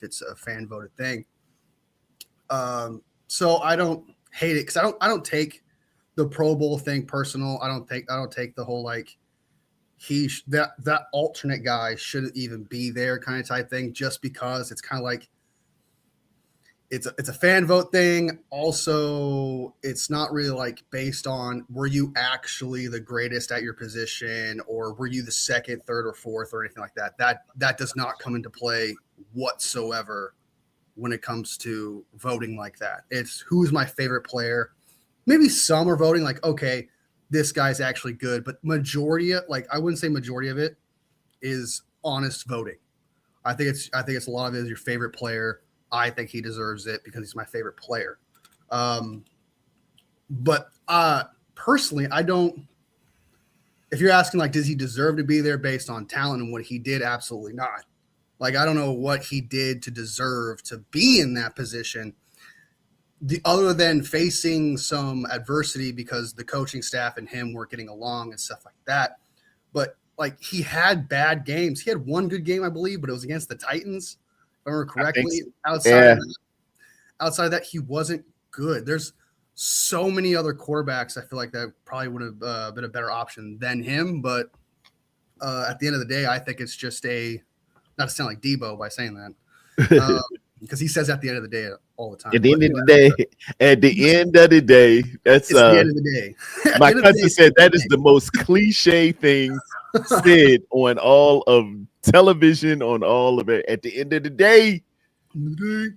it's a fan voted thing. So I don't hate it because I don't take the Pro Bowl thing personal. I don't take the whole like that alternate guy shouldn't even be there kind of type thing just because it's kind of like it's a fan vote thing. Also, it's not really like based on were you actually the greatest at your position or were you the second, third, or fourth or anything like that. That does not come into play whatsoever when it comes to voting like that. It's who's my favorite player. Maybe some are voting like, okay, this guy's actually good, but majority of, like I wouldn't say majority of it is honest voting. I think it's a lot of it is your favorite player. I think he deserves it because he's my favorite player. But personally, I don't. If you're asking like, does he deserve to be there based on talent and what he did? Absolutely not. Like I don't know what he did to deserve to be in that position. Other than facing some adversity because the coaching staff and him weren't getting along and stuff like that. But like he had bad games. He had one good game, I believe, but it was against the Titans. If I remember correctly. So. Outside of that, he wasn't good. There's so many other quarterbacks I feel like that probably would have been a better option than him. But at the end of the day, I think it's just not to sound like Debo by saying that. Because he says at the end of the day all the time. At the end of the day, that's the end of the day. My cousin said that is the most cliche thing said on all of television, on all of it. At the end of the day, it's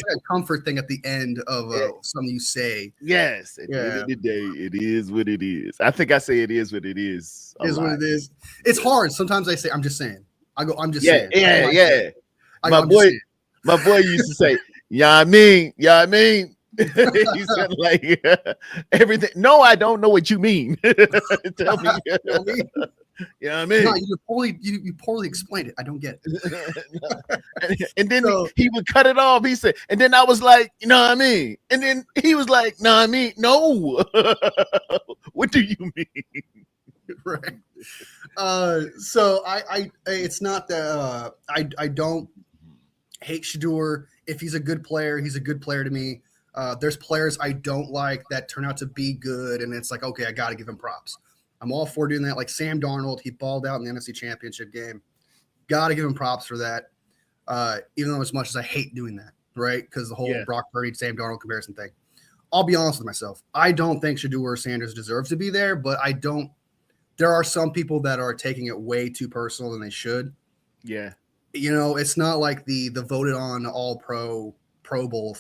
like a comfort thing at the end of something you say. Yes, at the end of the day, it is what it is. I think I say it is what it is. It is what it is. It's hard. Sometimes I say, I'm just saying. I go, I'm just saying. Yeah. My boy used to say, yeah, I mean. He said like everything. No, I don't know what you mean. Tell me. Yeah, I mean. No, you poorly explained it. I don't get it. And then he would cut it off. He said, and then I was like, you know what I mean? And then he was like, no, I mean, no. What do you mean? Right. So I it's not that I don't hate Shedeur. If he's a good player, he's a good player to me. There's players I don't like that turn out to be good, and it's like, okay, I got to give him props. I'm all for doing that. Like Sam Darnold, he balled out in the NFC Championship game. Got to give him props for that, even though as much as I hate doing that, right? Because the whole Brock Purdy, Sam Darnold comparison thing. I'll be honest with myself. I don't think Shedeur Sanders deserves to be there, but I don't. There are some people that are taking it way too personal than they should. Yeah. You know, it's not like the voted on all pro Bowl.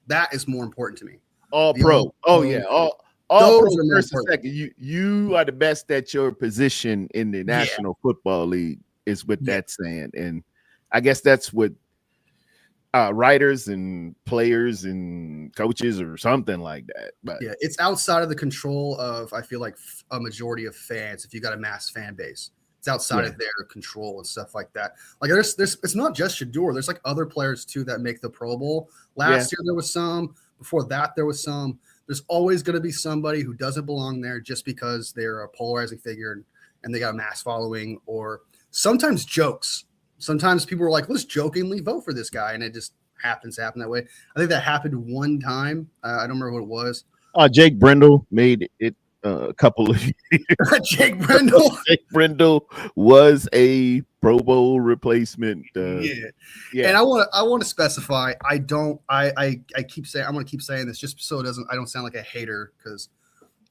That is more important to me. All pro. All pro first and second. You are the best at your position in the National Football League is what that's saying. And I guess that's what writers and players and coaches or something like that. But yeah, it's outside of the control of, I feel like, a majority of fans. If you got a mass fan base, it's outside of their control and stuff like that. Like there's it's not just Shedeur. There's like other players too that make the Pro Bowl. Last year there was some. Before that there was some. There's always going to be somebody who doesn't belong there just because they're a polarizing figure and they got a mass following, or sometimes jokes. Sometimes people are like, let's jokingly vote for this guy, and it just happens to happen that way. I think that happened one time. I don't remember what it was. Jake Brendel made it a couple of years. Jake Brendel was a Pro Bowl replacement. And I want to specify. I keep saying, I'm going to keep saying this just so I don't sound like a hater, because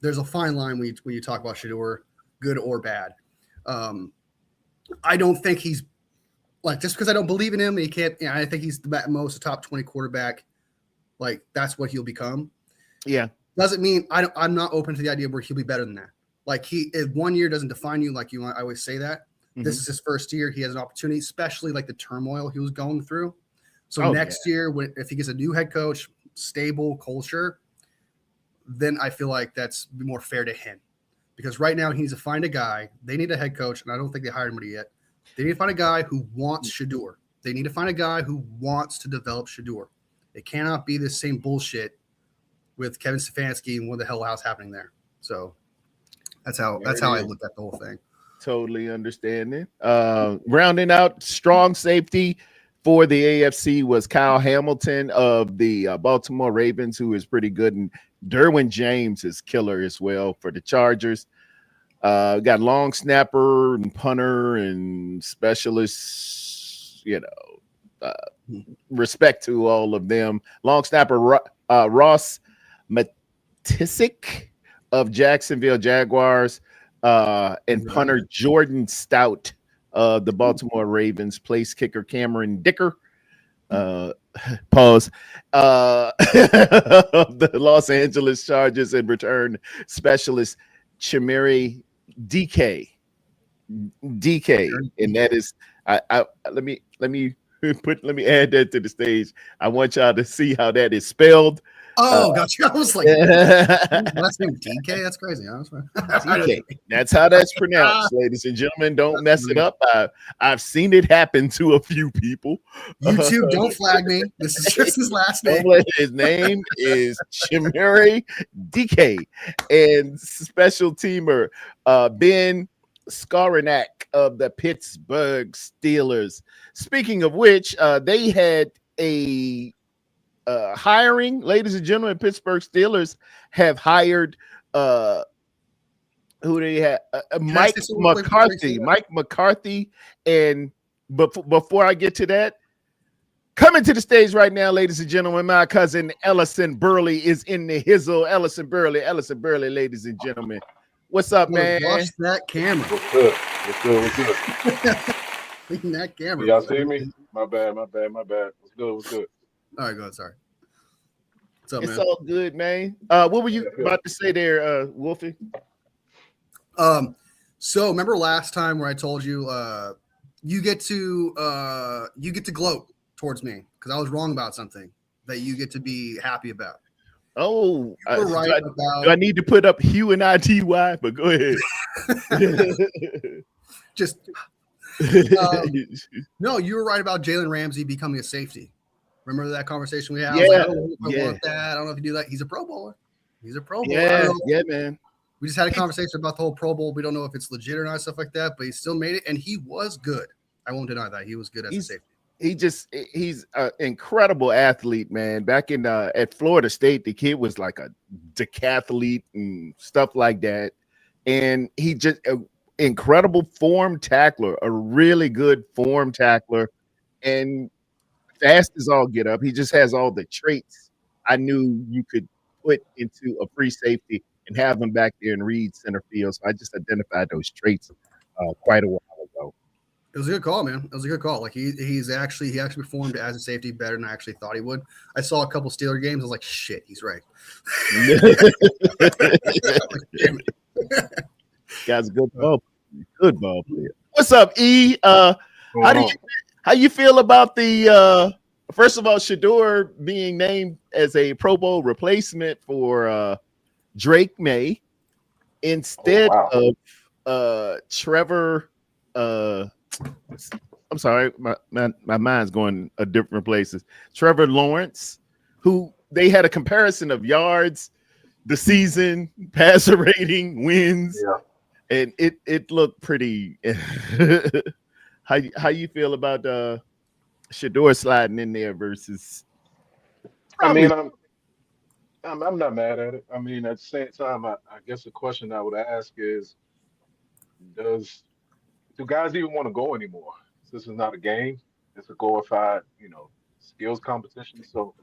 there's a fine line when you talk about Shedeur, good or bad. I don't think he's like, just because I don't believe in him, he can't. I think he's the most top 20 quarterback. Like that's what he'll become. Yeah. Doesn't mean I'm not open to the idea where he'll be better than that. Like 1 year doesn't define you. Like I always say that. Mm-hmm. This is his first year. He has an opportunity, especially like the turmoil he was going through. So next year, if he gets a new head coach, stable culture, then I feel like that's more fair to him. Because right now he needs to find a guy. They need a head coach, and I don't think they hired him yet. They need to find a guy who wants Shedeur. They need to find a guy who wants to develop Shedeur. It cannot be the same bullshit with Kevin Stefanski and what the hell was happening there. So that's how I look at the whole thing. Totally understanding. Rounding out strong safety for the AFC was Kyle Hamilton of the Baltimore Ravens, who is pretty good, and Derwin James is killer as well for the Chargers. Got long snapper and punter and specialists, respect to all of them. Long snapper Ross Matisic of Jacksonville Jaguars, and punter Jordan Stout of the Baltimore Ravens. Place kicker Cameron Dicker, pause, of the Los Angeles Chargers, and return specialist Chimere DK, and that is let me add that to the stage. I want y'all to see how that is spelled. Oh, gotcha. I was like, last name DK? That's crazy. DK. That's how that's pronounced, ladies and gentlemen. Don't mess it up. I've seen it happen to a few people. YouTube, don't flag me. This is just his last name. His name is Chimere DK, and special teamer Ben Skowronek of the Pittsburgh Steelers. Speaking of which, they had a hiring, ladies and gentlemen. Pittsburgh Steelers have hired who they have Mike McCarthy. And before I get to that, coming to the stage right now, ladies and gentlemen, my cousin Ellison Burley is in the hizzle. Ellison Burley, ladies and gentlemen. What's up, man? Watch that camera. What's good? Clean that camera. Y'all see me? My bad. What's good? All right, go ahead. Sorry. What's up, It's man? all good, man. What were you about to say there, Wolfie? So remember last time where I told you you get to gloat towards me because I was wrong about something that you get to be happy about. Oh, right do I need to put up Hugh and ITY? But go ahead. Just no, you were right about Jalen Ramsey becoming a safety. Remember that conversation we had? Yeah, I don't know if I want that. I don't know if you do that. He's a Pro Bowler. Yeah, man. We just had a conversation about the whole Pro Bowl. We don't know if it's legit or not, stuff like that, but he still made it, and he was good. I won't deny that. He was good as a safety. He's an incredible athlete, man. Back in at Florida State, the kid was like a decathlete and stuff like that. And he just incredible form tackler, a really good form tackler, and fast as all get up. He just has all the traits I knew you could put into a free safety and have him back there and read center field. So I just identified those traits quite a while ago. It was a good call, man. It was a good call. Like he actually performed as a safety better than I actually thought he would. I saw a couple Steeler games. I was like, shit, he's right. Guy's a good ball player. What's up, E? How you feel about the first of all, Shedeur being named as a Pro Bowl replacement for Drake May instead of Trevor? I'm sorry, my mind's going different places. Trevor Lawrence, who they had a comparison of yards, the season, passer rating, wins, and it looked pretty. How you feel about Shedeur sliding in there versus? Probably, I mean, I'm not mad at it. I mean, at the same time, I guess the question I would ask is, do guys even want to go anymore? This is not a game; it's a glorified, skills competition. So,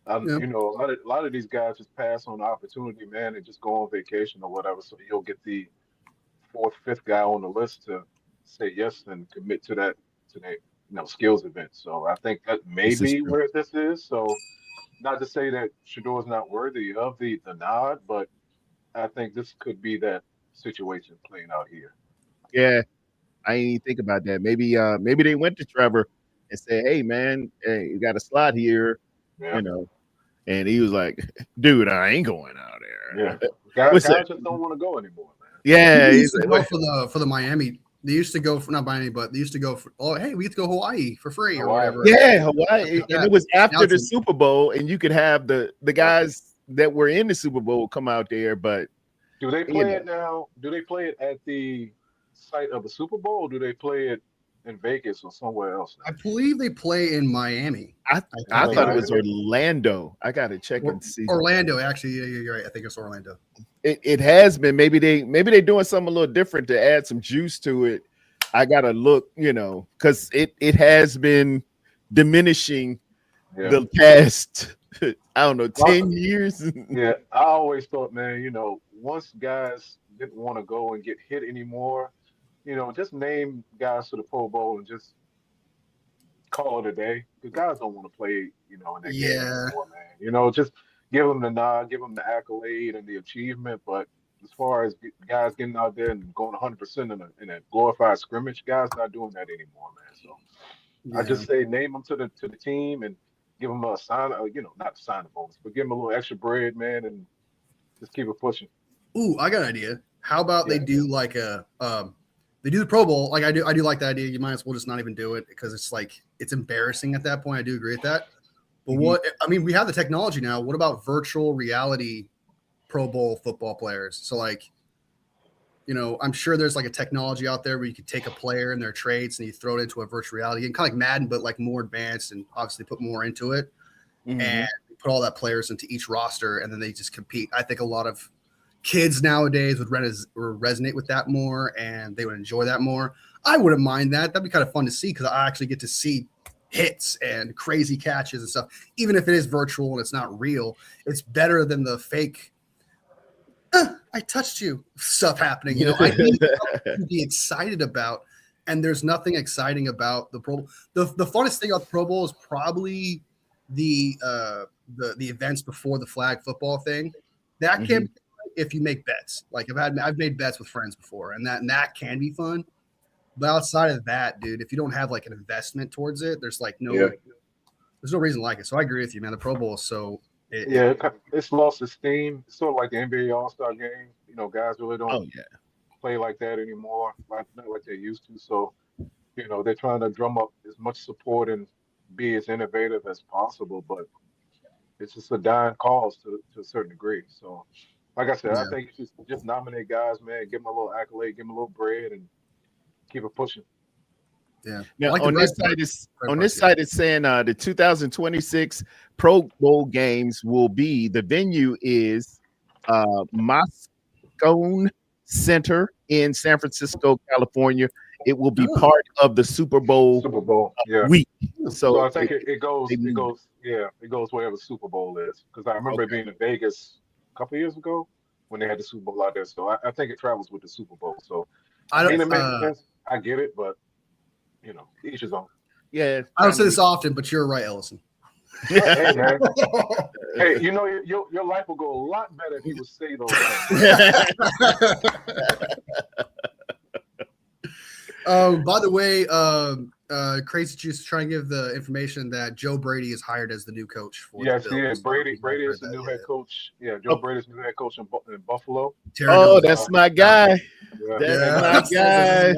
a lot of these guys just pass on the opportunity, man, and just go on vacation or whatever. So you'll get the fourth, fifth guy on the list to say yes and commit to that skills event. So I think that may be where this is. So not to say that Shedeur is not worthy of the nod, but I think this could be that situation playing out here. Yeah, I didn't even think about that. Maybe they went to Trevor and said, "Hey, man, you got a slot here," and he was like, "Dude, I ain't going out there." Yeah, guys just don't want to go anymore, man. Yeah, he used to go for the Miami. They used to go for not Miami, but they used to go for we get to go Hawaii for free or whatever. Yeah, Hawaii, and it was after the Super Bowl, and you could have the guys that were in the Super Bowl come out there. But do they play it now? Do they play it at the site of the Super Bowl, or do they play it in Vegas or somewhere else? I believe they play in Miami. I thought it was Orlando. I got to check and see. Orlando, actually, yeah, you're right. I think it's Orlando. It has been. Maybe they doing something a little different to add some juice to it. I gotta look, because it has been diminishing the past, I don't know, 10 years. Yeah, I always thought, man, once guys didn't want to go and get hit anymore, just name guys to the Pro Bowl and just call it a day. Because guys don't want to play, in that game anymore, man. Just give them the nod, give them the accolade and the achievement. But as far as guys getting out there and going 100% in a glorified scrimmage, guys not doing that anymore, man. So I just say name them to the team and give them a sign, not sign the bonus, but give them a little extra bread, man, and just keep it pushing. Ooh, I got an idea. How about they do like they do the Pro Bowl? Like I do like that idea. You might as well just not even do it because it's like it's embarrassing at that point. I do agree with that. But we have the technology now. What about virtual reality Pro Bowl football players? So like, I'm sure there's like a technology out there where you could take a player and their traits and you throw it into a virtual reality and kind of like Madden, but like more advanced and obviously put more into it and put all that players into each roster and then they just compete. I think a lot of kids nowadays would resonate with that more and they would enjoy that more. I wouldn't mind that. That'd be kind of fun to see because I actually get to see hits and crazy catches and stuff. Even if it is virtual and it's not real, it's better than the fake I touched you stuff happening. I need to be excited about, and there's nothing exciting about the Pro Bowl. The funnest thing about the Pro Bowl is probably the events before the flag football thing. That can be if you make bets. Like I've made bets with friends before, and that can be fun. But outside of that, dude, if you don't have like an investment towards it, there's like there's no reason to like it. So I agree with you, man. The Pro Bowl is so it's lost its steam. It's sort of like the NBA All-Star game. Guys really don't play like that anymore, not like they used to. So, they're trying to drum up as much support and be as innovative as possible, but it's just a dying cause to a certain degree. So, like I said, I think you should just nominate guys, man, give them a little accolade, give them a little bread, and keep it pushing. Yeah. Now, on this side, it's saying the 2026 Pro Bowl games will be, the venue is Moscone Center in San Francisco, California. It will be part of the Super Bowl week. So I think it goes wherever Super Bowl is. Because I remember it being in Vegas a couple of years ago when they had the Super Bowl out there. So I think it travels with the Super Bowl. So it makes sense. I get it, but each his own. Yeah. I don't say this often, but you're right, Ellison. Hey, man. Hey, your life will go a lot better if you would say those things. By the way, Crazy Juice is trying to give the information that Joe Brady is hired as the new coach for the Bills. Yes, Brady is the new head coach. Yeah, Joe Brady's the new head coach in Buffalo. Tarrerdome. That's my guy. That's my guy.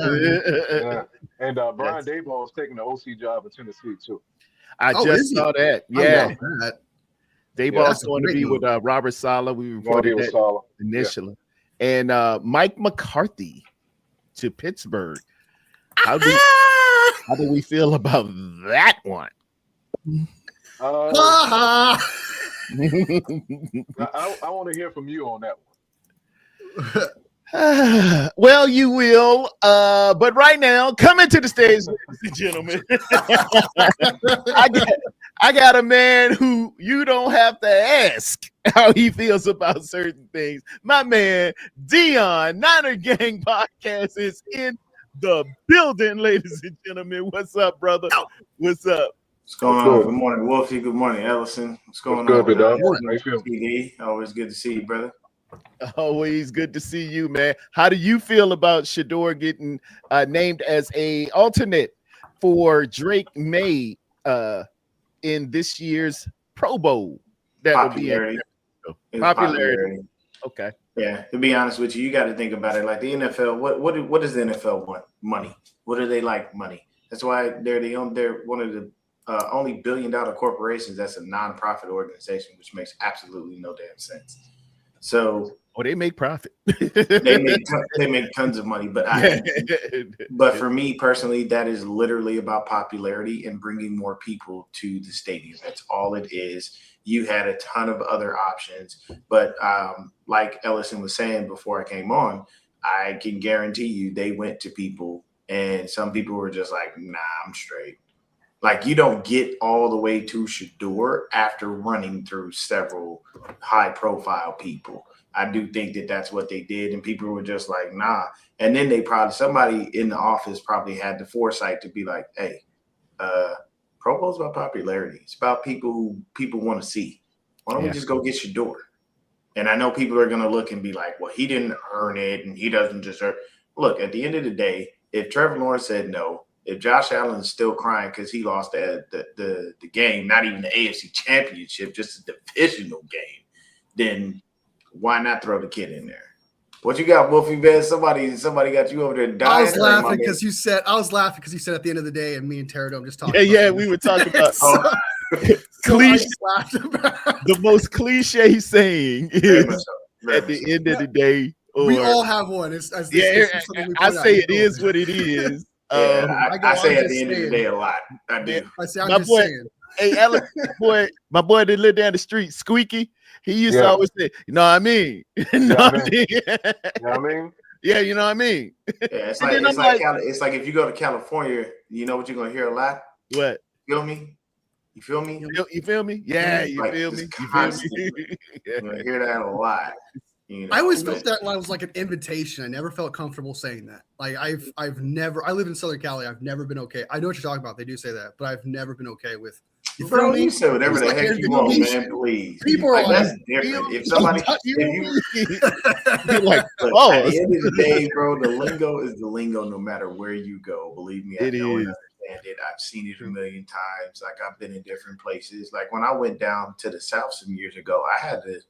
And Brian Daboll is taking the OC job in Tennessee too. I just saw that. Yeah. Daboll's going to be with Robert Saleh. We reported that initially. And Mike McCarthy to Pittsburgh. How do we feel about that one? I want to hear from you on that one. Well, you will. But right now, coming to the stage, ladies and gentlemen, I got a man who you don't have to ask how he feels about certain things. My man, Dion, Niner Gang Podcast is in the building, ladies and gentlemen. What's up, brother? What's up? What's going on? Good morning, Wolfie. Good morning, Ellison. What's going on? Good, dog. Always good to see you, brother. Always good to see you, man. How do you feel about Shedeur getting named as a alternate for Drake May in this year's Pro Bowl? Popularity. Popularity. Okay. Yeah. To be honest with you, you got to think about it. Like the NFL, what does the NFL want? Money. What do they like? Money. That's why they're one of the only $1 billion corporations that's a nonprofit organization, which makes absolutely no damn sense. So they make profit. they make tons of money, but but for me personally, that is literally about popularity and bringing more people to the stadium. That's all it is. You had a ton of other options, but like Ellison was saying before I came on, I can guarantee you they went to people, and some people were just like, "Nah, I'm straight." Like, you don't get all the way to Shador after running through several high-profile people. I do think that that's what they did, and people were just like, nah. And then somebody in the office probably had the foresight to be like, hey, Pro Bowl's about popularity. It's about people who people want to see. Why don't we just go get Shador? And I know people are going to look and be like, well, he didn't earn it, and he doesn't deserve. Look, at the end of the day, if Trevor Lawrence said no, if Josh Allen is still crying because he lost the game, not even the AFC Championship, just a divisional game, then why not throw the kid in there? What you got, Wolfie, man? Somebody got you over there dying. I was laughing because you said at the end of the day, and me and Tarrerdome just talked. We were talking about cliche. The most cliche saying is at the end of the day. We all have one. I say it is what it is. I say at the end of the day a lot. I do. I say I'm just saying. Hey, Alex, my boy that lived down the street, Squeaky. He used to always say, "You know what I mean? You know what I mean? Yeah, you know what I mean." Yeah, it's like if you go to California, you know what you're gonna hear a lot. What? Feel me? You feel me? You feel me? Yeah, you feel me? You're gonna hear that a lot. You know, I always felt that was like an invitation. I never felt comfortable saying that. Like I've never. I live in Southern Cali. I've never been okay. I know what you're talking about. They do say that, but I've never been okay with. You feel me? You say whatever the heck you want, man. Please. People are that's different. If somebody, at the end of the day, bro, the lingo is the lingo. No matter where you go, believe me, I know and understand it. I've seen it a million times. Like, I've been in different places. Like, when I went down to the South some years ago, I had to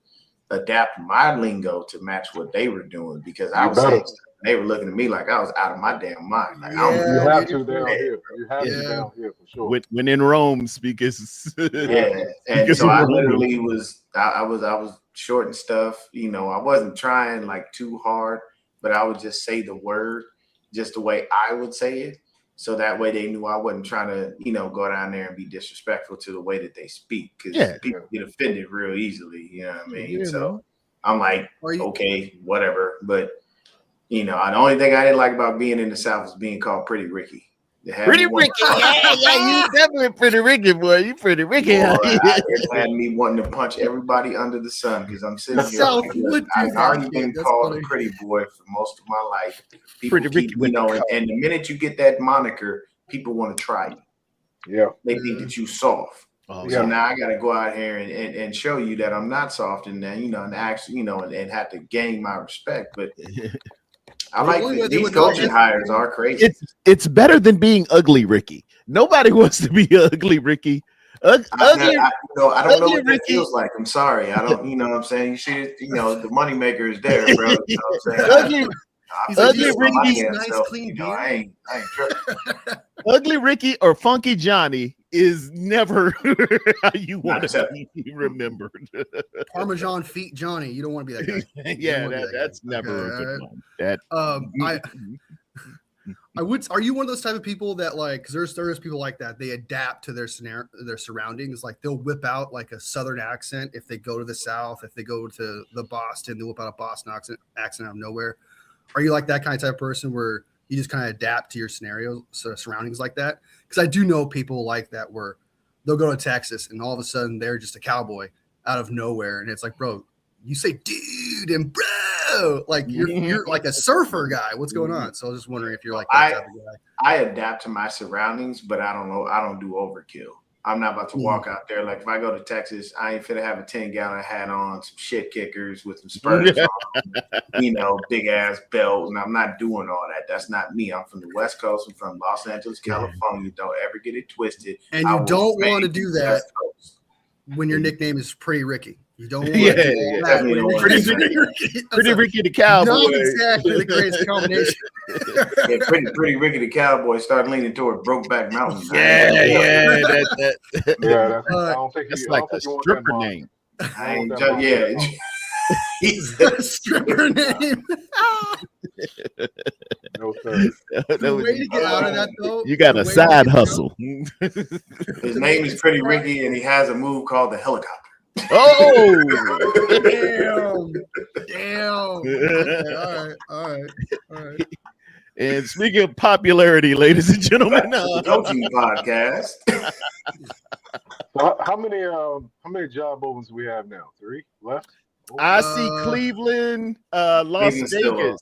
adapt my lingo to match what they were doing because I was saying stuff. They were looking at me like I was out of my damn mind. Like, you have to down here. You have to down here for sure. When in Rome, speak as And so I literally was. I was short and stuff. You know, I wasn't trying like too hard, but I would just say the word just the way I would say it. So that way they knew I wasn't trying to, go down there and be disrespectful to the way that they speak because people get offended real easily. You know what I mean? So I'm like, okay, whatever. But, the only thing I didn't like about being in the South was being called Pretty Ricky. Pretty Ricky. Yeah, you definitely Pretty Ricky, boy. You Pretty Ricky. It had me wanting to punch everybody under the sun because I'm sitting here. I've already been called a pretty boy for most of my life. People Pretty Ricky, and the minute you get that moniker, people want to try you. Yeah. They think that you soft. So now I got to go out here and show you that I'm not soft and then, and actually, and have to gain my respect. But I like these coaching hires are crazy. It's better than being ugly, Ricky. Nobody wants to be ugly, Ricky. I don't know what that feels like. I'm sorry. I don't. You know what I'm saying? You see, the moneymaker is there, bro. You know what I'm saying? Ugly Ricky, nice, clean beard. I ain't tripping. Ugly Ricky or Funky Johnny is never how you want to be remembered. Parmesan feet Johnny, you don't want to be that guy. That's never a good one. I would. Are you one of those type of people that because there's people like that, they adapt to their surroundings. Like, they'll whip out like a Southern accent if they go to the South. If they go to the Boston, they'll whip out a Boston accent out of nowhere. Are you like that kind of type of person where you just kind of adapt to your surroundings like that? Because I do know people like that where they'll go to Texas and all of a sudden they're just a cowboy out of nowhere, and it's like, bro, you say dude and bro, like you're like a surfer guy. What's going on? So I was just wondering if you're like that type of guy. I adapt to my surroundings, but I don't know. I don't do overkill. I'm not about to walk out there. Like, if I go to Texas, I ain't finna have a 10-gallon hat on, some shit kickers with some spurs on, big ass belt. And I'm not doing all that. That's not me. I'm from the West Coast. I'm from Los Angeles, California. Don't ever get it twisted. And you don't want to do that when your nickname is Pretty Ricky. You don't want to do that. Pretty Ricky the Cowboy. Not exactly the greatest combination. Pretty Ricky the Cowboy started leaning toward Brokeback Mountain. I don't think that's like a stripper name. He's a stripper name. No, sir. The way to get out of that, though, you got a side hustle. His name is Pretty Ricky, and he has a move called the helicopter. Oh, damn. Okay, all right. And speaking of popularity, ladies and gentlemen, the coaching podcast. So how many job opens we have now? 3 left. I see Cleveland, Las Vegas.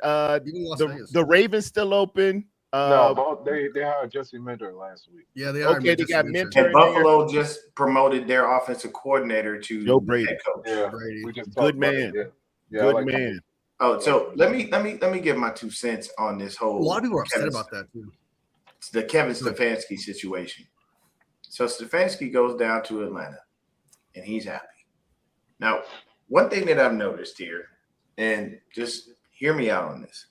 The Ravens still open. No, they hired Jesse Minter last week. Yeah, they are. Okay, they got Minter. And Buffalo just promoted their offensive coordinator to Joe Brady. Head coach. Yeah, Brady. we just Good man. Yeah, Good like man. him. Oh, so let me give my 2 cents on this whole. A lot of people are upset about that too. It's the Kevin Stefanski situation. So Stefanski goes down to Atlanta, and he's happy. Now, one thing that I've noticed here, and just hear me out on this.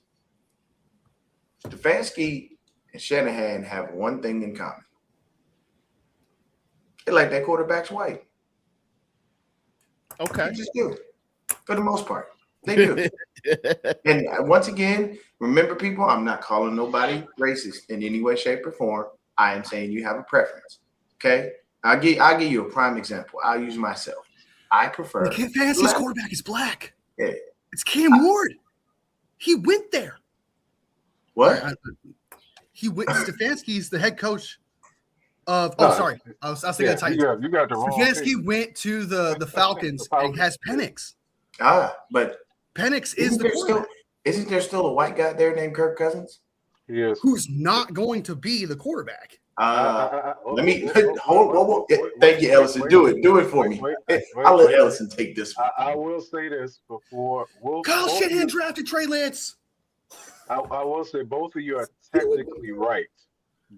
Stefanski and Shanahan have one thing in common. They like that quarterback's white. Okay. They just do. For the most part. They do. And once again, remember, people, I'm not calling nobody racist in any way, shape, or form. I am saying you have a preference. Okay? I'll give you a prime example. I'll use myself. I prefer. Stefanski's quarterback is black. Yeah. It's Cam Ward. He went there. What? He went. Stefanski's the head coach of. Oh, sorry. I was thinking of Titans. You got the wrong. Stefanski went to the Falcons and has Penix. But Penix is the quarterback. Isn't there still a white guy there named Kirk Cousins? Yes. Who's not going to be the quarterback? Let me hold. Thank you, Ellison. Do it for me. I'll let Ellison take this one. I will say this before. Kyle Shanahan drafted Trey Lance. I will say both of you are technically right,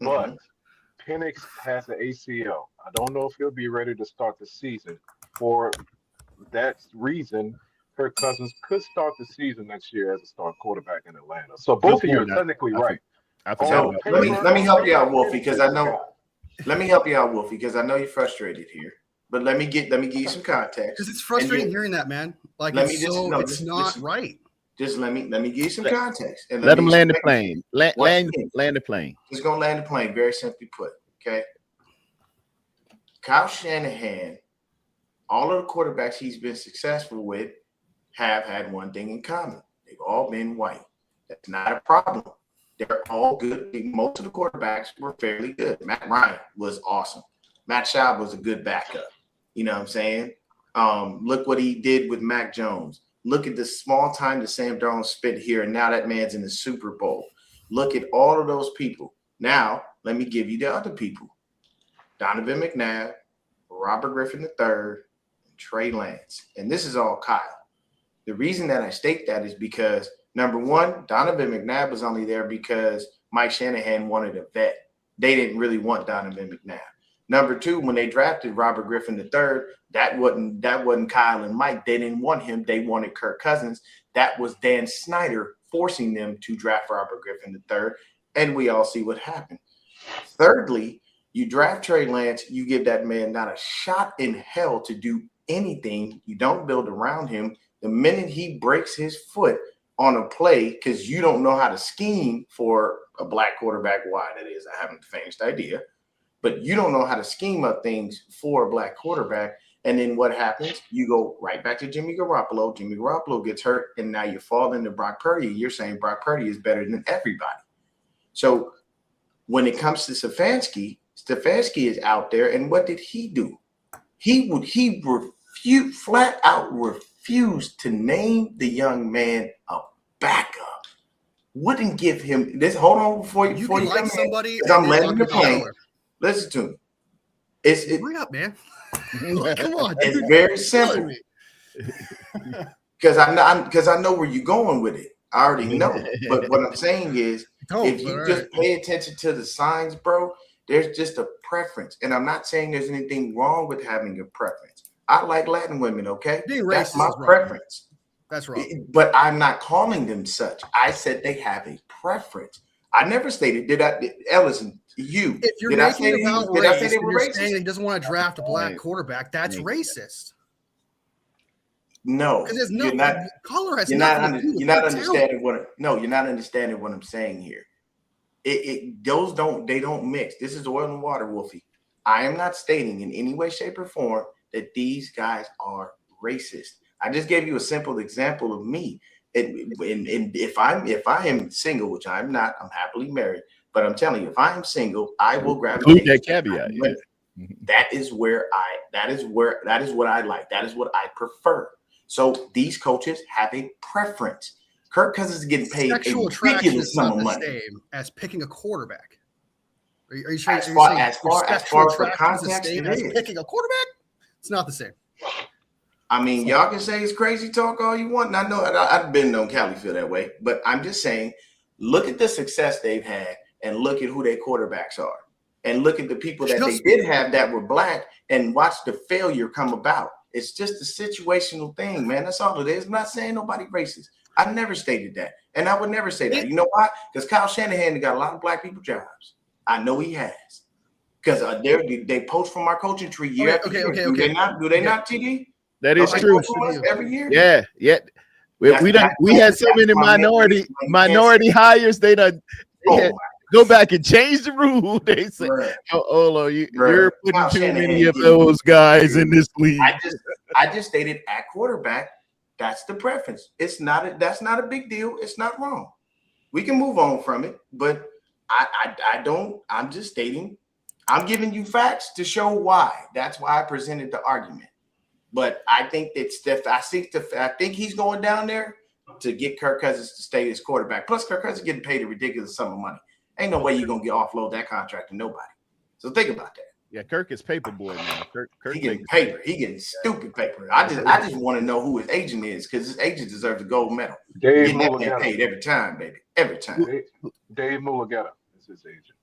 but Penix has an ACL. I don't know if he'll be ready to start the season. For that reason, Kirk Cousins could start the season next year as a starting quarterback in Atlanta. So both of you are technically right. So let me help you out, Wolfie, because I know. Let me help you out, Wolfie, because I know you're frustrated here. But let me give you some context. Because it's frustrating hearing that, man. Like it's not right. Just let me give you some context and let him land the plane. Land the plane. Just gonna land the plane. Very simply put. Okay. Kyle Shanahan, all of the quarterbacks he's been successful with have had one thing in common. They've all been white. That's not a problem. They're all good. Most of the quarterbacks were fairly good. Matt Ryan was awesome. Matt Schaub was a good backup. You know what I'm saying? Look what he did with Mac Jones. Look at the small time that Sam Darnold spent here, and now that man's in the Super Bowl. Look at all of those people. Now, let me give you the other people. Donovan McNabb, Robert Griffin III, and Trey Lance. And this is all Kyle. The reason that I state that is because, number one, Donovan McNabb was only there because Mike Shanahan wanted a vet. They didn't really want Donovan McNabb. Number two, when they drafted Robert Griffin III, that wasn't Kyle and Mike. They didn't want him. They wanted Kirk Cousins. That was Dan Snyder forcing them to draft Robert Griffin III, and we all see what happened. Thirdly, you draft Trey Lance, you give that man not a shot in hell to do anything. You don't build around him. The minute he breaks his foot on a play, because you don't know how to scheme for a black quarterback, why that is, I haven't the faintest idea. But you don't know how to scheme up things for a black quarterback. And then what happens? You go right back to Jimmy Garoppolo. Jimmy Garoppolo gets hurt, and now you fall into Brock Purdy. You're saying Brock Purdy is better than everybody. So when it comes to Stefanski is out there, and what did he do? He flat out refused to name the young man a backup. Wouldn't give him this. Hold on before you like somebody. I'm letting the plane. Listen to me. Hurry up, man. Come on. It's very simple. Because I know where you're going with it. I already know. But what I'm saying is, if you just pay attention to the signs, bro, there's just a preference. And I'm not saying there's anything wrong with having a preference. I like Latin women, okay? That's my preference. That's wrong. But I'm not calling them such. I said they have a preference. I never stated, Ellison, if you're making about race, and you're saying he doesn't want to draft a black quarterback, that's racist. No, because there's you're not. color has You're nothing to do with you're not talent. understanding you're not understanding what I'm saying here. Those don't mix. This is oil and water, Wolfie. I am not stating in any way, shape, or form that these guys are racist. I just gave you a simple example of me. And if I am single, which I'm not, I'm happily married. But I'm telling you, if I am single, I will gravitate. That caveat. Yeah. That is what I like. That is what I prefer. So these coaches have a preference. Kirk Cousins is getting paid sexual a ridiculous sum of money. Same as picking a quarterback. Are you sure? As far as the context, it is picking a quarterback. It's not the same. I mean, y'all can say it's crazy talk all you want. And I know I've been on Cali feel that way, but I'm just saying, look at the success they've had and look at who their quarterbacks are. And look at the people that they did have that were black and watch the failure come about. It's just a situational thing, man. That's all it is. I'm not saying nobody racist. I never stated that. And I would never say that. You know why? Because Kyle Shanahan got a lot of black people jobs. I know he has. Because they poach from our coaching tree year after year. Do they not, TD? That is true. Every year? Yeah. We had so many minority hires. They done go back and change the rule. They say, you're putting too many of those guys in this league. I just stated at quarterback, that's the preference. That's not a big deal. It's not wrong. We can move on from it, but I'm just stating, I'm giving you facts to show why. That's why I presented the argument. But I think I think he's going down there to get Kirk Cousins to stay his quarterback. Plus, Kirk Cousins getting paid a ridiculous sum of money. Ain't no way you're gonna get offload that contract to nobody. So think about that. Yeah, Kirk is paper boy now. Kirk he getting paper. He getting stupid paper. I just want to know who his agent is because his agent deserves a gold medal. Dave Mulligata. Paid every time, baby. Every time. Dave Mulligata is his agent.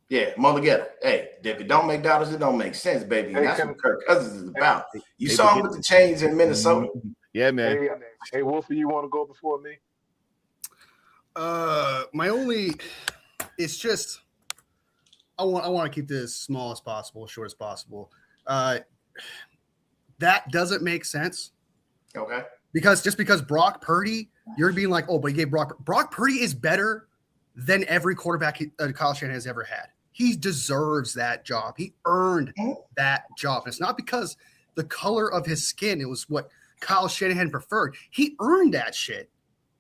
Yeah, Mulligata. Hey, if it don't make dollars, it don't make sense, baby. And that's what Kirk Cousins is about. You saw him with the chains in Minnesota. Yeah, man. Hey, Wolfie, you want to go before me? It's just I want to keep this as small as possible, short as possible. That doesn't make sense. Okay. Because Brock Purdy, you're being like, oh, but he gave Brock Purdy is better than every quarterback Kyle Shanahan has ever had. He deserves that job. He earned that job. And it's not because the color of his skin, it was what Kyle Shanahan preferred. He earned that shit.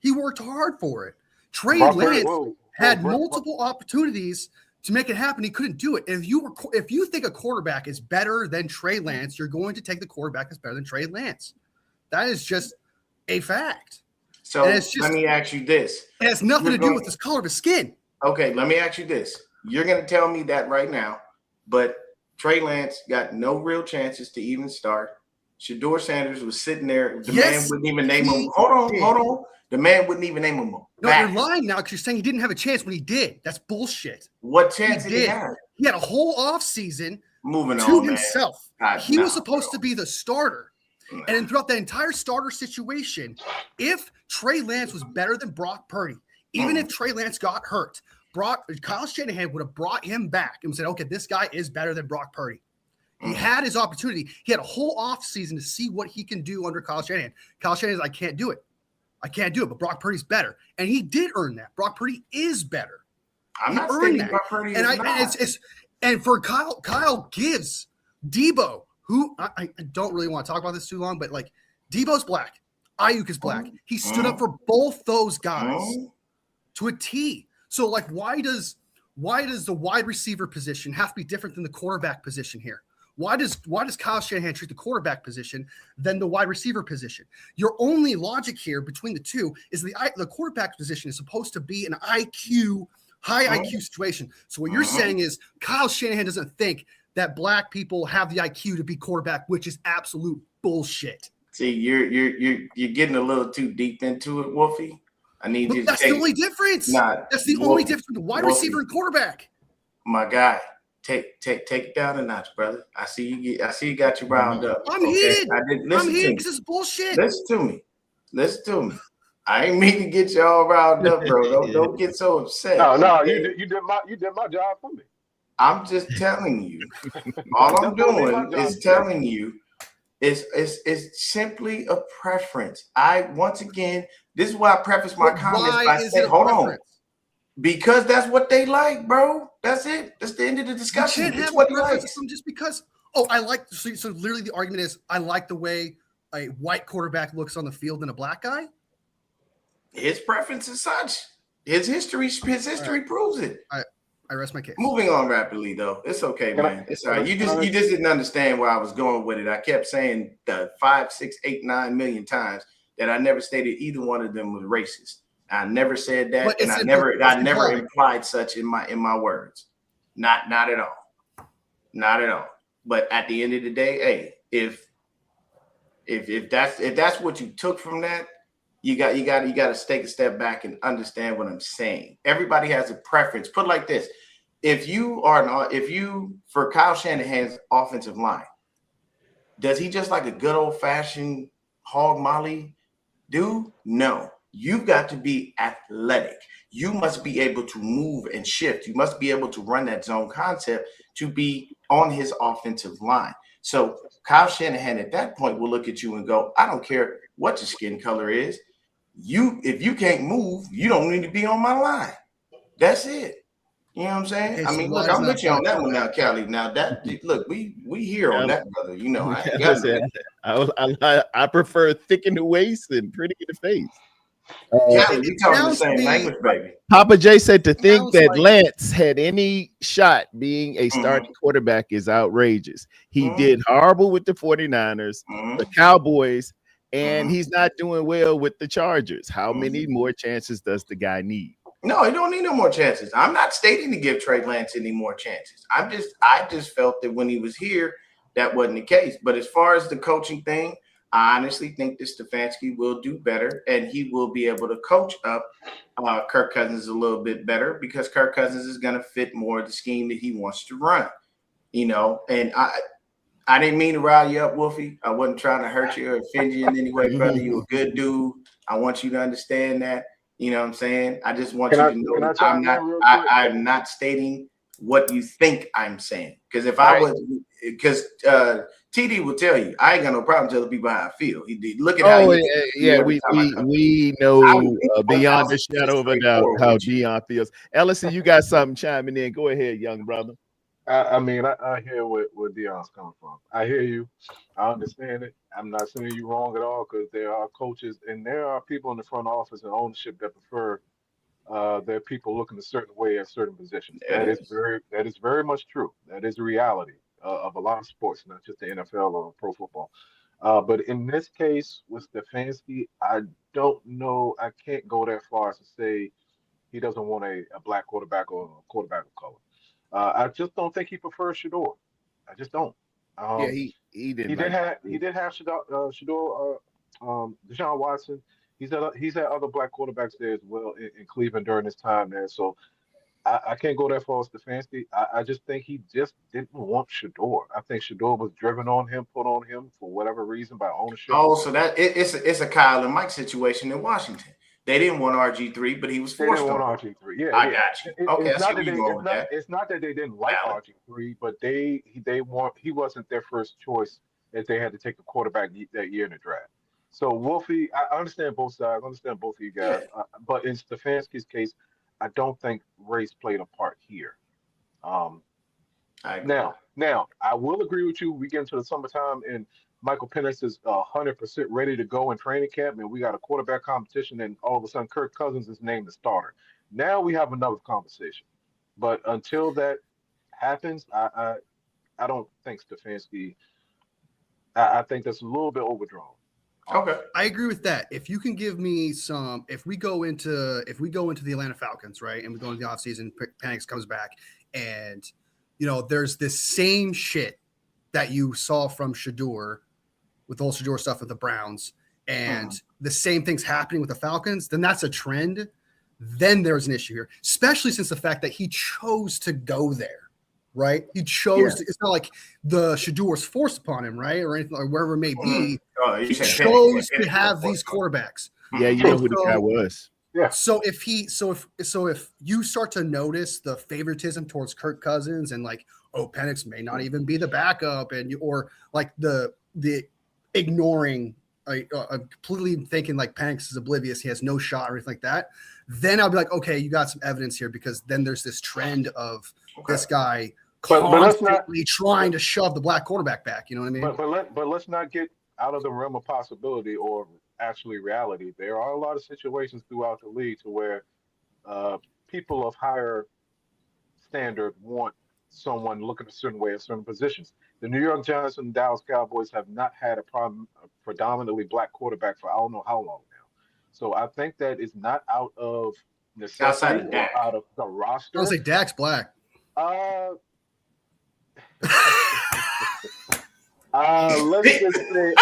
He worked hard for it. Trey Lance had multiple opportunities to make it happen. He couldn't do it. And if you think a quarterback is better than Trey Lance, you're going to take the quarterback that's better than Trey Lance. That is just a fact. So let me ask you this. It has nothing to do with the color of his skin. Okay, let me ask you this. You're going to tell me that right now, but Trey Lance got no real chances to even start. Shedeur Sanders was sitting there. The man wouldn't even name him. Hold on. The man wouldn't even name him. No, you're lying now because you're saying he didn't have a chance when he did. That's bullshit. What chance did he have? He had a whole offseason to himself. He was supposed to be the starter. And then throughout that entire starter situation, if Trey Lance was better than Brock Purdy, even if Trey Lance got hurt, Kyle Shanahan would have brought him back and said, okay, this guy is better than Brock Purdy. He had his opportunity. He had a whole offseason to see what he can do under Kyle Shanahan. Kyle Shanahan's I can't do it. But Brock Purdy's better. And he did earn that. Brock Purdy is better. I'm not saying Brock Purdy is not. And for Kyle gives Debo, who I don't really want to talk about this too long, but like Debo's black. Ayuk is black. He stood up for both those guys to a T. So like, why does the wide receiver position have to be different than the quarterback position here? Why does Kyle Shanahan treat the quarterback position than the wide receiver position? Your only logic here between the two is the quarterback position is supposed to be an high IQ situation. So what you're saying is Kyle Shanahan doesn't think that black people have the IQ to be quarterback, which is absolute bullshit. See, you're getting a little too deep into it, Wolfie. That's the only difference. That's the only difference between wide receiver and quarterback. My guy, take it down a notch, brother. I see you got you riled up. I'm heated. I'm heated because it's bullshit. Listen to me. I ain't mean to get you all riled up, bro. Don't get so upset. No, you did my job for me. I'm just telling you. All I'm doing is telling you It's simply a preference. Once again, this is why I preface my comments by saying, hold on. Because that's what they like, bro. That's it. That's the end of the discussion. You can't have what a preference just because. Oh, I like. So literally, the argument is, I like the way a white quarterback looks on the field than a black guy. His preference is such. His history proves it. I rest my case. Moving on rapidly, though. It's okay, man. It's all right. You just didn't understand where I was going with it. I kept saying the 5, 6, 8, 9 million times that I never stated either one of them was racist. I never said that, and I never implied such in my words. Not at all. Not at all. But at the end of the day, hey, if that's what you took from that, you got to take a step back and understand what I'm saying. Everybody has a preference. Put it like this: if for Kyle Shanahan's offensive line, does he just like a good old fashioned hog molly do? No. You've got to be athletic. You must be able to move and shift. You must be able to run that zone concept to be on his offensive line. So Kyle Shanahan at that point will look at you and go, I don't care what your skin color is. If you can't move, you don't need to be on my line. That's it. You know what I'm saying? Okay, I mean, look, I'm with you on that one now, Callie. Now look, we here on that, brother. You know, I prefer thick in the waist and pretty in the face. Callie, we talking the same language, baby. Papa J said to think that Lance had any shot being a starting quarterback is outrageous. He did horrible with the 49ers, the Cowboys, and he's not doing well with the Chargers. How many more chances does the guy need? No, he don't need no more chances. I'm not stating to give Trey Lance any more chances. I just felt that when he was here, that wasn't the case. But as far as the coaching thing, I honestly think that Stefanski will do better, and he will be able to coach up Kirk Cousins a little bit better because Kirk Cousins is going to fit more of the scheme that he wants to run. You know, and I didn't mean to rile you up, Wolfie. I wasn't trying to hurt you or offend you in any way, brother. You're a good dude. I want you to understand that. You know what I'm saying? I just want you to know that I'm not stating what you think I'm saying. Because if I was, because TD will tell you, I ain't got no problem telling people how I feel. Look at how we know beyond a shadow of a doubt how Dion feels. Ellison, you got something chiming in. Go ahead, young brother. I mean, I hear where Dion's coming from. I hear you. I understand it. I'm not saying you wrong at all because there are coaches and there are people in the front office and ownership that prefer their people looking a certain way at certain positions. That is very much true. That is the reality of a lot of sports, not just the NFL or pro football. But in this case with Stefanski, I don't know. I can't go that far as to say he doesn't want a black quarterback or a quarterback of color. I just don't think he prefers Shador. I just don't. He did. He did have Shador, Deshaun Watson. He's had other black quarterbacks there as well in Cleveland during his time there. So I can't go that far with Stefanski. I just think he just didn't want Shador. I think Shador was driven on him, put on him for whatever reason by ownership. Oh, so that it's a Kyle and Mike situation in Washington. They didn't want RG3, but he was forced to. They didn't want RG3. Yeah, I got you. Okay, it's not that they didn't like RG3, but he wasn't their first choice as they had to take a quarterback that year in the draft. So Wolfie, I understand both sides. I understand both of you guys. Yeah. But in Stefanski's case, I don't think race played a part here. Now, I will agree with you. We get into the summertime and Michael Penix is 100% ready to go in training camp, and we got a quarterback competition, and all of a sudden Kirk Cousins is named the starter. Now we have another conversation. But until that happens, I don't think Stefanski. I think that's a little bit overdrawn. Okay, I agree with that. If you can give me some, if we go into the Atlanta Falcons, right, and we go into the offseason, Penix comes back, and there's this same shit that you saw from Shador with the whole Shador stuff with the Browns, and the same thing's happening with the Falcons, then that's a trend. Then there's an issue here, especially since the fact that he chose to go there, right? He chose to, it's not like the Shador was forced upon him, right? Or anything, or wherever it may be. He chose to have these quarterbacks. Yeah, you know who the guy was. Yeah. So if you start to notice the favoritism towards Kirk Cousins and like, Penix may not even be the backup, or like the ignoring, completely thinking like Penix is oblivious, he has no shot or anything like that, then I'll be like, okay, you got some evidence here, because then there's this trend of this guy constantly trying to shove the black quarterback back. You know what I mean? But let's not get out of the realm of possibility or actually reality. There are a lot of situations throughout the league to where people of higher standard want someone looking a certain way at certain positions. The New York Giants and the Dallas Cowboys have not had a predominantly black quarterback for I don't know how long now. So I think that is not out of necessity or out of the roster. I was like, Dak's black. Let's just say,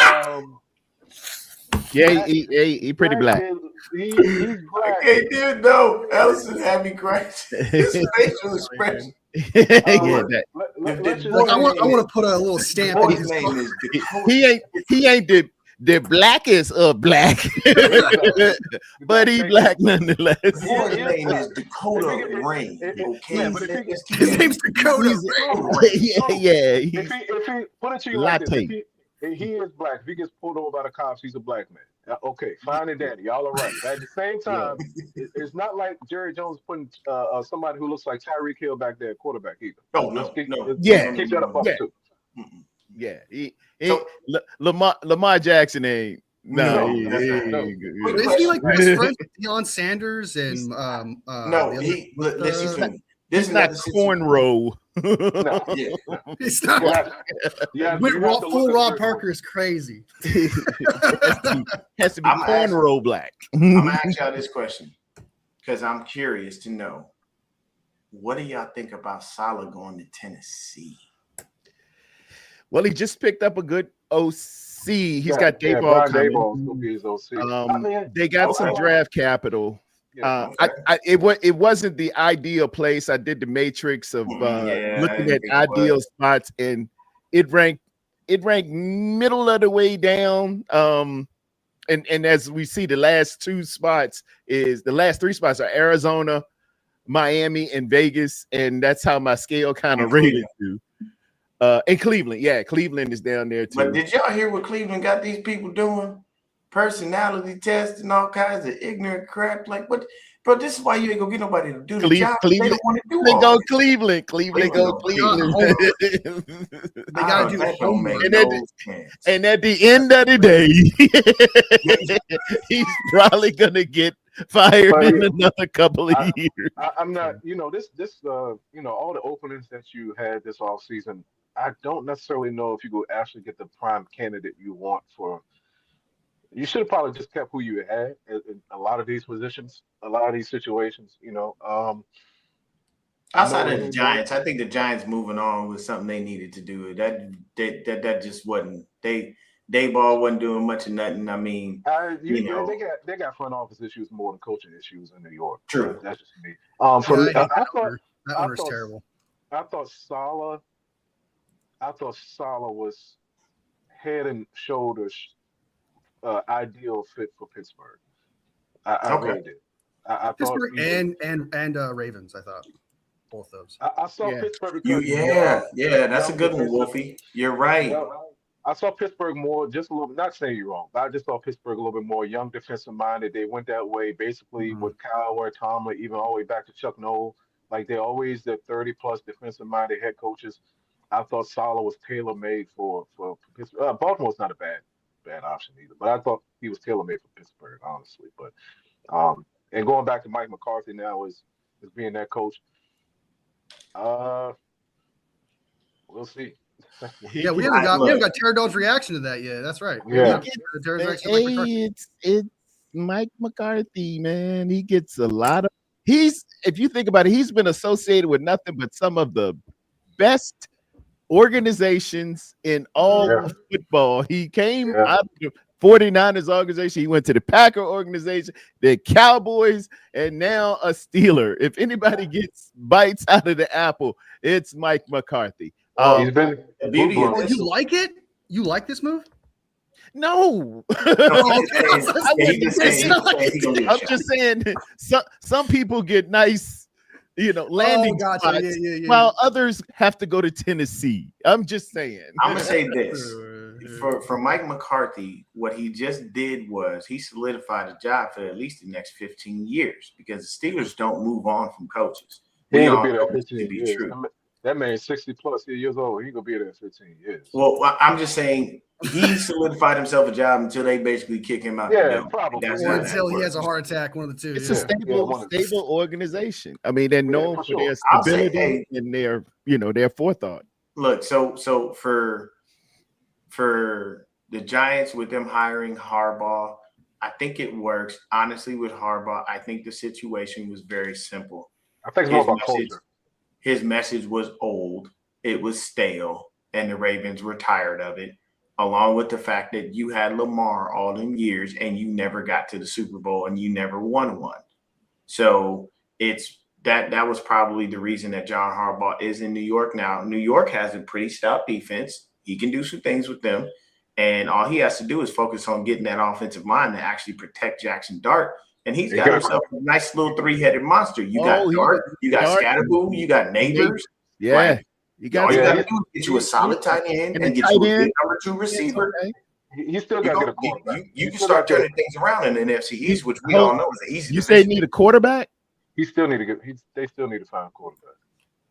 yeah, he pretty black. He's black. Okay, dude, no. Ellison had me crying. His facial expression. I want to put a little stamp in his name is he ain't the blackest of black, but he black nonetheless. His name is Dakota Rain. Okay, his name's Dakota Rain. Yeah. If he put it to you like this, he is black. If he gets pulled over by the cops, he's a black man. Okay, fine and dandy. Y'all are right. But at the same time, it's not like Jerry Jones putting somebody who looks like Tyreek Hill back there at quarterback either. Keep that up too. Yeah, Lamar Jackson ain't. No. Isn't he like best friends with Deion Sanders and this is not cornrow. No, it's not. Full Rob Parker is crazy. Has to be cornrow black. I'm gonna ask y'all this question because I'm curious to know, what do y'all think about Saleh going to Tennessee? Well, he just picked up a good OC. He's got Dayball coming. They got some draft capital. It wasn't the ideal place. I did the matrix of looking at ideal spots, and it ranked middle of the way down. And as we see, the last three spots are Arizona, Miami, and Vegas, and that's how my scale kind of rated to. And Cleveland, Cleveland is down there too. But did y'all hear what Cleveland got these people doing? Personality tests and all kinds of ignorant crap. Like, what, bro? This is why you ain't gonna get nobody to do the job. Cleveland, they don't want to do Cleveland all go Cleveland. Cleveland go Cleveland. They gotta do that. And at the end of the day, he's probably gonna get fired in another couple of years. I'm not, all the openings that you had this off season. I don't necessarily know if you go actually get the prime candidate you want for. You should have probably just kept who you had in a lot of these positions, a lot of these situations. Outside of the Giants, I think the Giants moving on was something they needed to do. That just wasn't. Dayball wasn't doing much of nothing. I mean, they got front office issues more than coaching issues in New York. True, that's just me. That one was terrible. I thought Saleh was head and shoulders ideal fit for Pittsburgh. I really did. I Pittsburgh and Ravens. I thought both those. I saw Pittsburgh. That's a good one, Wolfie. You're right. I saw Pittsburgh more, just a little bit, not saying you're wrong, but I just saw Pittsburgh a little bit more young defensive minded. They went that way basically with Kyle or Tomlin, even all the way back to Chuck Noll. Like they're always the 30-plus defensive minded head coaches. I thought Saleh was tailor made for Pittsburgh. Baltimore's not a bad option either, but I thought he was tailor made for Pittsburgh, honestly. But and going back to Mike McCarthy now as being that coach, we'll see. We haven't got Tarrerdome's reaction to that yet. That's right. It's Mike McCarthy, man. He gets a lot of. If you think about it, he's been associated with nothing but some of the best organizations in all of football. He came out of the 49ers organization. He went to the Packer organization, the Cowboys, and now a Steeler. If anybody gets bites out of the apple, it's Mike McCarthy. He's been you like it? You like this move? No. I'm just saying some people get nice, landing spots, while others have to go to Tennessee. I'm just saying. I'm gonna say this. for Mike McCarthy, what he just did was he solidified a job for at least the next 15 years because the Steelers don't move on from coaches. He We ain't all gonna be know there this to 15 be years. true. That man's 60 plus years old. He gonna be there 15 years. Well, I'm just saying he solidified himself a job until they basically kick him out. Yeah, probably. Or until he has a heart attack, one of the two. It's a stable organization. I mean, they're known for their I'll say, stability and their, their forethought. Look, so for the Giants with them hiring Harbaugh, I think it works. Honestly, with Harbaugh, I think the situation was very simple. I think it's more about culture. His message was old, it was stale, and the Ravens were tired of it, along with the fact that you had Lamar all them years and you never got to the Super Bowl and you never won one. So it's that was probably the reason that John Harbaugh is in New York now. New York has a pretty stout defense. He can do some things with them. And all he has to do is focus on getting that offensive line to actually protect Jackson Dart. And he's got himself a nice little three-headed monster. You got Dart, you got Scatterboo, you got Neighbors. Yeah. Like, you got to do is get you a solid tight end and get you a good number 2 receiver. You still got to get a quarterback. You can start turning things around in the NFC East, which we all know is an easy. You say need a quarterback? He still need to get. They still need to find a quarterback.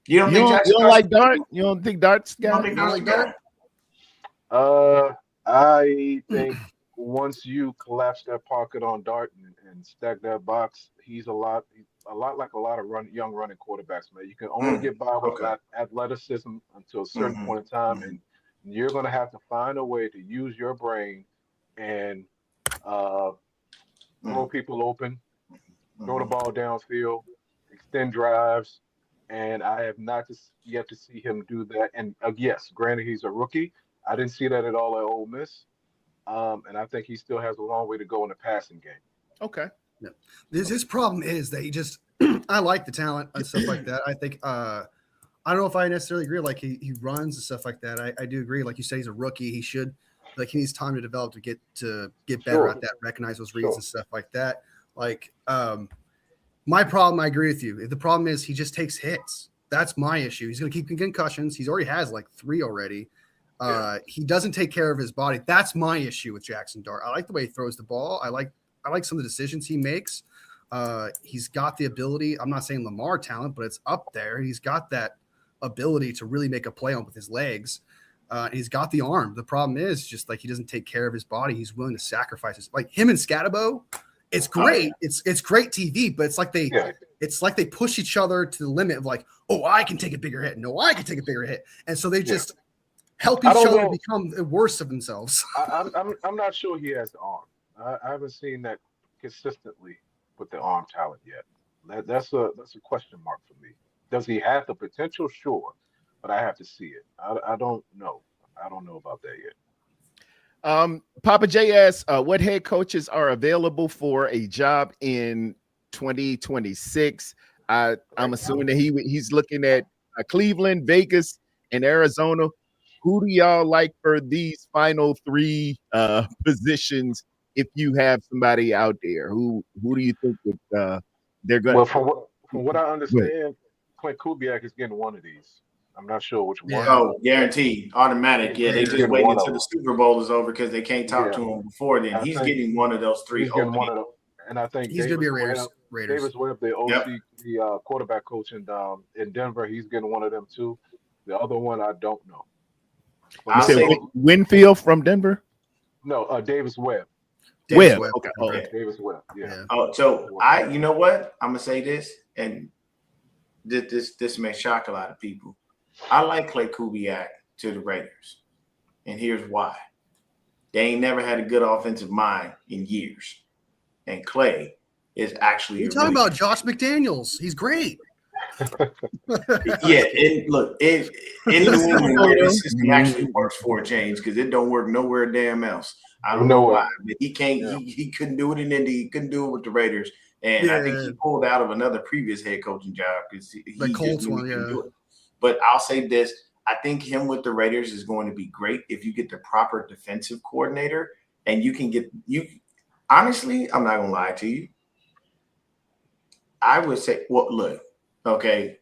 You don't like Dart? You don't think Dart's got? You don't think Dart's I think once you collapse that pocket on Dart and stack that box, he's a lot like a lot of young running quarterbacks, man. You can only get by with athleticism until a certain point in time, and you're going to have to find a way to use your brain and throw people open, throw the ball downfield, extend drives, and I have not yet to see him do that. And yes, granted, he's a rookie. I didn't see that at all at Ole Miss, and I think he still has a long way to go in the passing game. Okay. Yeah. His problem is that he just I like the talent and stuff like that. I think I don't know if I necessarily agree. Like he runs and stuff like that. I do agree. Like you say, he's a rookie. He needs time to develop to get better at that, recognize those reads and stuff like that. Like my problem, I agree with you. The problem is he just takes hits. That's my issue. He's going to keep getting concussions. He's already has like 3 already. He doesn't take care of his body. That's my issue with Jackson Dart. I like the way he throws the ball. I like some of the decisions he makes. He's got the ability. I'm not saying Lamar talent, but it's up there. He's got that ability to really make a play on with his legs. He's got the arm. The problem is just like he doesn't take care of his body. He's willing to sacrifice his, like him and Scatterbo. It's great. It's great TV, but it's like they push each other to the limit of like, oh, I can take a bigger hit. No, I can take a bigger hit. And so they just help each other become worse of themselves. I'm not sure he has the arm. I haven't seen that consistently with the arm talent yet. That's a question mark for me. Does he have the potential? Sure, but I have to see it. I don't know. I don't know about that yet. Papa J asks, what head coaches are available for a job in 2026? I'm assuming that he's looking at Cleveland, Vegas, and Arizona. Who do y'all like for these final 3 positions? If you have somebody out there, who do you think that they're going? Well, from what I understand, Clint Kubiak is getting one of these. I'm not sure which one. Oh, guaranteed, automatic. Yeah, they just waiting until the Super Bowl is over because they can't talk to him before then. He's getting one of those 3. He's getting one of them, and I think he's going to be a Raiders. Davis Webb, the OC, the quarterback coach in Denver, he's getting one of them too. The other one, I don't know. You said Winfield from Denver? No, Davis Webb. Webb. Okay. Davis Webb. Yeah. Oh, so you know what? I'm gonna say this, and this may shock a lot of people. I like Clay Kubiak to the Raiders, and here's why. They ain't never had a good offensive mind in years, and Clay is actually. You're talking about Josh McDaniels. He's great. Yeah, and look, in New England where the system actually works for a change because it don't work nowhere damn else. I don't know why, but he can't. Yeah. He couldn't do it in Indy. He couldn't do it with the Raiders, and I think he pulled out of another previous head coaching job because he Colts one. Do it. But I'll say this: I think him with the Raiders is going to be great if you get the proper defensive coordinator, and you can get you. Honestly, I'm not gonna lie to you. I would say, well, look. Okay,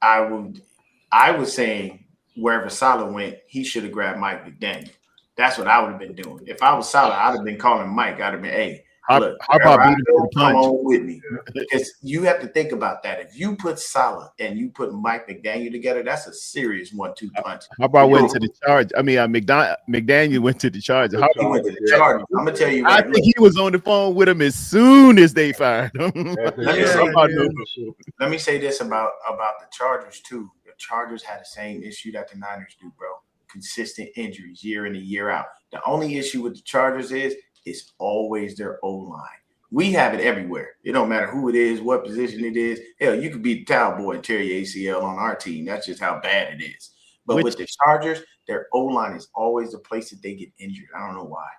I was saying wherever Saleh went, he should have grabbed Mike McDaniel. That's what I would have been doing. If I was Saleh, I'd have been calling Mike. I'd have been, hey, look, Harbaugh beat him to the punch. Come on with me. Because you have to think about that. If you put Saleh and you put Mike McDaniel together, that's a serious 1-2 punch. Harbaugh went to the charge. I mean, McDaniel went to the charge. He went to the charge. I'm gonna tell you right. I think he was on the phone with him as soon as they fired him. Let me say this about the Chargers too. The Chargers had the same issue that the Niners do, bro. Consistent injuries year in and year out. The only issue with the Chargers is it's always their O-line. We have it everywhere. It don't matter who it is, what position it is. Hell, you could be the towel boy and tear your ACL on our team. That's just how bad it is. But with the Chargers, their O-line is always the place that they get injured. I don't know why.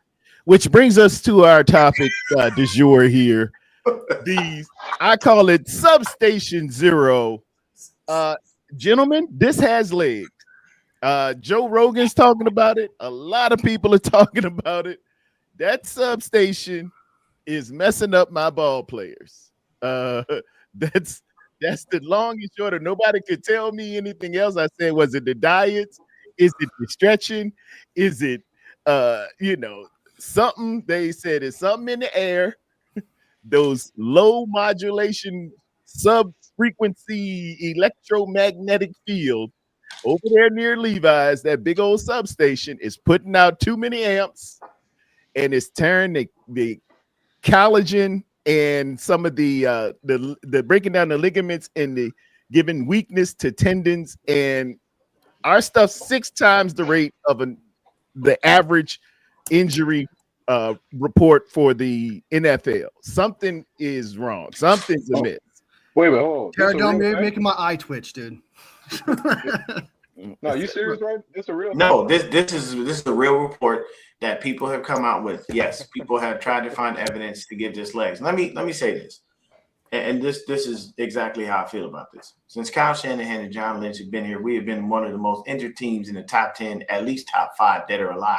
Which brings us to our topic du jour here. I call it Substation Zero. Gentlemen, this has legs. Joe Rogan's talking about it. A lot of people are talking about it. That substation is messing up my ball players. That's the long and short of. Nobody could tell me anything else. I said, was it the diets? Is it the stretching? Is it something? They said it's something in the air. Those low modulation sub-frequency electromagnetic field over there near Levi's, that big old substation is putting out too many amps, and it's tearing the collagen and some of the breaking down the ligaments and the giving weakness to tendons, and our stuff's 6 times the rate of the average injury report for the NFL. Something is wrong. Something's amiss. Wait a minute. Tarrerdome, you're making my eye twitch, dude. No, you serious, right? It's a real. No, this is a real report that people have come out with. Yes, people have tried to find evidence to give this legs. Let me say this, and this is exactly how I feel about this. Since Kyle Shanahan and John Lynch have been here, we have been one of the most injured teams in the top 10, at least top 5 that are alive.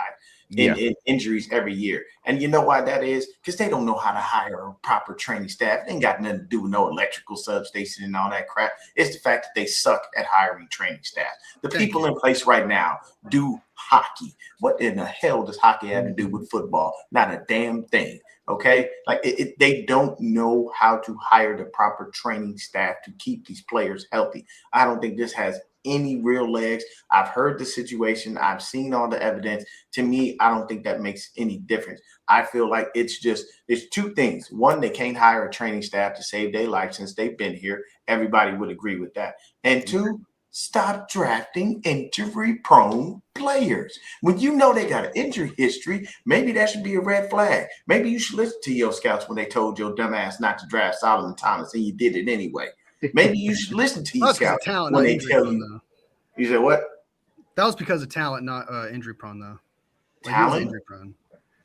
In injuries every year. And you know why that is? Because they don't know how to hire a proper training staff. It ain't got nothing to do with no electrical substation and all that crap. It's the fact that they suck at hiring training staff. The people in place right now do hockey. What in the hell does hockey have to do with football? Not a damn thing. Okay? Like they don't know how to hire the proper training staff to keep these players healthy. I don't think this has any real legs. I've heard the situation. I've seen all the evidence. To me, I don't think that makes any difference. I feel like it's 2 things. One, they can't hire a training staff to save their life since they've been here. Everybody would agree with that. And 2, stop drafting injury-prone players. When you know they got an injury history, maybe that should be a red flag. Maybe you should listen to your scouts when they told your dumb ass not to draft Solomon Thomas and you did it anyway. Maybe you should listen to your scouts when they tell you. You said what? That was because of talent, not injury prone, though. Talent? Injury prone.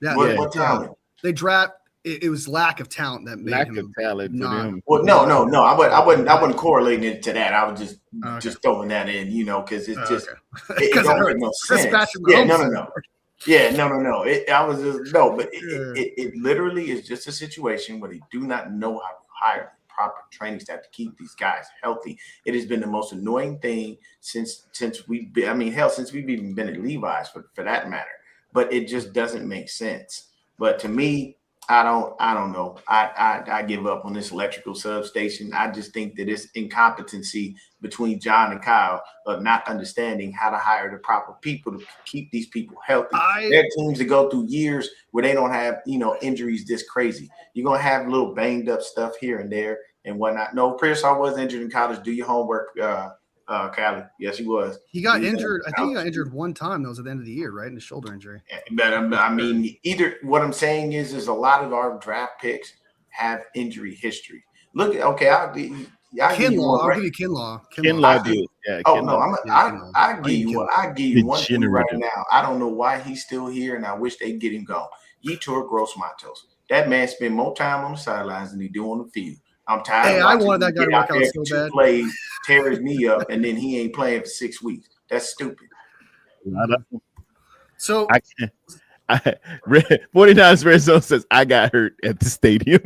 Yeah. What talent? They draft. It was lack of talent that made lack him of talent for them. Well, no. I wasn't correlating it to that. I was just throwing that in, because it's just it don't make no sense. Yeah, no. Yeah, no. It literally is just a situation where they do not know how to hire proper training staff to keep these guys healthy. It has been the most annoying thing since we've been, since we've even been at Levi's for that matter. But it just doesn't make sense. But to me, I don't know. I give up on this electrical substation. I just think that it's incompetency between John and Kyle of not understanding how to hire the proper people to keep these people healthy. There are teams that go through years where they don't have, injuries this crazy. You're going to have little banged up stuff here and there and whatnot. No, Pearsall was injured in college. Do your homework, Callie. Yes, he was. He got injured. I think he got injured one time. That was at the end of the year, right? In the shoulder injury. But what I'm saying is a lot of our draft picks have injury history. Look, okay, I'll give you Kinlaw. Kinlaw did. Yeah. Oh no, I give you one thing right now. I don't know why he's still here, and I wish they'd get him gone. Yetur Gross-Matos. That man spent more time on the sidelines than he do on the field. I'm tired. Hey, I wanted that guy to work out so bad. Plays, tear his knee up, and then he ain't playing for 6 weeks. That's stupid. So I can't. 49ers Red Zone says I got hurt at the stadium.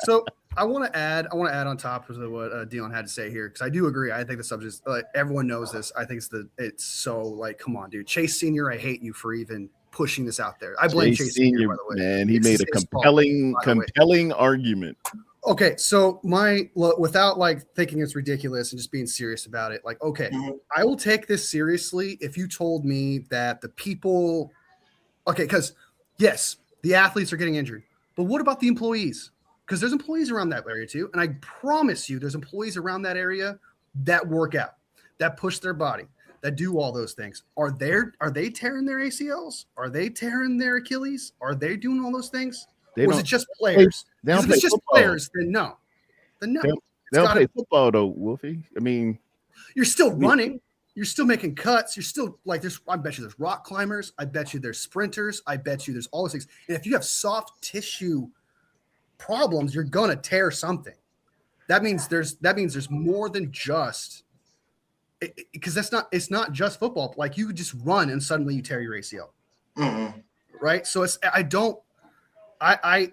So I want to add on top of what Dion had to say here, because I do agree. I think the subject, everyone knows this. I think it's so like, come on, dude. Chase Senior, I hate you for even pushing this out there. I blame Chase Senior, by the way. Man, he made a compelling argument. Okay, so without like thinking it's ridiculous and just being serious about it, like, okay, I will take this seriously if you told me that the people, okay, because yes, the athletes are getting injured, but what about the employees? Because there's employees around that area too. And I promise you, there's employees around that area that work out, that push their body, that do all those things. Are they tearing their ACLs? Are they tearing their Achilles? Are they doing all those things? Or is it just players? If it's just players, then no. They don't play football though, Wolfie. I mean, you're still running. You're still making cuts. You're still like I bet you there's rock climbers. I bet you there's sprinters. I bet you there's all those things. And if you have soft tissue problems, you're gonna tear something. That means there's more than just, because it's not just football. Like you just run and suddenly you tear your ACL, right? So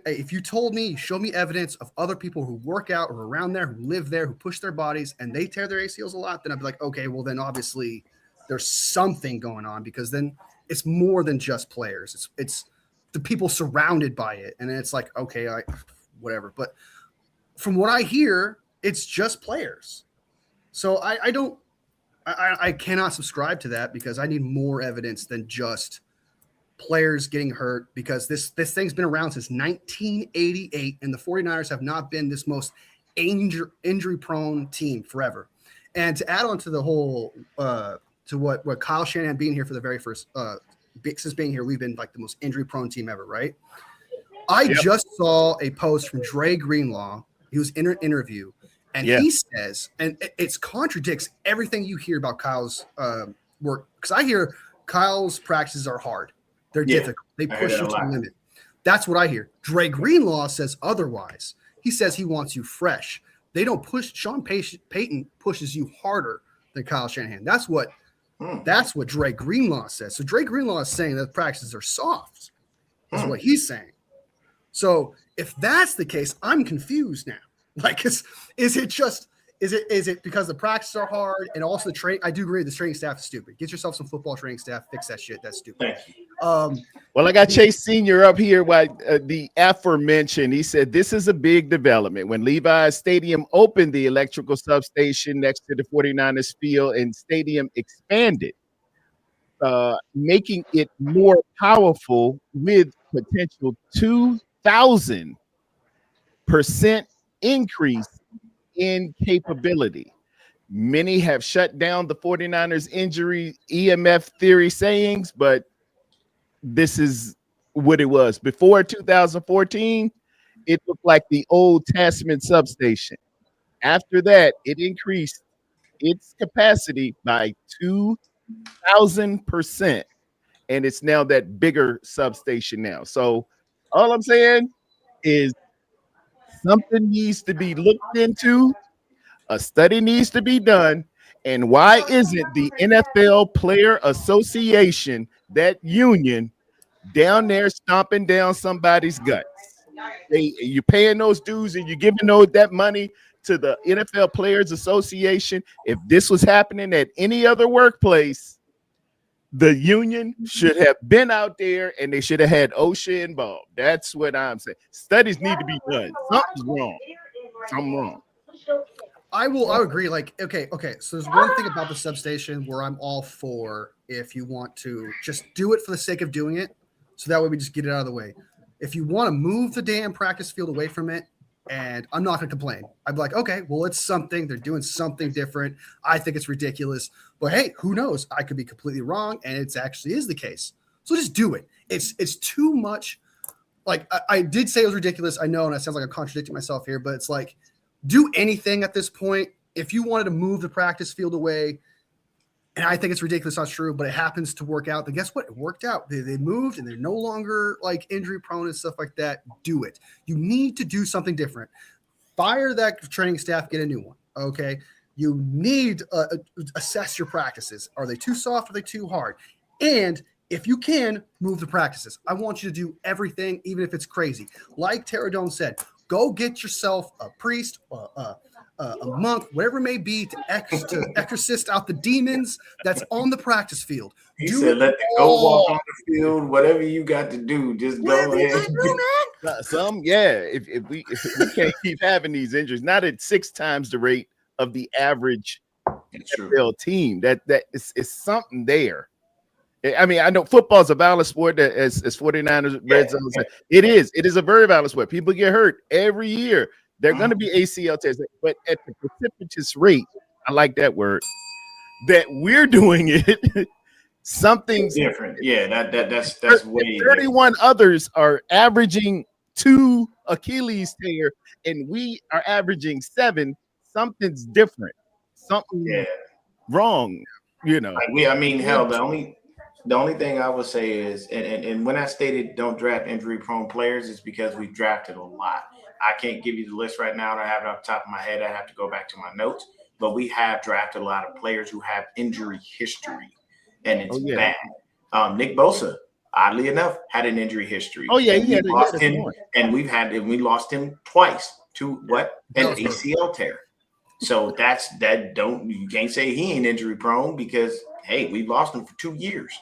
if you told me, show me evidence of other people who work out or around there, who live there, who push their bodies, and they tear their ACLs a lot, then I'd be like, okay, well then obviously there's something going on, because then it's more than just players. It's the people surrounded by it, and then it's like, okay, whatever. But from what I hear, it's just players. So I cannot subscribe to that, because I need more evidence than just players getting hurt, because this thing's been around since 1988, and the 49ers have not been this most injury prone team forever. And to add on to the whole to what Kyle Shanahan being here for the very first since being here, we've been like the most injury prone team ever, right? I just saw a post from Dre Greenlaw. He was in an interview, and he says, and it contradicts everything you hear about Kyle's work, because I hear Kyle's practices are hard. They're difficult. They push you to the limit. That's what I hear. Dre Greenlaw says otherwise. He says he wants you fresh. They don't push. Sean Payton pushes you harder than Kyle Shanahan. That's what Dre Greenlaw says. So Dre Greenlaw is saying that practices are soft. That's what he's saying. So if that's the case, I'm confused now. Like, is it because the practices are hard, and also the training? I do agree the training staff is stupid. Get yourself some football training staff. Fix that shit. That's stupid. Well, I got Chase Senior up here by the aforementioned. He said this is a big development. When Levi's Stadium opened, the electrical substation next to the 49ers field and stadium expanded, making it more powerful with potential 2,000% increase in capability. Many have shut down the 49ers injury EMF theory sayings, but this is what it was. Before 2014, it looked like the old Tasman substation. After that, it increased its capacity by 2,000%, and it's now that bigger substation now. So all I'm saying is something needs to be looked into. A study needs to be done. And why isn't the NFL Player Association, that union, down there stomping down somebody's guts? You're paying those dues and you're giving that money to the NFL Players Association. If this was happening at any other workplace, the union should have been out there and they should have had OSHA involved. That's what I'm saying. Studies need to be done. Something's wrong. Something wrong. I agree. Like, okay. So there's one thing about the substation where I'm all for, if you want to just do it for the sake of doing it, so that way we just get it out of the way. If you want to move the damn practice field away from it, and I'm not going to complain. I'd be like, okay, well, it's something. They're doing something different. I think it's ridiculous. But hey, who knows? I could be completely wrong, and it actually is the case. So just do it. It's too much. Like, I did say it was ridiculous. I know, and it sounds like I'm contradicting myself here, but it's like, do anything at this point. If you wanted to move the practice field away, and I think it's ridiculous, not true, but it happens to work out, then guess what? It worked out. They moved, and they're no longer like injury prone and stuff like that. Do it. You need to do something different. Fire that training staff, get a new one. Okay. You need to assess your practices. Are they too soft? Are they too hard? And if you can, move the practices. I want you to do everything, even if it's crazy. Like Tarrerdome said, Go get yourself a priest, a monk, whatever it may be, to exorcist out the demons that's on the practice field. He said, "Let the go walk on the field. Whatever you got to do, just go ahead." If we can't keep having these injuries, not at 6 times the rate of the average NFL team. That is something there. I mean, I know football is a valid sport, as 49ers Red Zone said. It is a very valid sport. People get hurt every year. They're going to be ACL tests, but at the precipitous rate, I like that word, that we're doing it, something's different. Yeah, that's way 31 different. Others are averaging 2 Achilles tear, and we are averaging 7. Something's different. Something wrong, you know. Hell, the only thing I would say is, and when I stated don't draft injury-prone players, is because we've drafted a lot. I can't give you the list right now. I don't have it off the top of my head. I have to go back to my notes. But we have drafted a lot of players who have injury history, and it's bad. Nick Bosa, oddly enough, had an injury history. We lost him twice to an ACL tear. So you can't say he ain't injury prone, because hey, we lost him for 2 years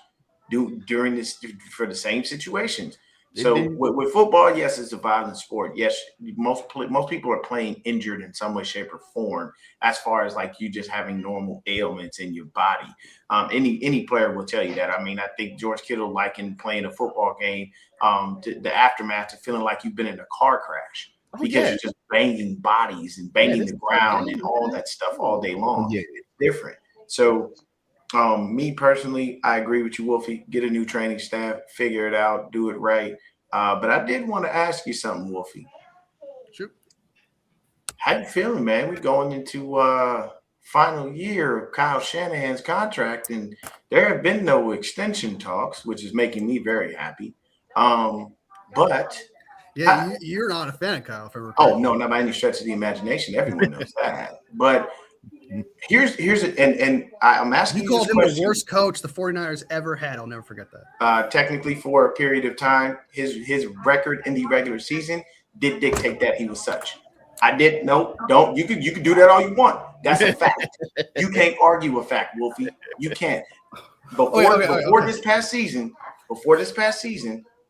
during this for the same situations. So with football, yes, it's a violent sport. Yes, most people are playing injured in some way, shape, or form, as far as like you just having normal ailments in your body. Any player will tell you that. I mean, I think George Kittle likened playing a football game to the aftermath to feeling like you've been in a car crash, because you're just banging bodies and banging the ground and all that stuff all day long. It's different. So me personally, I agree with you, Wolfie. Get a new training staff, figure it out, do it right. But I did want to ask you something, Wolfie. Sure. How you feeling, man? We're going into final year of Kyle Shanahan's contract, and there have been no extension talks, which is making me very happy. But you're not a fan of Kyle. Oh no, not by any stretch of the imagination. Everyone knows that. But here's I'm asking you called him the worst coach the 49ers ever had. I'll never forget that. Technically, for a period of time, his record in the regular season did dictate that he was such. I did don't you could do that all you want. That's a fact. You can't argue a fact, Wolfie. You can't. Before this past season,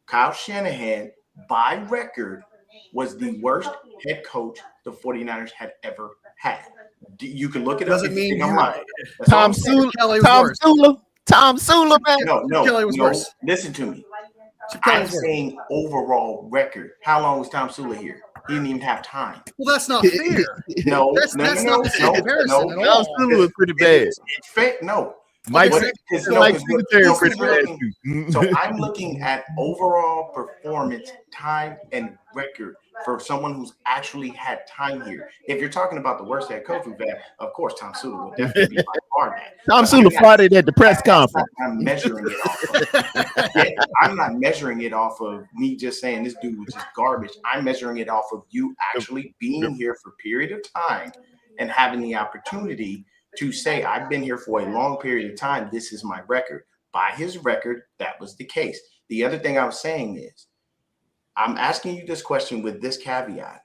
Kyle Shanahan, by record, was the worst head coach the 49ers had ever had. You can look it up. Doesn't mean you're right. Tom Sula, man. No. Listen to me. I'm saying overall record. How long was Tom Sula here? He didn't even have time. Well, that's not fair. That's not the same comparison at all. Tom Sula was pretty bad. It's fake. No. Mike So I'm looking at overall performance, time, and record for someone who's actually had time here. If you're talking about the worst head coach we've had, of course, Tom Sula would definitely be by far that. Tom Sula farted at the press conference. I'm measuring it off of. I'm not measuring it off of me just saying this dude was just garbage. I'm measuring it off of you actually being here for a period of time and having the opportunity to say, I've been here for a long period of time. This is my record. By his record, that was the case. The other thing I was saying is, I'm asking you this question with this caveat.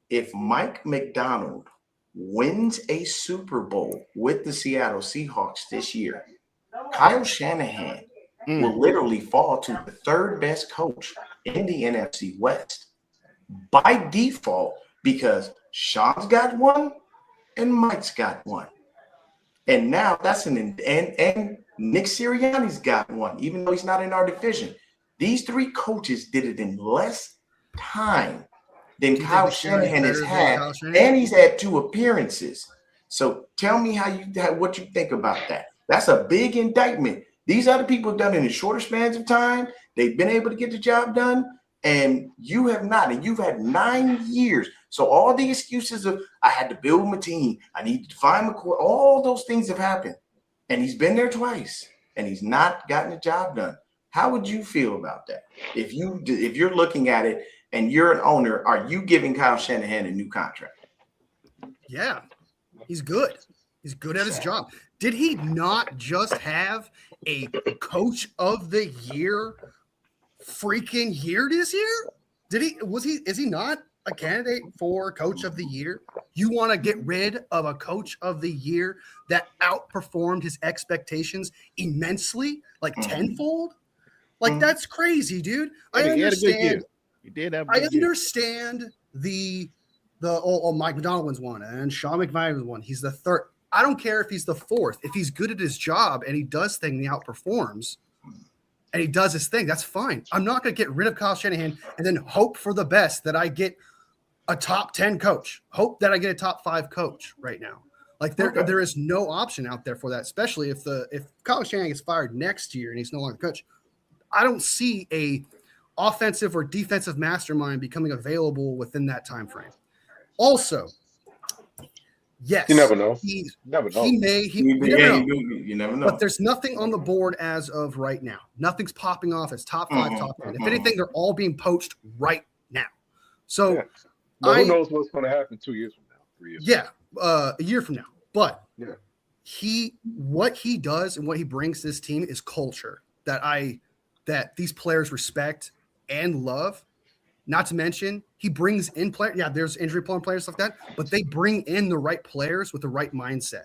If Mike McDonald wins a Super Bowl with the Seattle Seahawks this year, Kyle Shanahan will literally fall to the third best coach in the NFC West by default, because Sean's got one and Mike's got one. And now that's and Nick Sirianni's got one, even though he's not in our division. These 3 coaches did it in less time than Kyle Shanahan has had, and he's had 2 appearances. So tell me what you think about that. That's a big indictment. These other people have done it in shorter spans of time. They've been able to get the job done, and you have not. And you've had 9 years. So all the excuses of I had to build my team, I need to find McCoy, all those things have happened. And he's been there twice, and he's not gotten the job done. How would you feel about that? If you're looking at it and you're an owner, are you giving Kyle Shanahan a new contract? Yeah, he's good. He's good at his job. Did he not just have a coach of the year freaking year this year? Is he not? a candidate for coach of the year? You want to get rid of a coach of the year that outperformed his expectations immensely, like tenfold? Like, that's crazy, dude. I understand. He did have. I understand the Mike McDonald wins one and Sean McVay wins one. He's the third. I don't care if he's the fourth. If he's good at his job and he does things, he outperforms, and he does his thing, that's fine. I'm not going to get rid of Kyle Shanahan and then hope for the best that I get a top 10 coach. Hope that I get a top 5 coach right now. Like there is no option out there for that, especially if Kyle Shanahan gets fired next year and he's no longer coach. I don't see a offensive or defensive mastermind becoming available within that time frame. Also, yes, you never know. You never know. You never know. But there's nothing on the board as of right now. Nothing's popping off as top 5, top 10. If anything, they're all being poached right now. So, but who knows what's going to happen 2 years from now, 3 years? Yeah, a year from now. But what he does and what he brings to this team is culture that these players respect and love. Not to mention, he brings in players. Yeah, there's injury-prone players like that, but they bring in the right players with the right mindset.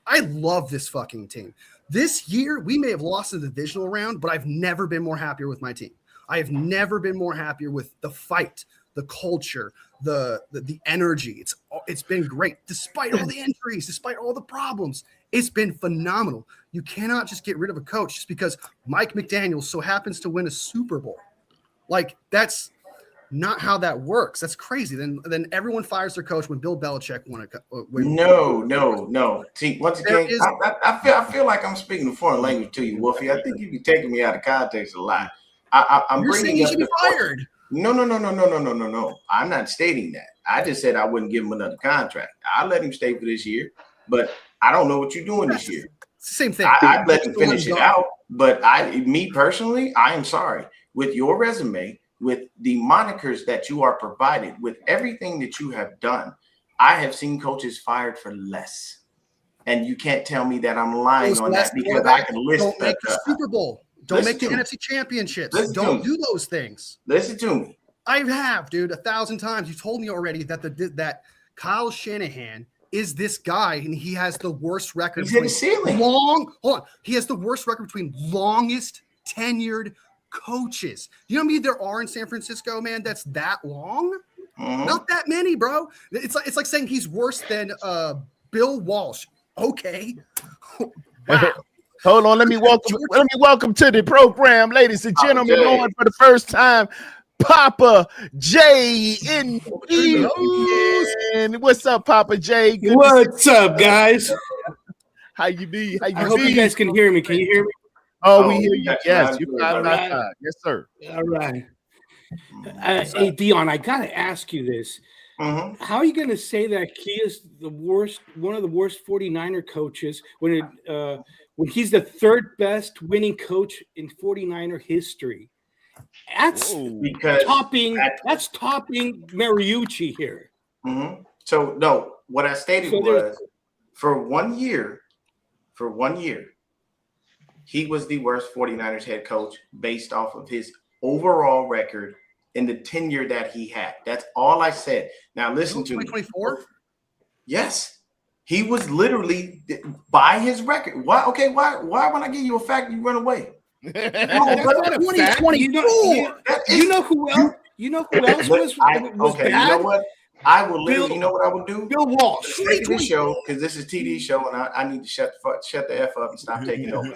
I love this fucking team. This year, we may have lost in the divisional round, but I've never been more happier with my team. I have never been more happier with the fight, the culture, the energy. It's been great. Despite all the injuries, despite all the problems, it's been phenomenal. You cannot just get rid of a coach just because Mike McDaniel so happens to win a Super Bowl. Like, that's not how that works. That's crazy. Then everyone fires their coach when Bill Belichick won No. See, once again, I feel like I'm speaking a foreign language to you, Wolfie. I think you'd be taking me out of context a lot. You're saying he should be fired. No. I'm not stating that. I just said I wouldn't give him another contract. I'll let him stay for this year, but I don't know what you're doing this year. It's the same thing. I'd let him finish it out, but me personally, I am sorry. With your resume, with the monikers that you are provided, with everything that you have done, I have seen coaches fired for less. And you can't tell me that I'm lying on that because I can list. Don't make the Super Bowl. Don't make the NFC championships. Don't do those things. Listen to me. I have, dude, 1,000 times. You told me already that Kyle Shanahan is this guy, and he has the worst record. He's in the ceiling. Hold on. He has the worst record between longest tenured coaches. You know how many there are in San Francisco, man? That's that long? Not that many, bro. It's like saying he's worse than Bill Walsh. Okay. Wow. Hold on, let me welcome to the program, ladies and gentlemen. On for the first time, Papa J in what's up, Papa J? Good what's up, guys? How you be? I hope you guys can hear me. Can you hear me? Oh, we hear you. Yes, you got it outside. Yes, sir. All right. Hey, Dion, I got to ask you this. How are you going to say that he is one of the worst 49er coaches when he's the third best winning coach in 49er history? That's topping Mariucci here. So no, what I stated was for one year, he was the worst 49ers head coach based off of his overall record in the tenure that he had. That's all I said. Now listen to me. 2024? Yes. He was literally by his record. Why? Okay, why when I give you a fact, you run away? No, but 2024. You know who else? You know who else was okay, bad? You know what? I will literally. You know what I will do? Bill Walsh. This show, because this is TD show, and I need to shut the F up and stop taking over.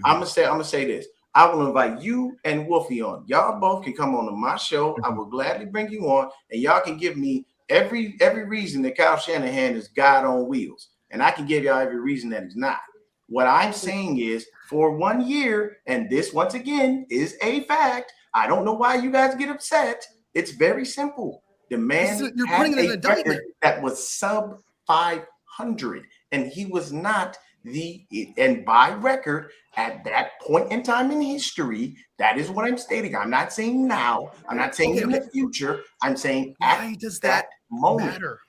I'm gonna say this. I will invite you and Wolfie on. Y'all both can come on to my show. I will gladly bring you on, and y'all can give me every reason that Kyle Shanahan is God on wheels, and I can give y'all every reason that he's not. What I'm saying is, for 1 year, and this once again is a fact. I don't know why you guys get upset. It's very simple. The man had a record that was sub 500, and he was not and by record at that point in time in history. That is what I'm stating. I'm not saying now. I'm not saying in the future. I'm saying why does that moment matter?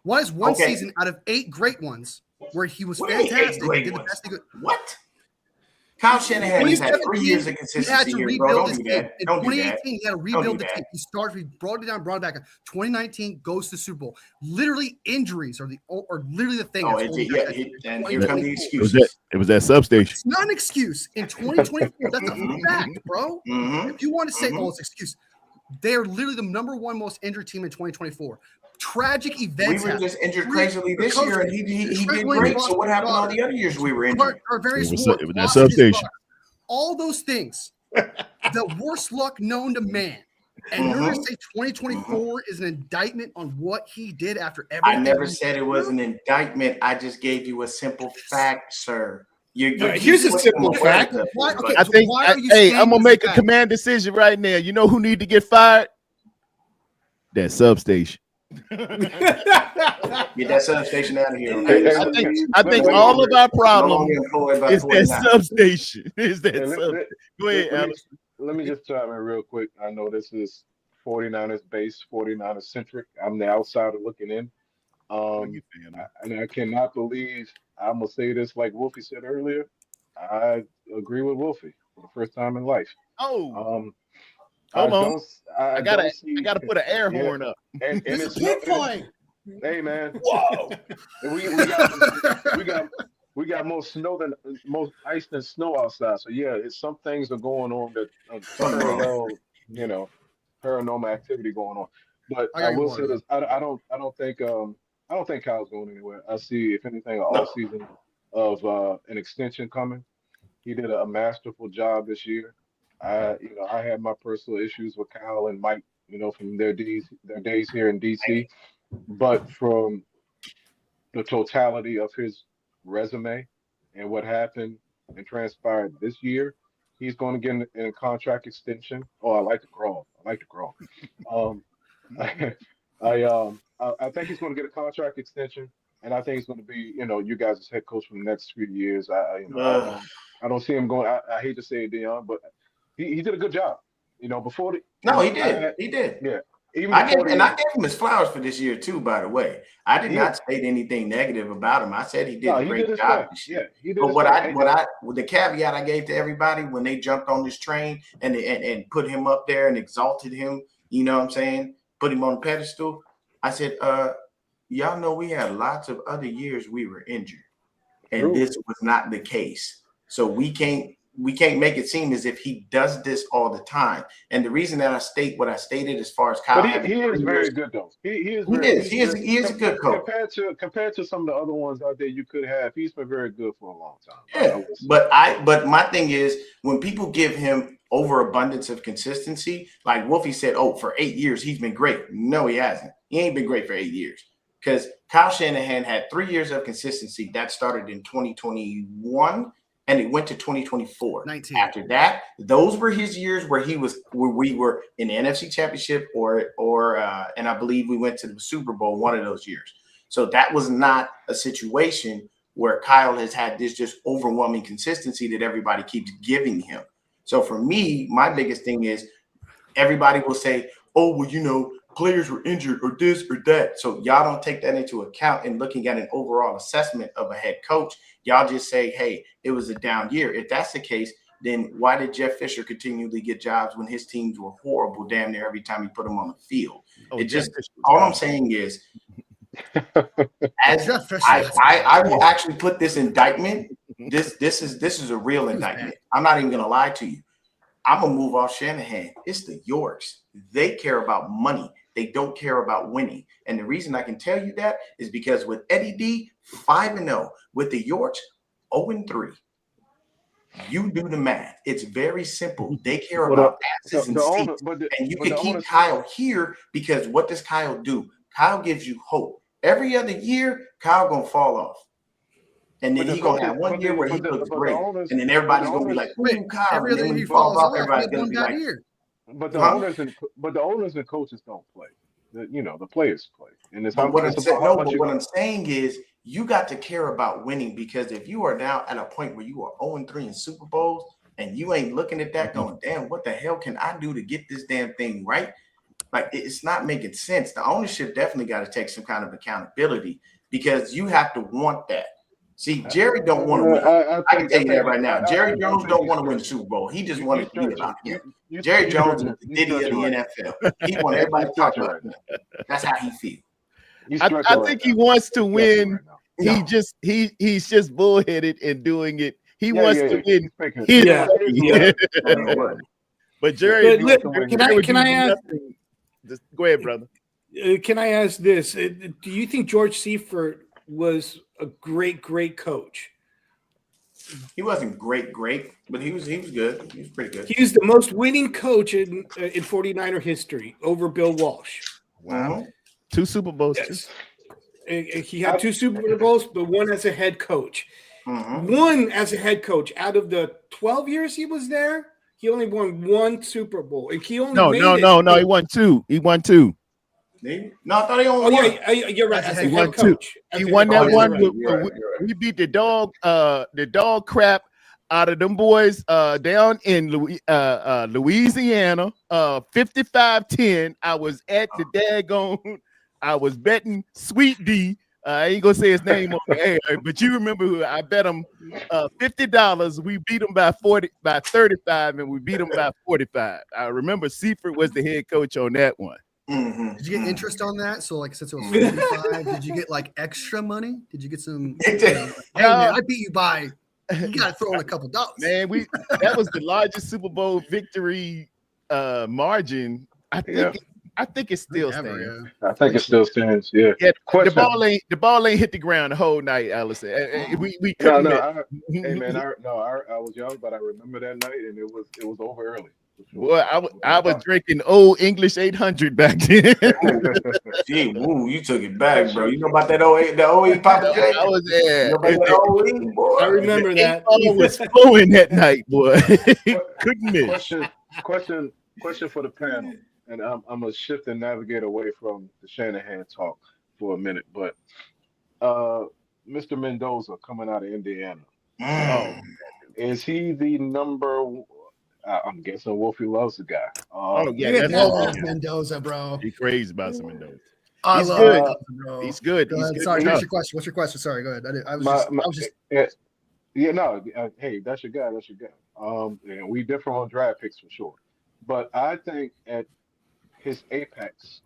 Why is one season out of 8 great ones where he was fantastic? Did the best he could. What? Kyle Shanahan has had 3 years of He had consistency to here, bro. rebuild Don't his do team. that. In Don't do 2018, that. he had to rebuild the team. He started, he brought it down, brought it back. 2019 goes to the Super Bowl. Literally, injuries are literally the thing. Oh, that's holding back that team. and here come the It excuses. was that substation. It's not an excuse. In 2024, that's a fact, bro. Mhm. If you want to say, oh, it's an excuse, they are literally the number one most injured team in 2024. Tragic events. We were just injured crazily this year, and he did Williams great. lost So what his happened all daughter. the other years we were injured? It was that substation. All those things, the worst luck known to man. And you're going to say 2024 is an indictment on what he did after everything? I never said it was an indictment. I just gave you a simple fact, sir. Here's a simple fact. I think, I'm going to make a command decision right now. You know who need to get fired? That substation. Get that substation out of here. Okay? I think all of our problems is that substation. Go ahead, Alex. Let me just chime in real quick. I know this is 49ers based, 49ers centric. I'm the outsider looking in. And I cannot believe, I'm going to say this like Wolfie said earlier. I agree with Wolfie for the first time in life. Hold on. I gotta put an air horn up. And it's flying. Hey man. Whoa. we got more ice than snow outside. So yeah, some things are going on that paranormal activity going on. But I will say this: I don't think Kyle's going anywhere. I see, if anything, an off season of an extension coming. He did a masterful job this year. I had my personal issues with Kyle and Mike, from their days here in DC, but from the totality of his resume and what happened and transpired this year, he's going to get in a contract extension. Oh, I like to crawl. I think he's going to get a contract extension, and I think he's going to be, you guys as head coach for the next 3 years. I don't see him going. I hate to say it, Dion, but he did a good job. Before the he did. Yeah. I gave him his flowers for this year too. By the way, I did not state anything negative about him. I said he did a great job this year. Yeah, he did. But the caveat I gave to everybody when they jumped on this train and put him up there and exalted him, you know what I'm saying? Put him on the pedestal. I said, y'all know we had lots of other years we were injured, and this was not the case. So we can't make it seem as if he does this all the time. And the reason that I state what I stated as far as Kyle, but he is very good though. He is a good coach compared to some of the other ones out there you could have. He's been very good for a long time. Yeah, but my thing is when people give him overabundance of consistency, like Wolfie said, for 8 years he's been great. No, he hasn't. He ain't been great for 8 years because Kyle Shanahan had 3 years of consistency that started in 2021. And it went to 2024. 19. After that, those were his years where we were in the NFC Championship and I believe we went to the Super Bowl one of those years. So that was not a situation where Kyle has had this just overwhelming consistency that everybody keeps giving him. So for me, my biggest thing is everybody will say, oh, well, players were injured or this or that. So y'all don't take that into account in looking at an overall assessment of a head coach. Y'all just say, hey, it was a down year. If that's the case, then why did Jeff Fisher continually get jobs when his teams were horrible damn near every time he put them on the field? All I'm saying is, I will actually put this indictment. This is a real indictment. I'm not even gonna lie to you. I'm gonna move off Shanahan. It's the Yorks. They care about money. They don't care about winning. And the reason I can tell you that is because with Eddie D, 5-0. With the Yorks, 0-3. You do the math. It's very simple. They care about asses and seats. And you can keep Kyle here because what does Kyle do? Kyle gives you hope. Every other year, Kyle gonna fall off. And then he's going to have 1 year where he looks great. And then everybody's going to be like, ooh, Kyle. And then when he falls off, everybody's going to be like, but the owners and coaches don't play. The players play. And it's what I'm saying is you got to care about winning because if you are now at a point where you are 0-3 in Super Bowls and you ain't looking at that going, damn, what the hell can I do to get this damn thing right? Like, it's not making sense. The ownership definitely got to take some kind of accountability because you have to want that. See, Jerry don't want to win. I can tell you that right now. Jerry Jones don't want to win the Super Bowl. He just wanted to be about him. Jerry Jones is the Diddy of the NFL. He wants everybody to talk about him. That's how he feels. I think he wants to win. He's just bullheaded and doing it. He wants to win. But Jerry, can I ask? Just go ahead, brother. Can I ask this? Do you think George Seifert was a great coach? He wasn't great, but he was good. He was pretty good. He was the most winning coach in 49er history over Bill Walsh. Wow. 2 Super Bowls. Yes. He had 2 Super Bowls, but one as a head coach. Mm-hmm. One as a head coach. Out of the 12 years he was there, he only won 1 Super Bowl. And he only No. He won 2. He won 2. No, I thought he only won. Yeah, you're right. As a He won head coach. He won that one. Right. We beat the dog crap out of them boys down in Louisiana, 55-10. I was at the daggone. I was betting Sweet D. I ain't gonna say his name on the air, but you remember who I bet him $50. We beat him by 35, and we beat him by 45. I remember Seifert was the head coach on that one. Mm-hmm. Did you get interest on that? So, like, since it was 45, did you get like extra money? Did you get some? Hey, man, I beat you by. You got to throw in a couple dollars. Man, that was the largest Super Bowl victory margin. I think it still stands. I think it still stands. Yeah. The ball ain't hit the ground the whole night, Allison. We couldn't. I was young, but I remember that night, and it was over early. Boy, I was drinking old English 800 back then. Gee, woo, you took it back, bro. You know about that 08 Papa J? I was there. I remember that. I was flowing that night, boy. Couldn't miss. Question for the panel, and I'm gonna shift and navigate away from the Shanahan talk for a minute, but Mr. Mendoza coming out of Indiana, is he the number? I'm guessing Wolfie loves the guy. That's Mendoza, bro. He's crazy about some Mendoza. He's good. Bro. He's good. Sorry, what's your question? What's your question? Sorry, go ahead. Hey, that's your guy. And we differ on draft picks for sure. But I think at his apex,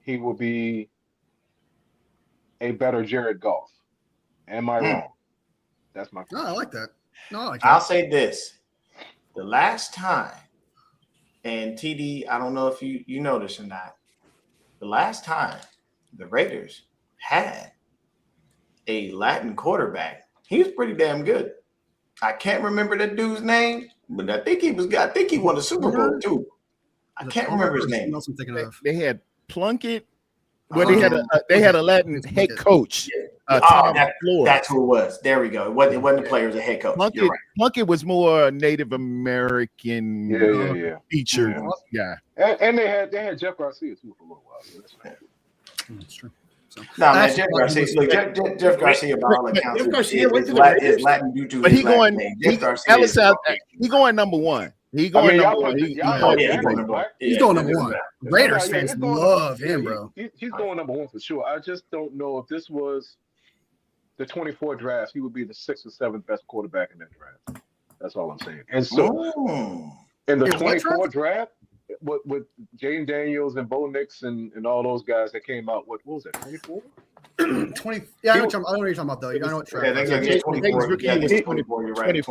he will be a better Jared Goff. Am I wrong? That's my question. No, I like that. I'll say this. The last time, and TD, I don't know if you know this or not, the last time the Raiders had a Latin quarterback, he was pretty damn good. I can't remember that dude's name, but I think he won the Super Bowl too. I can't remember his name. They had Plunkett. Well, they had a Latin head coach. That's who it was. There we go. It wasn't the player, it was a head coach. Plunkett, right. Plunkett was more Native American featured guy. And they had Jeff Garcia too for a little while. So that's true. Jeff Garcia. Look, Jeff Garcia, by all accounts, is Latin due to. But he going number one. He's going number one. He's going number one. Raiders fans love him, bro. He's going number one for sure. I just don't know if this was the 24 draft, he would be the 6th or 7th best quarterback in that draft. That's all I'm saying. And so in the 24 draft, with Jaden Daniels and Bo Nix and all those guys that came out, what was that, 24? 20. Yeah, I know what you're talking about, though. I know what draft. Yeah, 24. You're right.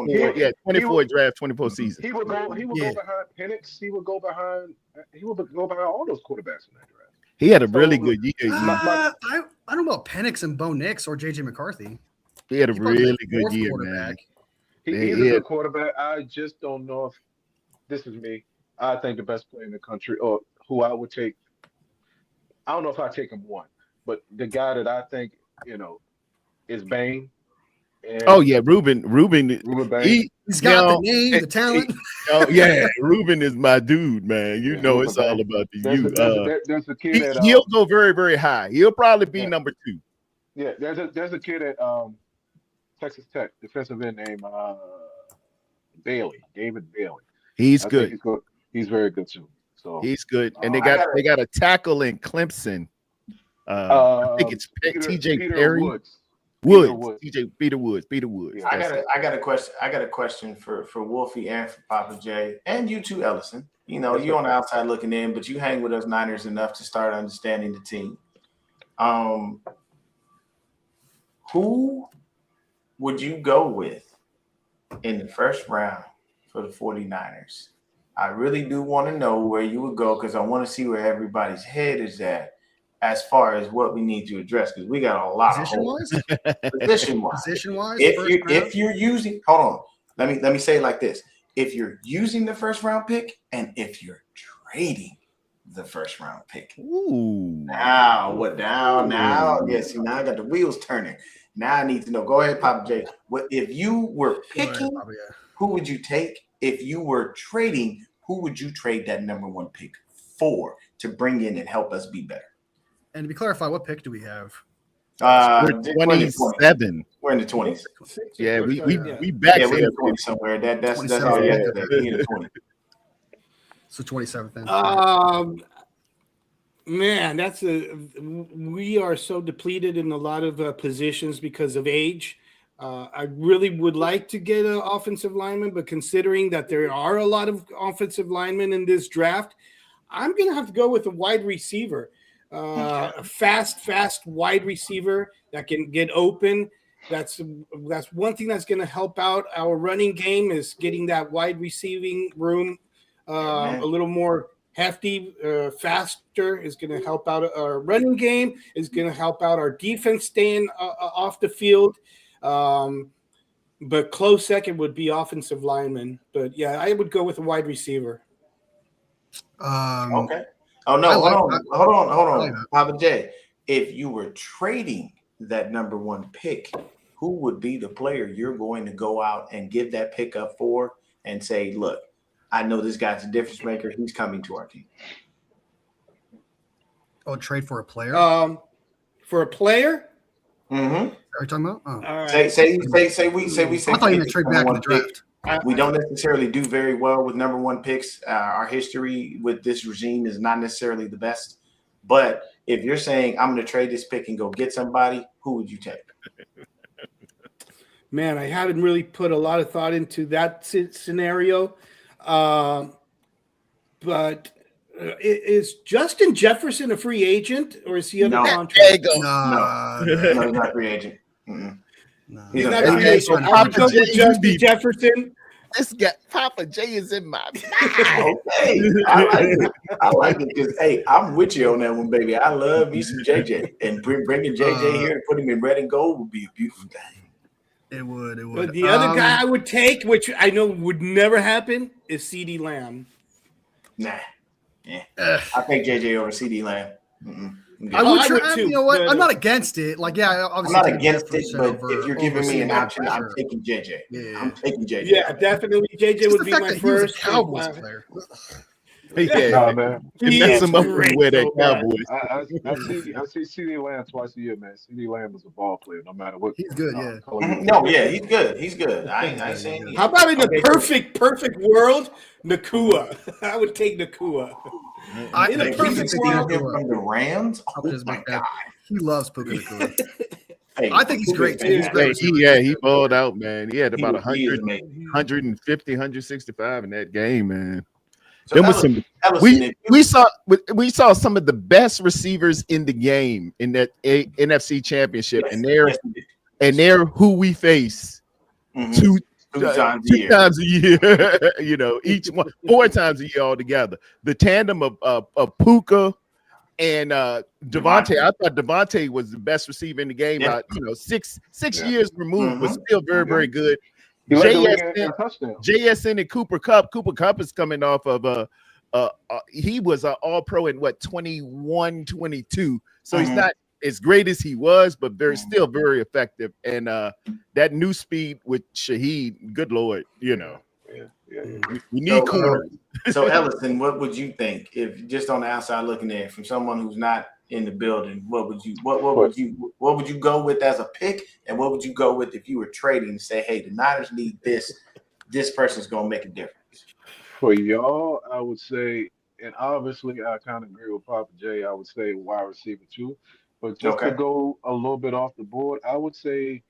24 draft, 24 season. He would go behind Penix. He would go behind all those quarterbacks in that draft. He had a really good year. I don't know about Penix and Bo Nix or JJ McCarthy. He had a really good year, man. He's a good quarterback. I just don't know if this is me. I think the best player in the country, or who I would take. I don't know if I take him one, but the guy that I think is Bain. Ruben Bain. He's got the name, the talent. Ruben is my dude, man. It's all about the youth. There's a kid he'll go very, very high. He'll probably be number 2. Yeah, there's a kid at Texas Tech, defensive end named David Bailey. He's good. He's very good too. So he's good, and they got a tackle in Clemson. I think it's TJ Perry. Woods. TJ Peter Woods. Yeah. I got a question for Wolfie and for Papa J and you too, Ellison. You know, you're on the outside looking in, but you hang with us Niners enough to start understanding the team. Who would you go with in the first round for the 49ers? I really do want to know where you would go because I want to see where everybody's head is at as far as what we need to address because we got a lot of holes. Position-wise. If you're using, hold on, let me say it like this: if you're using the first round pick and if you're trading the first round pick. Ooh. Now what? Now, yes. Now I got the wheels turning. Now I need to know. Go ahead, Papa J. What if you were picking? Who would you take? If you were trading, who would you trade that number one pick for to bring in and help us be better? And to be clarified, what pick do we have? 27. We're in the 20s. Yeah, we back we're in the 20s somewhere. That's all. Yeah, we in the 20s. So 27th then. Man, we are so depleted in a lot of positions because of age. I really would like to get an offensive lineman, but considering that there are a lot of offensive linemen in this draft, I'm going to have to go with a wide receiver, a fast wide receiver that can get open. That's one thing that's going to help out our running game is getting that wide receiving room a little more hefty, faster is going to help out our running game, is going to help out our defense staying off the field. But close second would be offensive lineman. But yeah, I would go with a wide receiver. Okay. Oh no, hold on. Papa J, if you were trading that number one pick, who would be the player you're going to go out and give that pick up for and say, look, I know this guy's a difference maker. He's coming to our team. Oh, trade for a player? For a player? Mm-hmm. Are you talking about? Oh. All right. Say we I thought you meant trade back in the draft. We don't necessarily do very well with number one picks. Our history with this regime is not necessarily the best. But if you're saying I'm going to trade this pick and go get somebody, who would you take? Man, I haven't really put a lot of thought into that scenario. But is Justin Jefferson a free agent or is he under contract? There you go. No, he's not a free agent. No. He's not a free agent. I would go with Justin Jefferson. This guy, Papa J, is in my mind. Okay, I like it because hey, I'm with you on that one, baby. I love me some JJ, and bringing JJ here and putting him in red and gold would be a beautiful thing. It would. But the other guy I would take, which I know would never happen, is CeeDee Lamb. Nah, I take JJ over CeeDee Lamb. I would too. You know what? I'm not against it. Like, yeah, obviously I'm not against it, but if you're giving me an option, I'm taking JJ. Yeah. I'm taking JJ. Yeah, definitely. JJ would be my first Cowboys player. Yeah, man. He mess him up with that Cowboys. I see CeeDee Lamb twice a year, man. CeeDee Lamb is a ball player, no matter what. He's good, yeah. No, yeah, he's good. He's good. I ain't saying. How about in the perfect world, Nakua? I would take Nakua. In a perfect world, from the Rams. Oh my God, he loves Puka Nakua. Hey, I think he's great. Too. He's great. He balled out, man. He had about 100, 150, 165 in that game, man. So there was some. We saw some of the best receivers in the game in that NFC Championship, yes, and they're who we face two times a year. You know, each one 4 times a year altogether. The tandem of Puka and Devontae. I thought Devontae was the best receiver in the game. Yeah. Six years removed, was still very, very good. JSN and Cooper Kupp. Cooper Kupp is coming off of he was an all-pro in 21, 22. So he's not as great as he was, but still very effective. And that new speed with Shaheed, good Lord, you know. Yeah. We need corners. So Ellison, what would you think if just on the outside looking in from someone who's not in the building? What would you go with as a pick, and what would you go with if you were trading and say, hey, the Niners need this person's gonna make a difference? For y'all, I would say, and obviously I kind of agree with Papa J. I would say wide receiver too, But just to go a little bit off the board, I would say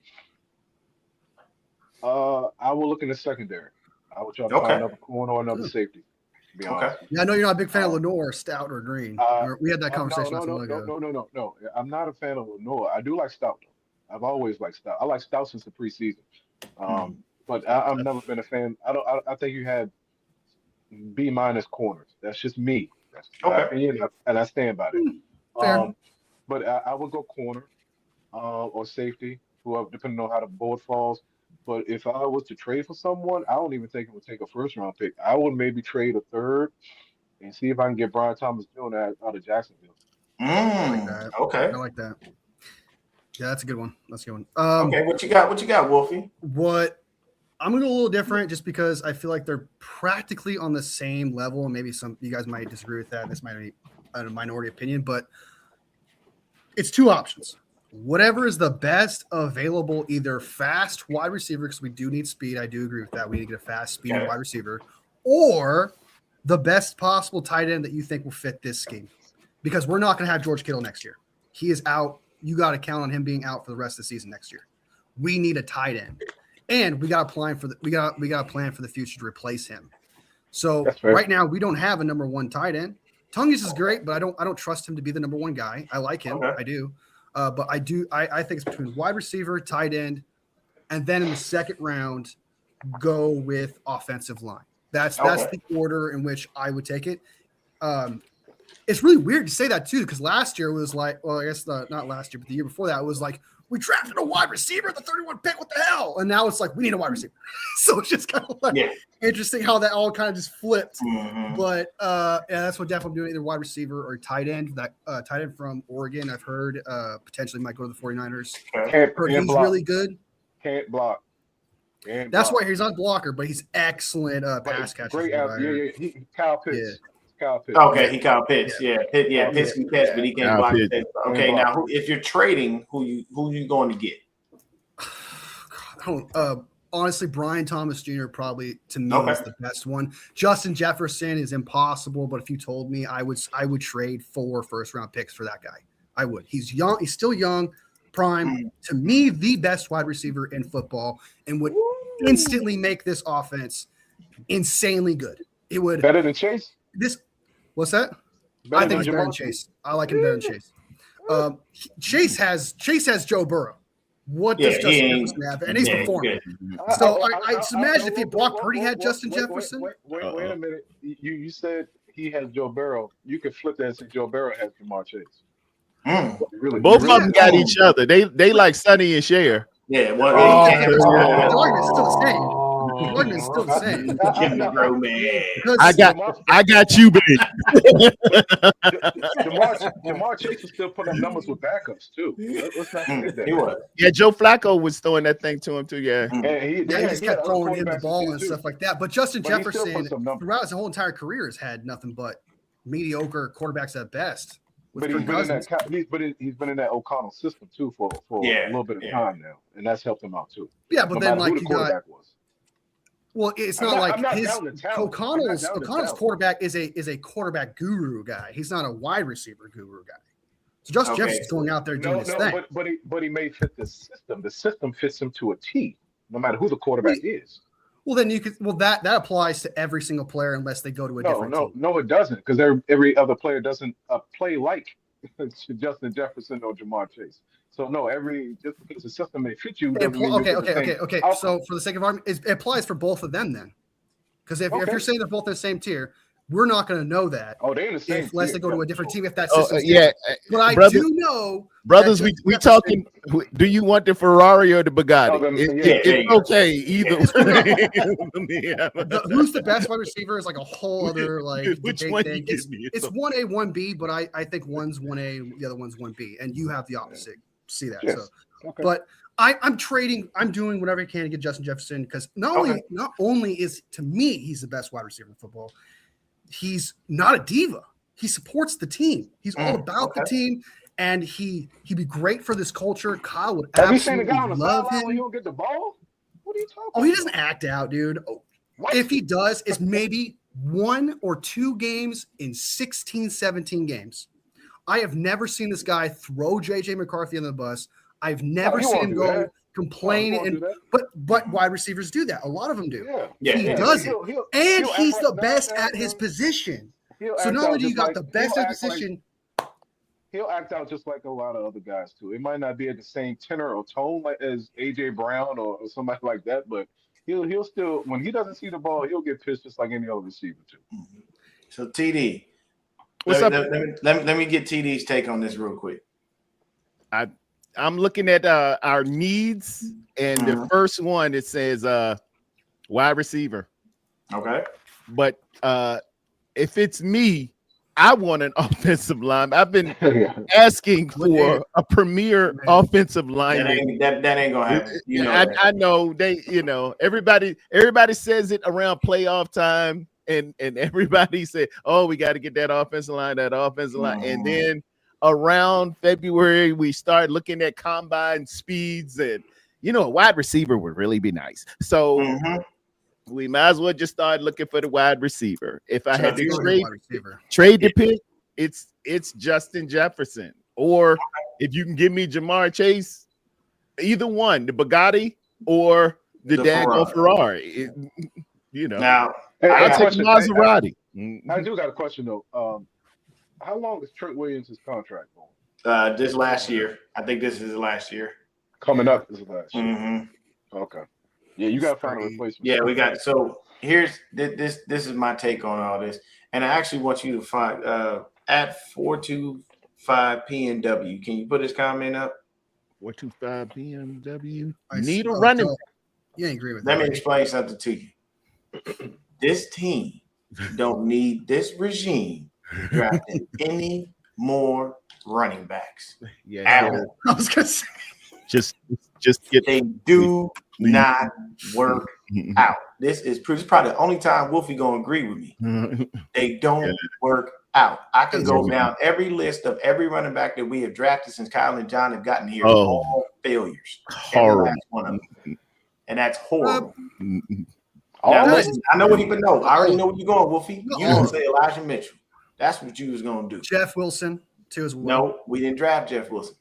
I will look in the secondary. I would try to find another corner or another safety. To be honest. Yeah, I know you're not a big fan of Lenore, Stout, or Green. We had that conversation. No. I'm not a fan of Lenore. I do like Stout though. I've always liked Stout. I like Stout since the preseason. But I've never been a fan. I think you had B- corners. That's just me. That's my opinion, and I stand by it. But I would go corner or safety, whoever, depending on how the board falls. But if I was to trade for someone, I don't even think it would take a first-round pick. I would maybe trade a third and see if I can get Brian Thomas Jr. out of Jacksonville. I like that. I like that. Yeah, that's a good one. That's a good one. Okay, what you got, Wolfie? I'm gonna go a little different just because I feel like they're practically on the same level, and maybe some you guys might disagree with that. This might be a minority opinion, but it's two options. Whatever is the best available, either fast wide receiver, because we do need speed. I do agree with that. We need to get a fast, speedy wide receiver, or the best possible tight end that you think will fit this scheme. Because we're not going to have George Kittle next year. He is out. You got to count on him being out for the rest of the season next year. We need a tight end, and we got to plan for the future to replace him. So right now we don't have a number one tight end. Tungus is great, but I don't trust him to be the number one guy. I like him. I do. But I think it's between wide receiver, tight end, and then in the second round, go with offensive line. That's the order in which I would take it. It's really weird to say that too, because last year was like, well, I guess not last year, but the year before that, it was like, we drafted a wide receiver at the 31 pick. What the hell? And now it's like, we need a wide receiver. So it's just kind of like interesting how that all kind of just flipped. But that's what definitely doing, either wide receiver or tight end. That tight end from Oregon, I've heard potentially might go to the 49ers. He's really good. Can't block. That's why he's not a blocker, but he's excellent pass catcher. Great out. Yeah. Kyle Pitts. Yeah. Kyle Pitts. Okay, he Kyle Pitts. Pitts can catch, but he can't block. Okay, now if you're trading, who you going to get? Honestly, Brian Thomas Jr. probably to me is the best one. Justin Jefferson is impossible, but if you told me, I would trade 4 first-round picks for that guy. I would. He's young. He's still young. Prime. To me, the best wide receiver in football, and would instantly make this offense insanely good. It would better than Chase. What's that? I think he's better than Chase. I like him better than Chase. Chase has Joe Burrow. What does Justin Jefferson have? And he's performing. So I imagine if Brock Purdy had Justin Jefferson. Wait a minute. You said he has Joe Burrow. You could flip that and say Joe Burrow has Jamar Chase. Both of them got each other. They like Sonny and Cher. The argument's still the same. The argument's still the same. I got you, baby. Jamar Chase was still putting up numbers with backups too. Let's not forget that. He was. Yeah, Joe Flacco was throwing that thing to him too. Yeah. He just kept throwing in the ball and stuff like that. But Justin Jefferson, throughout his whole entire career, has had nothing but mediocre quarterbacks at best. But he's been in that O'Connell system too for a little bit of time now, and that's helped him out too. Yeah, but then like you got. Well, it's not like his O'Connell's quarterback is a quarterback guru guy. He's not a wide receiver guru guy. So Justin Jefferson's going out there doing his thing. But he may fit the system. The system fits him to a T, no matter who the quarterback is. Well, then that applies to every single player unless they go to a different team. No, it doesn't, because every other player doesn't play like Justin Jefferson or Jamar Chase. So no, just because the system may fit you. Okay. So for the sake of argument, it applies for both of them then, because if you're saying they're both in the same tier, we're not going to know that. Oh, they're in the same unless they go to a different team. If that's but I do know, brothers. We talking. Do you want the Ferrari or the Bugatti? It's okay either. Who's the best wide receiver is like a whole other which one thing. It's 1A, 1B, but I think one's 1A, the other one's 1B, and you have the opposite. See that? Yes. So, but I'm trading. I'm doing whatever I can to get Justin Jefferson because not only is to me he's the best wide receiver in football. He's not a diva. He supports the team. He's all about the team, and he'd be great for this culture. Kyle would absolutely love him. When he don't get the ball? What are you talking about? Oh, he doesn't act out, dude. If he does, it's maybe 1 or 2 games in 16, 17 games. I have never seen this guy throw JJ McCarthy under the bus. I've never seen him go complain. But wide receivers do that. A lot of them do. He does it. And he's the best at his position. So not only do you got the best at position, he'll act out just like a lot of other guys too. It might not be at the same tenor or tone like as AJ Brown or somebody like that, but he'll still, when he doesn't see the ball, he'll get pissed just like any other receiver too. So TD, what's up? Let me get TD's take on this real quick. I'm looking at our needs, and the first one, it says wide receiver. Okay, but if it's me, I want an offensive line. I've been asking for a premier offensive lineman. That ain't gonna happen. I know they. Everybody says it around playoff time, and everybody said, "Oh, we got to get that offensive line, and then around February we start looking at combine speeds, and a wide receiver would really be nice. So. We might as well just start looking for the wide receiver. If I had to trade the pick, it's Justin Jefferson. Or if you can give me Jamar Chase, either one, the Bugatti or the daggone Ferrari. Now I'll take the Maserati. I do got a question though. How long is Trent Williams' contract on? This last year. I think this is the last year. Coming up is the last year. Okay. Yeah, you got to find a replacement. Yeah, we got. So here's this. This is my take on all this, and I actually want you to find at 425 PNW. Can you put his comment up? 425 PNW. Need a running. You ain't agree with that. Let me explain something to you. This team don't need this regime drafting any more running backs. Yeah, I was gonna say. Just get. They do not work out. This is probably the only time Wolfie gonna agree with me. They don't work out. I can go down every list of every running back that we have drafted since Kyle and John have gotten here. All failures. Horrible. One of them. And that's horrible. Now, listen, I know what he would know. I already know where you're going, Wolfie. You're gonna say Elijah Mitchell. That's what you was gonna do. Jeff Wilson too as well. No, we didn't draft Jeff Wilson.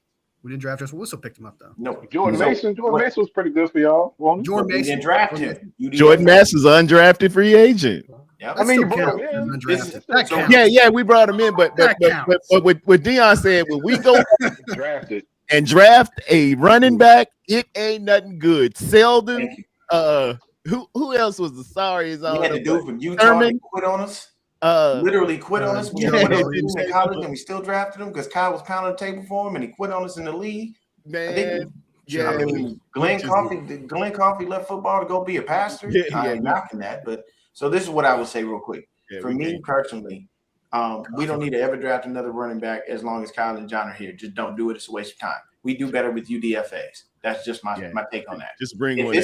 We didn't draft Jeff Wilson. Picked him up though. No, Jordan Mason was pretty good for y'all. Jordan Mason didn't draft him. Jordan Mason's an undrafted free agent. Yep. I mean, you brought him in. Yeah, we brought him in, but what Dion said, when we go drafted and draft a running back, it ain't nothing good. Seldon, who else was the sorry? We had the dude from Utah quit on us. Literally quit on us. We went to college and we still drafted him because Kyle was pounding the table for him and he quit on us in the league. Man, Glenn Coffey left football to go be a pastor. I ain't knocking that, but so this is what I would say real quick. For me personally, we don't need to ever draft another running back as long as Kyle and John are here. Just don't do it. It's a waste of time. We do better with UDFAs. That's just my take on that. Just bring one.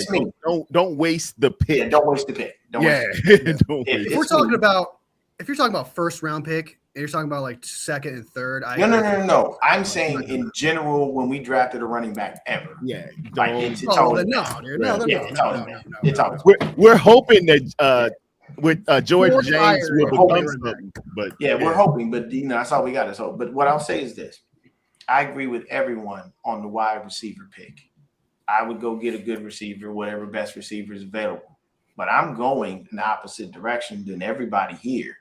Don't waste the pick. Yeah, don't waste the pick. If you're talking about first round pick, and you're talking about like second and third. No. I'm saying in general when we drafted a running back ever. Yeah. It's We're hoping that with George James will become something. But we're hoping, but that's all we got is hope. But what I'll say is this. I agree with everyone on the wide receiver pick. I would go get a good receiver, whatever best receiver is available. But I'm going in the opposite direction than everybody here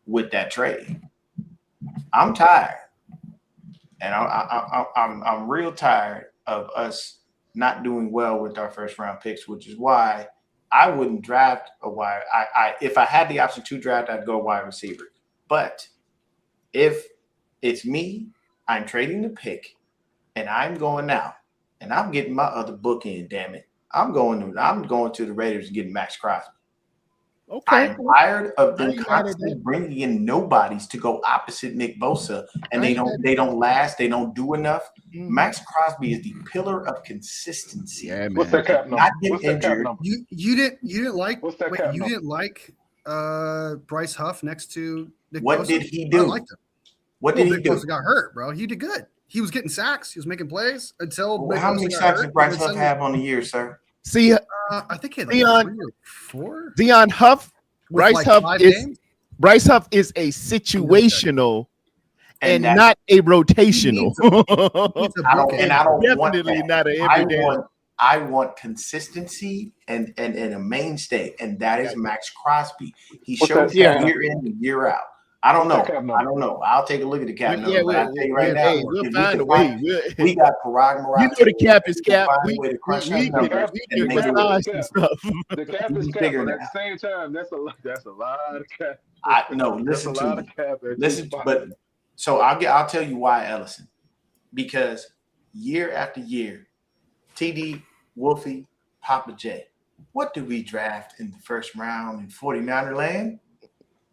with that trade. I'm tired, and I'm real tired of us not doing well with our first round picks, which is why I wouldn't draft a wide. If I had the option to draft, I'd go wide receiver. But if it's me, I'm trading the pick, and I'm going out, and I'm getting my other book in. Damn it, I'm going to the Raiders and getting Max Crosby. Okay. I'm tired of them constantly bringing in nobodies to go opposite Nick Bosa, and they don't last. They don't do enough. Max Crosby is the pillar of consistency. Yeah, man. What's that cap number? You didn't like. What's that cap number? Didn't like Bryce Huff next to Nick What Bosa? did he do? I liked him. What did he do? Bosa got hurt, bro. He did good. He was getting sacks. He was making plays until. How many sacks did Bryce Huff have on the year, sir? See, I think he had like 3 or 4. Dion Huff, Bryce Huff is a situational, and not a rotational. Definitely not an everyday. I want consistency and a mainstay, and that is Max Crosby. He shows year in and year out. I don't know. I'll take a look at the cap number. But I'll tell you right now, we'll find a way. We got Parag Marat. You know the cap is cap. The cap is cap, but at the same time, that's a lot of cap. Listen to me. Listen, but so I'll tell you why, Ellison. Because year after year, TD, Wolfie, Papa J, what do we draft in the first round in 49er land?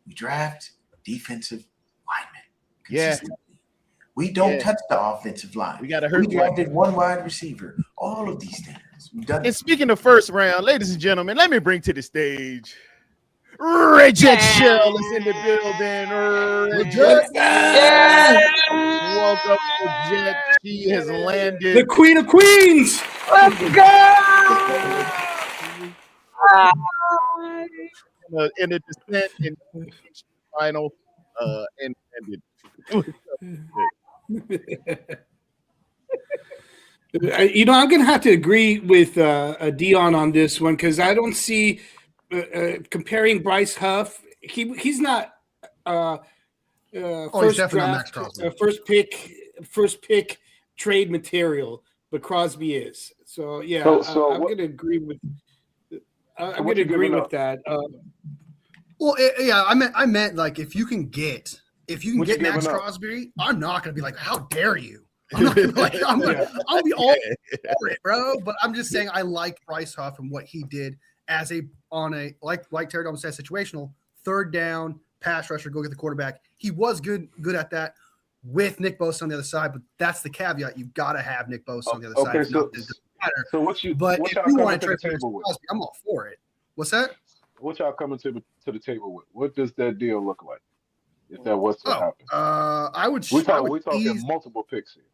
We draft defensive linemen. Yeah. We don't touch the offensive line. We drafted one wide receiver. All of these things. And speaking of first round, ladies and gentlemen, let me bring to the stage Reject Shell is in the building. Welcome to Jet. She has landed. The Queen of Queens. Let's go. In the descent in final and ended. I'm going to have to agree with Dion on this one because I don't see comparing Bryce Huff. He's not first pick trade material, but Crosby is. So yeah, I'm going to agree with. I'm going to agree with that. I meant like if you can get Max Crosby, I'm not going to be like, how dare you? I'm not gonna be like, I'll be all for it, bro. But I'm just saying I like Bryce Huff and what he did as on a like Tarrerdome said, situational third down pass rusher, go get the quarterback. He was good at that with Nick Bosa on the other side, but that's the caveat. You've got to have Nick Bosa on the other side. It doesn't matter. So if you want to trade Crosby, I'm all for it. What's that? What y'all coming to the table with? What does that deal look like? If that was to happen, we're talking multiple picks here.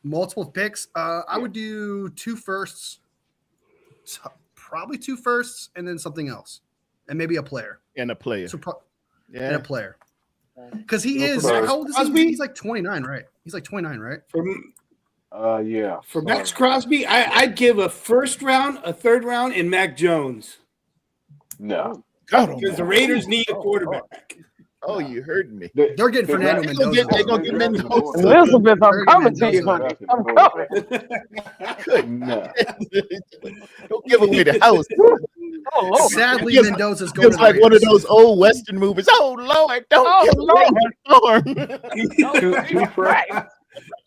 Multiple picks. I would do 2 firsts, probably 2 firsts, and then something else, and maybe a player. And a player. And a player. Because he is. How old is he? He's like 29, right? He's like 29, right? For Max Crosby, I'd give a first round, a third round, and Mac Jones. No, because the Raiders need a quarterback. Oh, you heard me. They're getting Fernando Mendoza. They're going to get Mendoza. Elizabeth, I'm coming to you, honey. I'm coming. No. Don't give away the house. Sadly, Mendoza's going. It's like one of those old Western movies. Oh, Lord, don't give away the storm.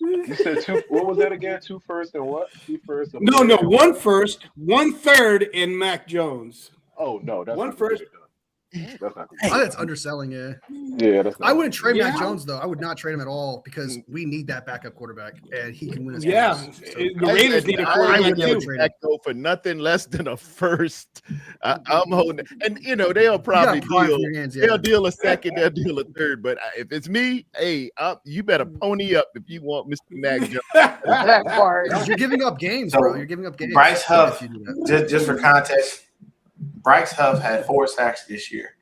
You said 2. What was that again? 2 first and what? 2 first. No, 1 first, 1 third, and Mac Jones. Oh no, that's 1 first. That's not good. That's underselling, yeah. Yeah, that's not I wouldn't trade Mac Jones though. I would not trade him at all because we need that backup quarterback and he can win his games. So, the Raiders need a quarterback too. For nothing less than a first. I'm holding, and they'll probably they'll deal a second, they'll deal a third. But if it's me, hey, you better pony up if you want Mr. Mac Jones. That part. You're giving up games, bro. You're giving up games. Bryce Huff, just for context. Bryce Huff had 4 sacks this year.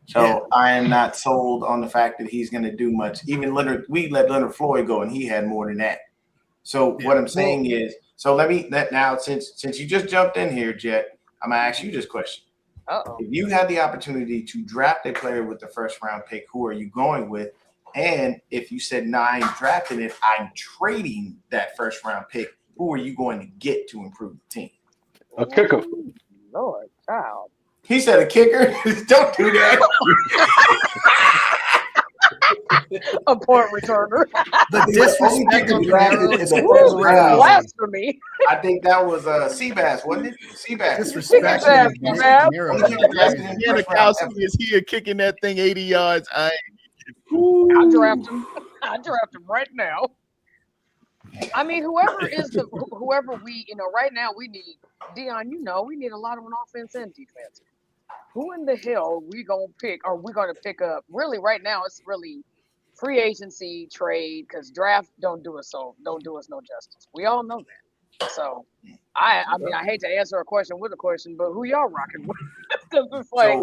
So I am not sold on the fact that he's going to do much. Even we let Leonard Floyd go, and he had more than that. So what I'm saying is, now since you just jumped in here, Jet, I'm going to ask you this question. If you had the opportunity to draft a player with the first round pick, who are you going with? And if you said, I ain't drafting it, I'm trading that first round pick, who are you going to get to improve the team? A kicker. Lord, child. He said a kicker. Don't do that. A punt returner. The disrespect on blasphemy. I think that was Seabass, wasn't it? Seabass. Disrespect. Is here kicking that thing 80 yards? I draft him. I draft him right now. I mean, whoever we, right now we need, Dion, we need a lot of an offense and defense. Who in the hell we going to pick, or we going to pick up? Really, right now, it's really free agency trade because draft don't do us no justice. We all know that. So, I mean, I hate to answer a question with a question, but who y'all rocking with? Because it's like.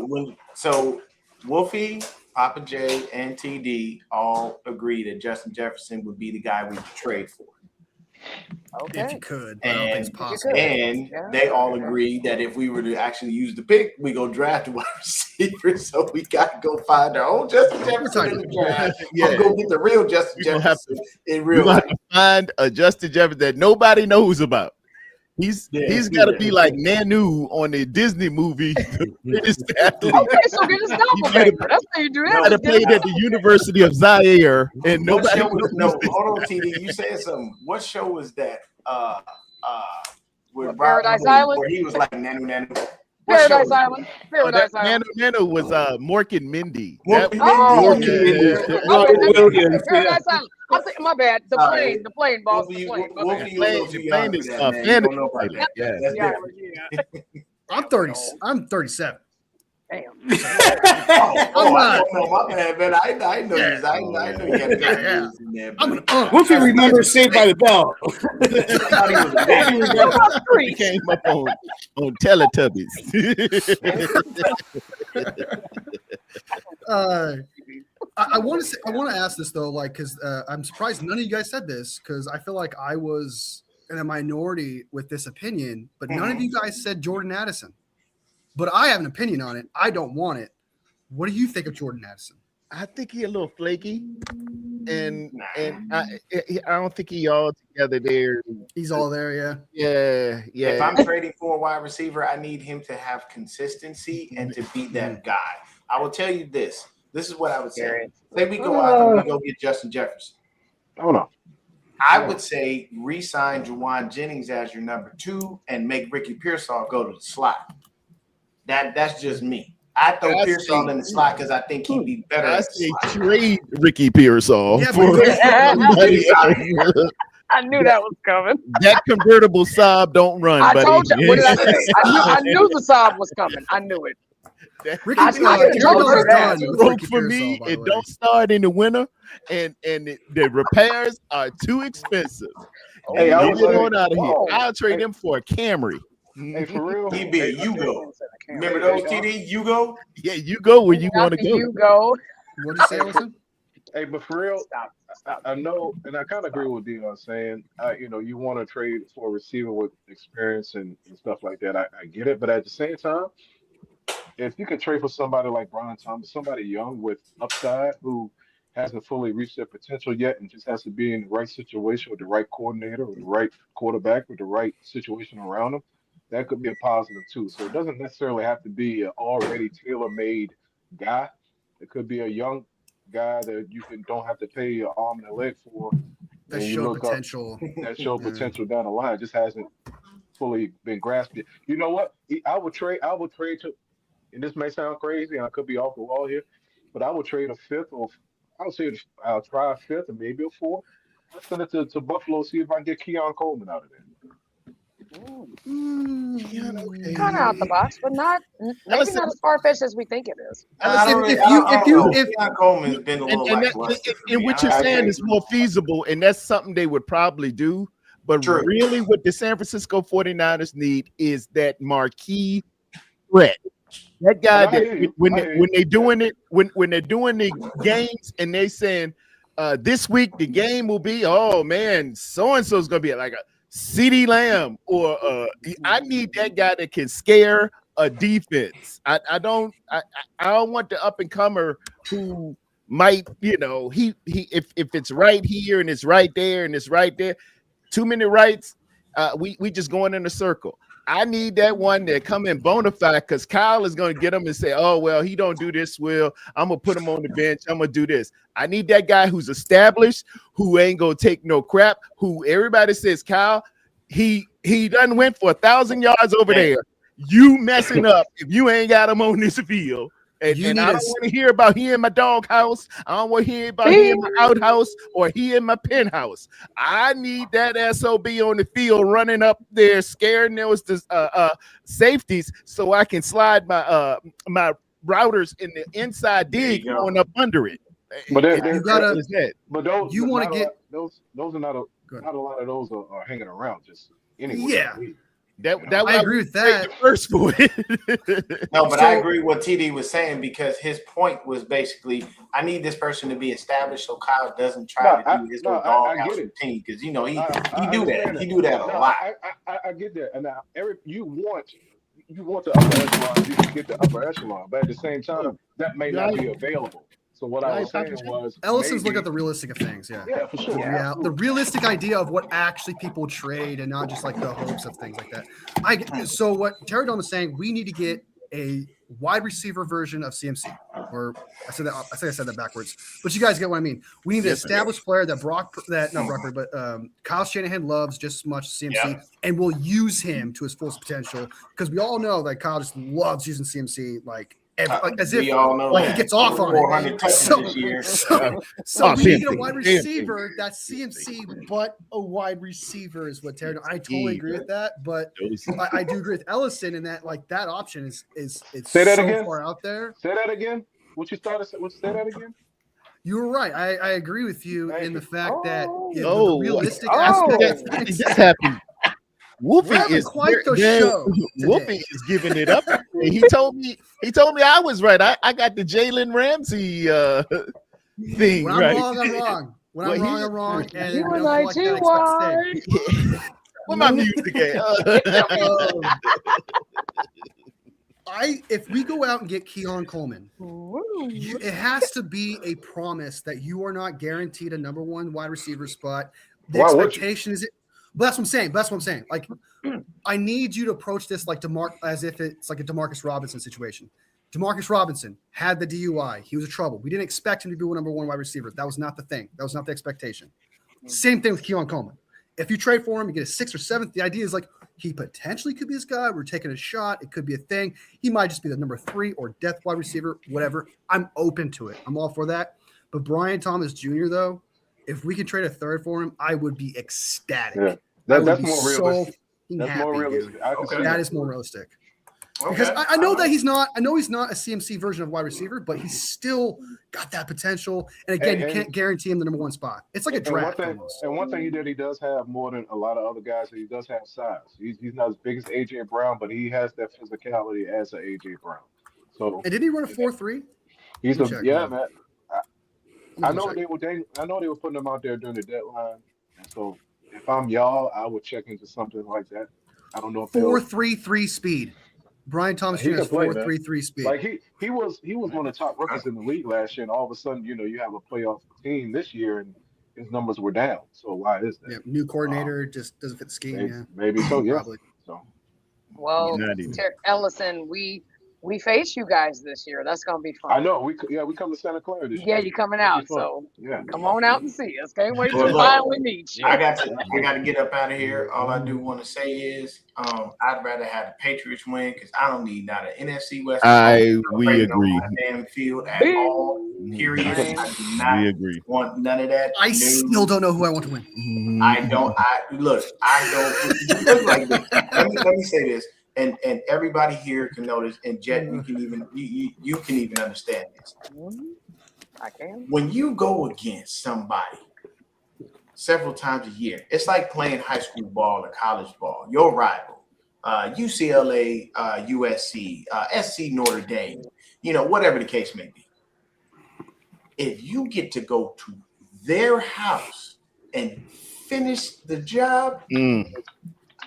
So Wolfie, Papa J and TD all agree that Justin Jefferson would be the guy we would trade for. Okay. If you could, but I don't think it's possible. And they all agree that if we were to actually use the pick, we go draft a wide receiver. So we got to go find our own Justin Jefferson in the draft. Or go get the real Justin Jefferson in real life. To find a Justin Jefferson that nobody knows about. He's got to be like Nanu on a Disney movie. Okay, so get his doppelganger. That's how you do that. Got to play at the University of Zaire, and nobody. Hold on, TD. You said something. What show was that? With Paradise Island, where he was like Nanu. Paradise Island. Paradise Island. Nanu was Mork and Mindy. Paradise Island. I'm thinking, my bad. The plane, boss. The plane. Is fantasy. Yeah. I'm 30. I'm 37. Damn. My bad, man. I know this. I know you got to in there. Wolfie remembers Saved by the Bell. He came up on Teletubbies. I want to ask this though, like, because I'm surprised none of you guys said this, because I feel like I was in a minority with this opinion, but none of you guys said Jordan Addison. But I have an opinion on it. I don't want it. What do you think of Jordan Addison? I think he's a little flaky, and I don't think he all together there. He's all there, yeah. If I'm trading for a wide receiver, I need him to have consistency and to be that guy. I will tell you this. This is what I would say. Say we go out and we go get Justin Jefferson. Oh no. I would say re-sign Juwan Jennings as your number 2 and make Ricky Pearsall go to the slot. That's just me. I throw Pearsall in the slot because I think he'd be better. I say trade Ricky Pearsall for I knew that was coming. That convertible Saab don't run. I told you. What did I say? I knew the Saab was coming. I knew it. Ricky for me, it don't start in the winter, and the repairs are too expensive. Hey, get on out of here. I'll trade him for a Camry. Hey, for real? He'd be a Yugo. Remember those, TD? Yugo? Yeah, you go where you want to go. You go. What did you say, Wilson? Hey, but for real, I know, and I kind of agree with Dion saying, you want to trade for a receiver with experience and stuff like that. I get it, but at the same time, if you can trade for somebody like Brian Thomas, somebody young with upside who hasn't fully reached their potential yet and just has to be in the right situation with the right coordinator or the right quarterback with the right situation around him, that could be a positive too. So it doesn't necessarily have to be an already tailor-made guy. It could be a young guy that you don't have to pay your arm and a leg for. That show potential. That show potential down the line. It just hasn't fully been grasped yet. You know what? I would trade to, and this may sound crazy, and I could be off the wall here, but I would trade a fifth, or I would say I'll try a fifth and maybe a fourth. Let's send it to Buffalo, see if I can get Keon Coleman out of there. Okay. Kind of out the box, but not maybe not as far fetched as we think it is. Keon Coleman's been a little lackluster. And what you're saying is more feasible, and that's something they would probably do. But really, what the San Francisco 49ers need is that marquee threat. That guy that when they're doing it, when they're doing the games and they saying this week the game will be, oh man, so and so is gonna be like a CeeDee Lamb, or I need that guy that can scare a defense. I don't want the up and comer who might, he if it's right here and it's right there and it's right there, too many rights, we just going in a circle. I need that one that come in bona fide, because Kyle is going to get him and say, oh, well, he don't do this well. I'm going to put him on the bench. I'm going to do this. I need that guy who's established, who ain't going to take no crap, who everybody says, Kyle, he done went for 1,000 yards over there. You messing up if you ain't got him on this field. And I don't want to hear about he in my doghouse. I don't want to hear about he in my outhouse or he in my penthouse. I need that SOB on the field running up there, scaring those safeties so I can slide my my routers in the inside dig going up under it. But you gotta. But those you want to get those are not a lot of those are hanging around just anyway. Yeah. I agree with that. First for it. No, but I agree with what TD was saying because his point was basically, I need this person to be established so Kyle doesn't try to do his little doghouse routine because he do that. He do that a lot. I get that, and now Eric, you want the upper echelon, you can get the upper echelon, but at the same time, that may not be available. So what I was saying was, Ellison's look at the realistic of things. Yeah, for sure. The realistic idea of what actually people trade, and not just like the hopes of things like that. So what Tarrerdome is saying, we need to get a wide receiver version of CMC. Or I said that backwards, but you guys get what I mean. We need an established player that Kyle Shanahan loves just as much as CMC, and will use him to his fullest potential because we all know that Kyle just loves using CMC as if he gets off on it. So we need a wide receiver that's CMC, but a wide receiver is what Tarrerdome. I totally agree with that, but I do agree with Ellison in that that option is say that so again. Far out there. Say that again. Say that again. You were right. I agree with you in the fact that the realistic aspect of things just happened. Wolfie is quite the show. Wolfie is giving it up. He told me I was right. I got the Jalen Ramsey thing when right. I'm wrong. When I'm wrong, I'm wrong. And you and I too wide. What my music if we go out and get Keon Coleman, it has to be a promise that you are not guaranteed a number one wide receiver spot. The expectation is it. But that's what I'm saying. Like, I need you to approach this as if it's like a Demarcus Robinson situation. Demarcus Robinson had the DUI. He was in trouble. We didn't expect him to be a number one wide receiver. That was not the thing. That was not the expectation. Same thing with Keon Coleman. If you trade for him, you get a 6th or 7th. The idea is he potentially could be this guy. We're taking a shot. It could be a thing. He might just be the number 3 or death wide receiver, whatever. I'm open to it. I'm all for that. But Brian Thomas Jr., though, if we can trade a 3rd for him, I would be ecstatic. Yeah. That's more realistic. That's more realistic. That is more realistic. Because I know that he's not a CMC version of wide receiver, but he's still got that potential. And again, you can't guarantee him the number 1 spot. It's like a draft almost. And one thing that he does have more than a lot of other guys, he does have size. He's not as big as AJ Brown, but he has that physicality as an AJ Brown. So and did he run a 4.3? Man. I know they were putting him out there during the deadline, and so if I'm y'all, I would check into something like that. I don't know if 4.33 speed. Brian Thomas Jr. has 4.33 speed. Like he was one of the top rookies in the league last year, and all of a sudden, you have a playoff team this year, and his numbers were down. So why is that? Yeah, new coordinator just doesn't fit the scheme. Maybe so. Yeah. Probably. So. Well, Ellison, we face you guys this year. That's gonna be fun. I know. We come to Santa Clara this year. Yeah, you're coming out, so come on out and see us. Can't wait to finally meet you. I got to get up out of here. All I do want to say is, I'd rather have the Patriots win because I don't need not an NFC West. We agree. Damn field at all. Period. I do not want none of that. I still don't know who I want to win. I don't. Look like this. Let me say this. And everybody here can notice, and Jet, you can even understand this. I can. When you go against somebody several times a year, it's like playing high school ball or college ball. Your rival, UCLA, USC, SC Notre Dame, whatever the case may be. If you get to go to their house and finish the job.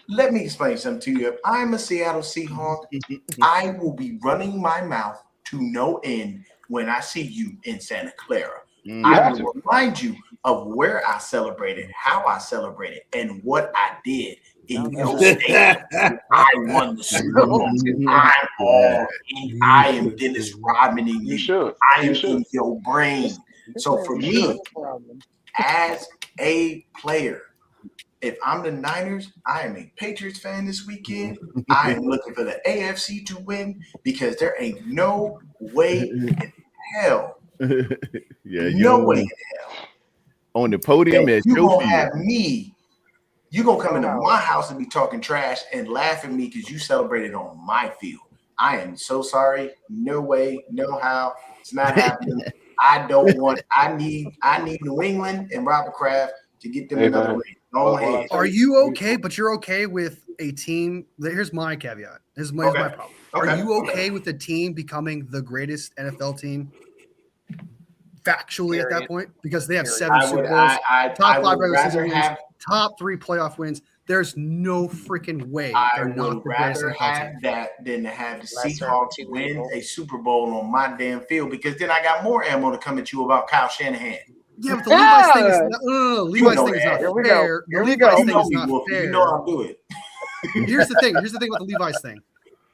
Let me explain something to you. If I'm a Seattle Seahawk, I will be running my mouth to no end when I see you in Santa Clara. I will remind you of where I celebrated, how I celebrated, and what I did in your state. I won the Super Bowl. I'm all in. I am Dennis Rodman in you. I am in your brain. So for me, as a player, if I'm the Niners, I am a Patriots fan this weekend. I am looking for the AFC to win because there ain't no way in hell. No way in hell. On the podium at you gonna have me. You gonna come into my house and be talking trash and laugh at me because you celebrated on my field. I am so sorry. No way, no how. It's not happening. I need New England and Robert Kraft to get them another ring. Go ahead. Are you okay? But you're okay with a team? Here's my caveat. Here's my problem. Are you okay with the team becoming the greatest NFL team factually at that point? Because they have 7 Super Bowls, top 5 regular season wins, top 3 playoff wins. There's no freaking way they're not the greatest NFL team. I would rather have that than to have the Seahawks win a Super Bowl on my damn field, because then I got more ammo to come at you about Kyle Shanahan. Yeah, but the Levi's thing is not, Levi's thing is not fair. The Levi's thing is not fair. You know I'll do it. Here's the thing. Here's the thing about the Levi's thing.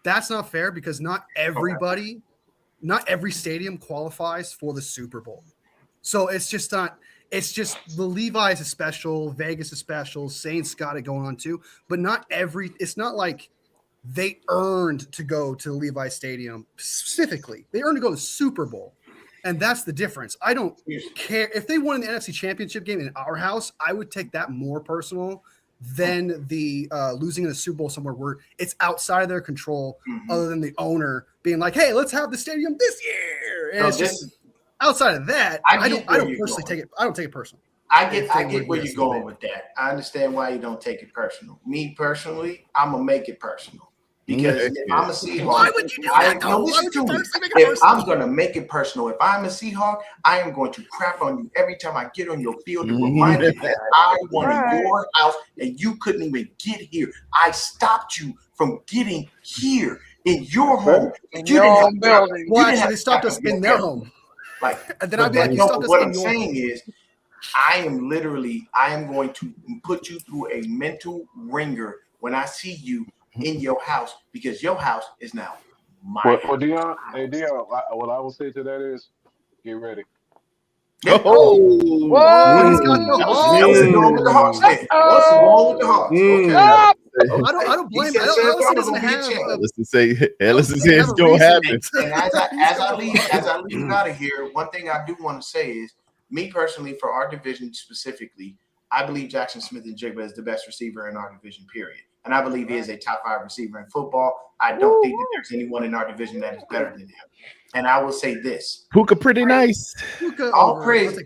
That's not fair because not everybody, not every stadium qualifies for the Super Bowl. So it's just not. It's just the Levi's is special, Vegas is special, Saints got it going on too, but not every. It's not like they earned to go to the Levi's Stadium specifically. They earned to go to the Super Bowl, and that's the difference. I don't care if they won the NFC Championship game in our house. I would take that more personal than the losing in the Super Bowl somewhere where it's outside of their control, other than the owner being like, "Hey, let's have the stadium this year." And it's just. Outside of that, I don't personally take it. I don't take it personal. I get where you're going with that. I understand why you don't take it personal. Me personally, I'm gonna make it personal because if I'm a Seahawk, why would you do that? If I'm gonna make it personal, if I'm a Seahawk, I am going to crap on you every time I get on your field to remind you that I wanted your house and you couldn't even get here. I stopped you from getting here in your home. In your own building. Well, actually, they stopped us in their home. Like, and then I'd be like, what I'm saying is, I am going to put you through a mental ringer when I see you in your house, because your house is now my house. Well, Dion, what I will say to that is, get ready. Whoa! What's wrong with the Hawks? What's wrong with the Hawks? Okay. I don't blame him. Ellison doesn't have. Ellison says it's gonna happen. And as I leave out of here, one thing I do want to say is, me personally, for our division specifically, I believe Jackson Smith-Njigba is the best receiver in our division, period. And I believe he is a top 5 receiver in football. I don't think that there's anyone in our division that is better than him. And I will say this: Puka, pretty nice. All praise.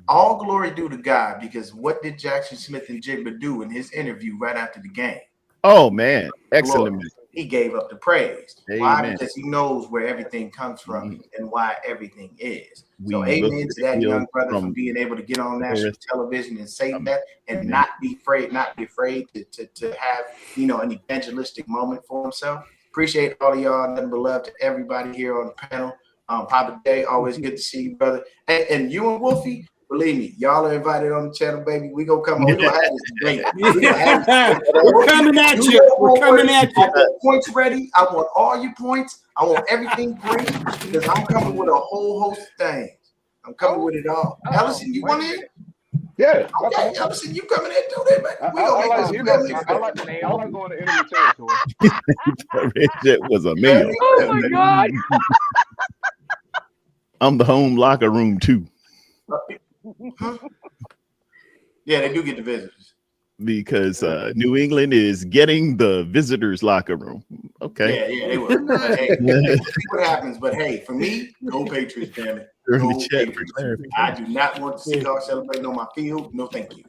All glory due to God, because what did Jackson Smith-Njigba do in his interview right after the game? Oh, man. Excellent. Glory. He gave up the praise. Amen. Why? Because he knows where everything comes from and why everything is. So amen to that young brother for being able to get on national television and say that and not be afraid to have, an evangelistic moment for himself. Appreciate all of y'all. Nothing but love to everybody here on the panel. Papa Day, always good to see you, brother. And you and Wolfie, believe me, y'all are invited on the channel, baby. We gonna come on. We're gonna have this debate. We're coming at you. We're coming at you. I want points ready. I want all your points. I want everything great, because I'm coming with a whole host of things. I'm coming with it all. Ellison, you want in? Yeah. Okay, Ellison, you coming in too, then, man. I like going to enemy territory. That was a meal. Oh my God. I'm the home locker room too. Yeah, they do get the visitors. Because New England is getting the visitors' locker room. Okay. Yeah, they will. But, hey, we'll see what happens. But hey, for me, go Patriots, damn it. Go Patriots. I do not want the Seahawks celebrating on my field. No, thank you.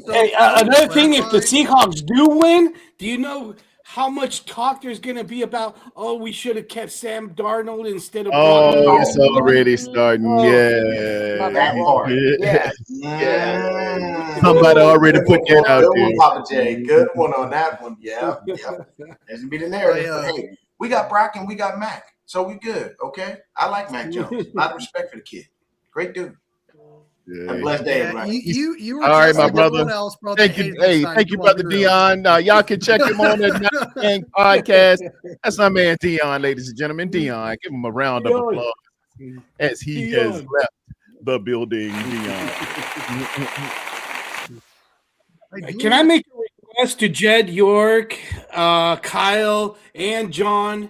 Hey, another thing, if the Seahawks do win, do you know how much talk there's going to be about, we should have kept Sam Darnold instead of it's already starting. That part. Yeah. Somebody already put that out there. Papa J. Good one on that one. Yeah. There's be the narrative. But hey, we got Brock and we got Mac. So we good, okay? I like Mac Jones. A lot of respect for the kid. Great dude. Yeah. A blessed day, everybody. You were all right, my brother. Brother. Thank you. Hey, thank you, brother Dion. Y'all can check him on the Not Gang podcast. That's my man Dion, ladies and gentlemen. Dion, give him a round of applause as he has left the building. Dion. Can I make a request to Jed, York, Kyle, and John?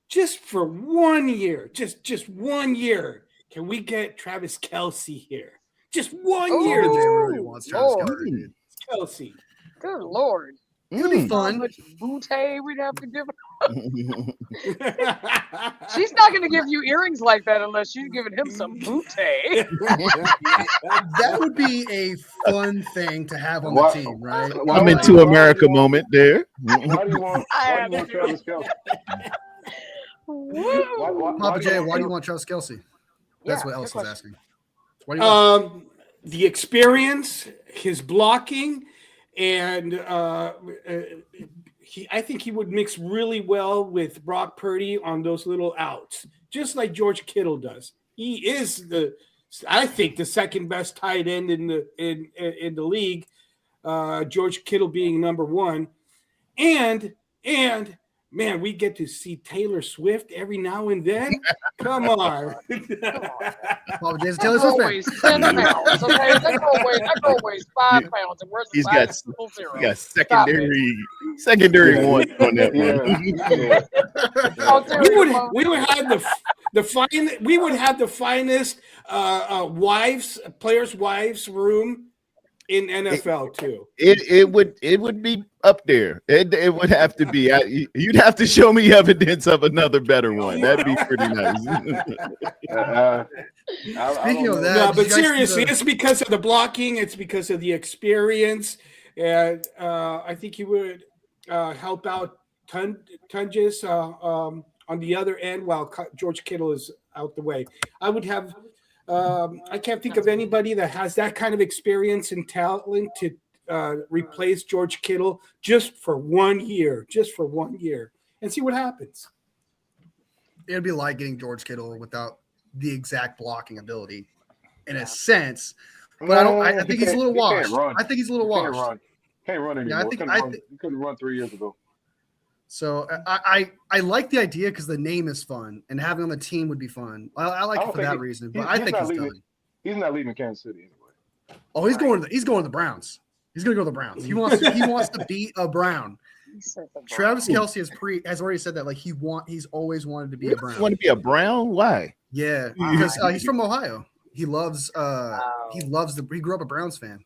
Just for 1 year, just 1 year, can we get Travis Kelce here? Just 1 year. Really wants Travis Kelce. Good Lord. It'd be fun. How much booty we'd have to give her. She's not going to give you earrings like that unless she's giving him some booty. That would be a fun thing to have on the team, right? I'm into America moment there. Why do you want Travis Kelce? Papa J, why do you want Travis Kelce? That's what Ellis is asking. Why do you want the experience, his blocking, and I think he would mix really well with Brock Purdy on those little outs, just like George Kittle does. He is I think the second best tight end in the league. George Kittle being number one, and man, we get to see Taylor Swift every now and then. Come on. Papa J's Taylor Swift weighs 10 pounds. Okay, that girl weighs 5 pounds and wears He's a got secondary one on that one. We would have the finest players' wives room in NFL too. It would be up there. It would have to be. You'd have to show me evidence of another better one. That'd be pretty nice. Speaking of that, no, but seriously, it's because of the blocking. It's because of the experience, and I think he would help out Tunges on the other end while George Kittle is out the way. I would have. I can't think of anybody that has that kind of experience and talent to replace George Kittle just for 1 year, and see what happens. It'd be like getting George Kittle without the exact blocking ability, in a sense. But I think he's a little washed. I think he's a little washed. Can't run anymore. He couldn't run 3 years ago. So I like the idea because the name is fun and having on the team would be fun. I like it for that reason, but I think he's done. He's not leaving Kansas City anyway. Oh, he's going to the Browns. He's going to go to the Browns. He wants to beat a Brown. Travis Kelce has already said that he's always wanted to be a Brown. Want to be a Brown? Why? Yeah, because he's from Ohio. He grew up a Browns fan.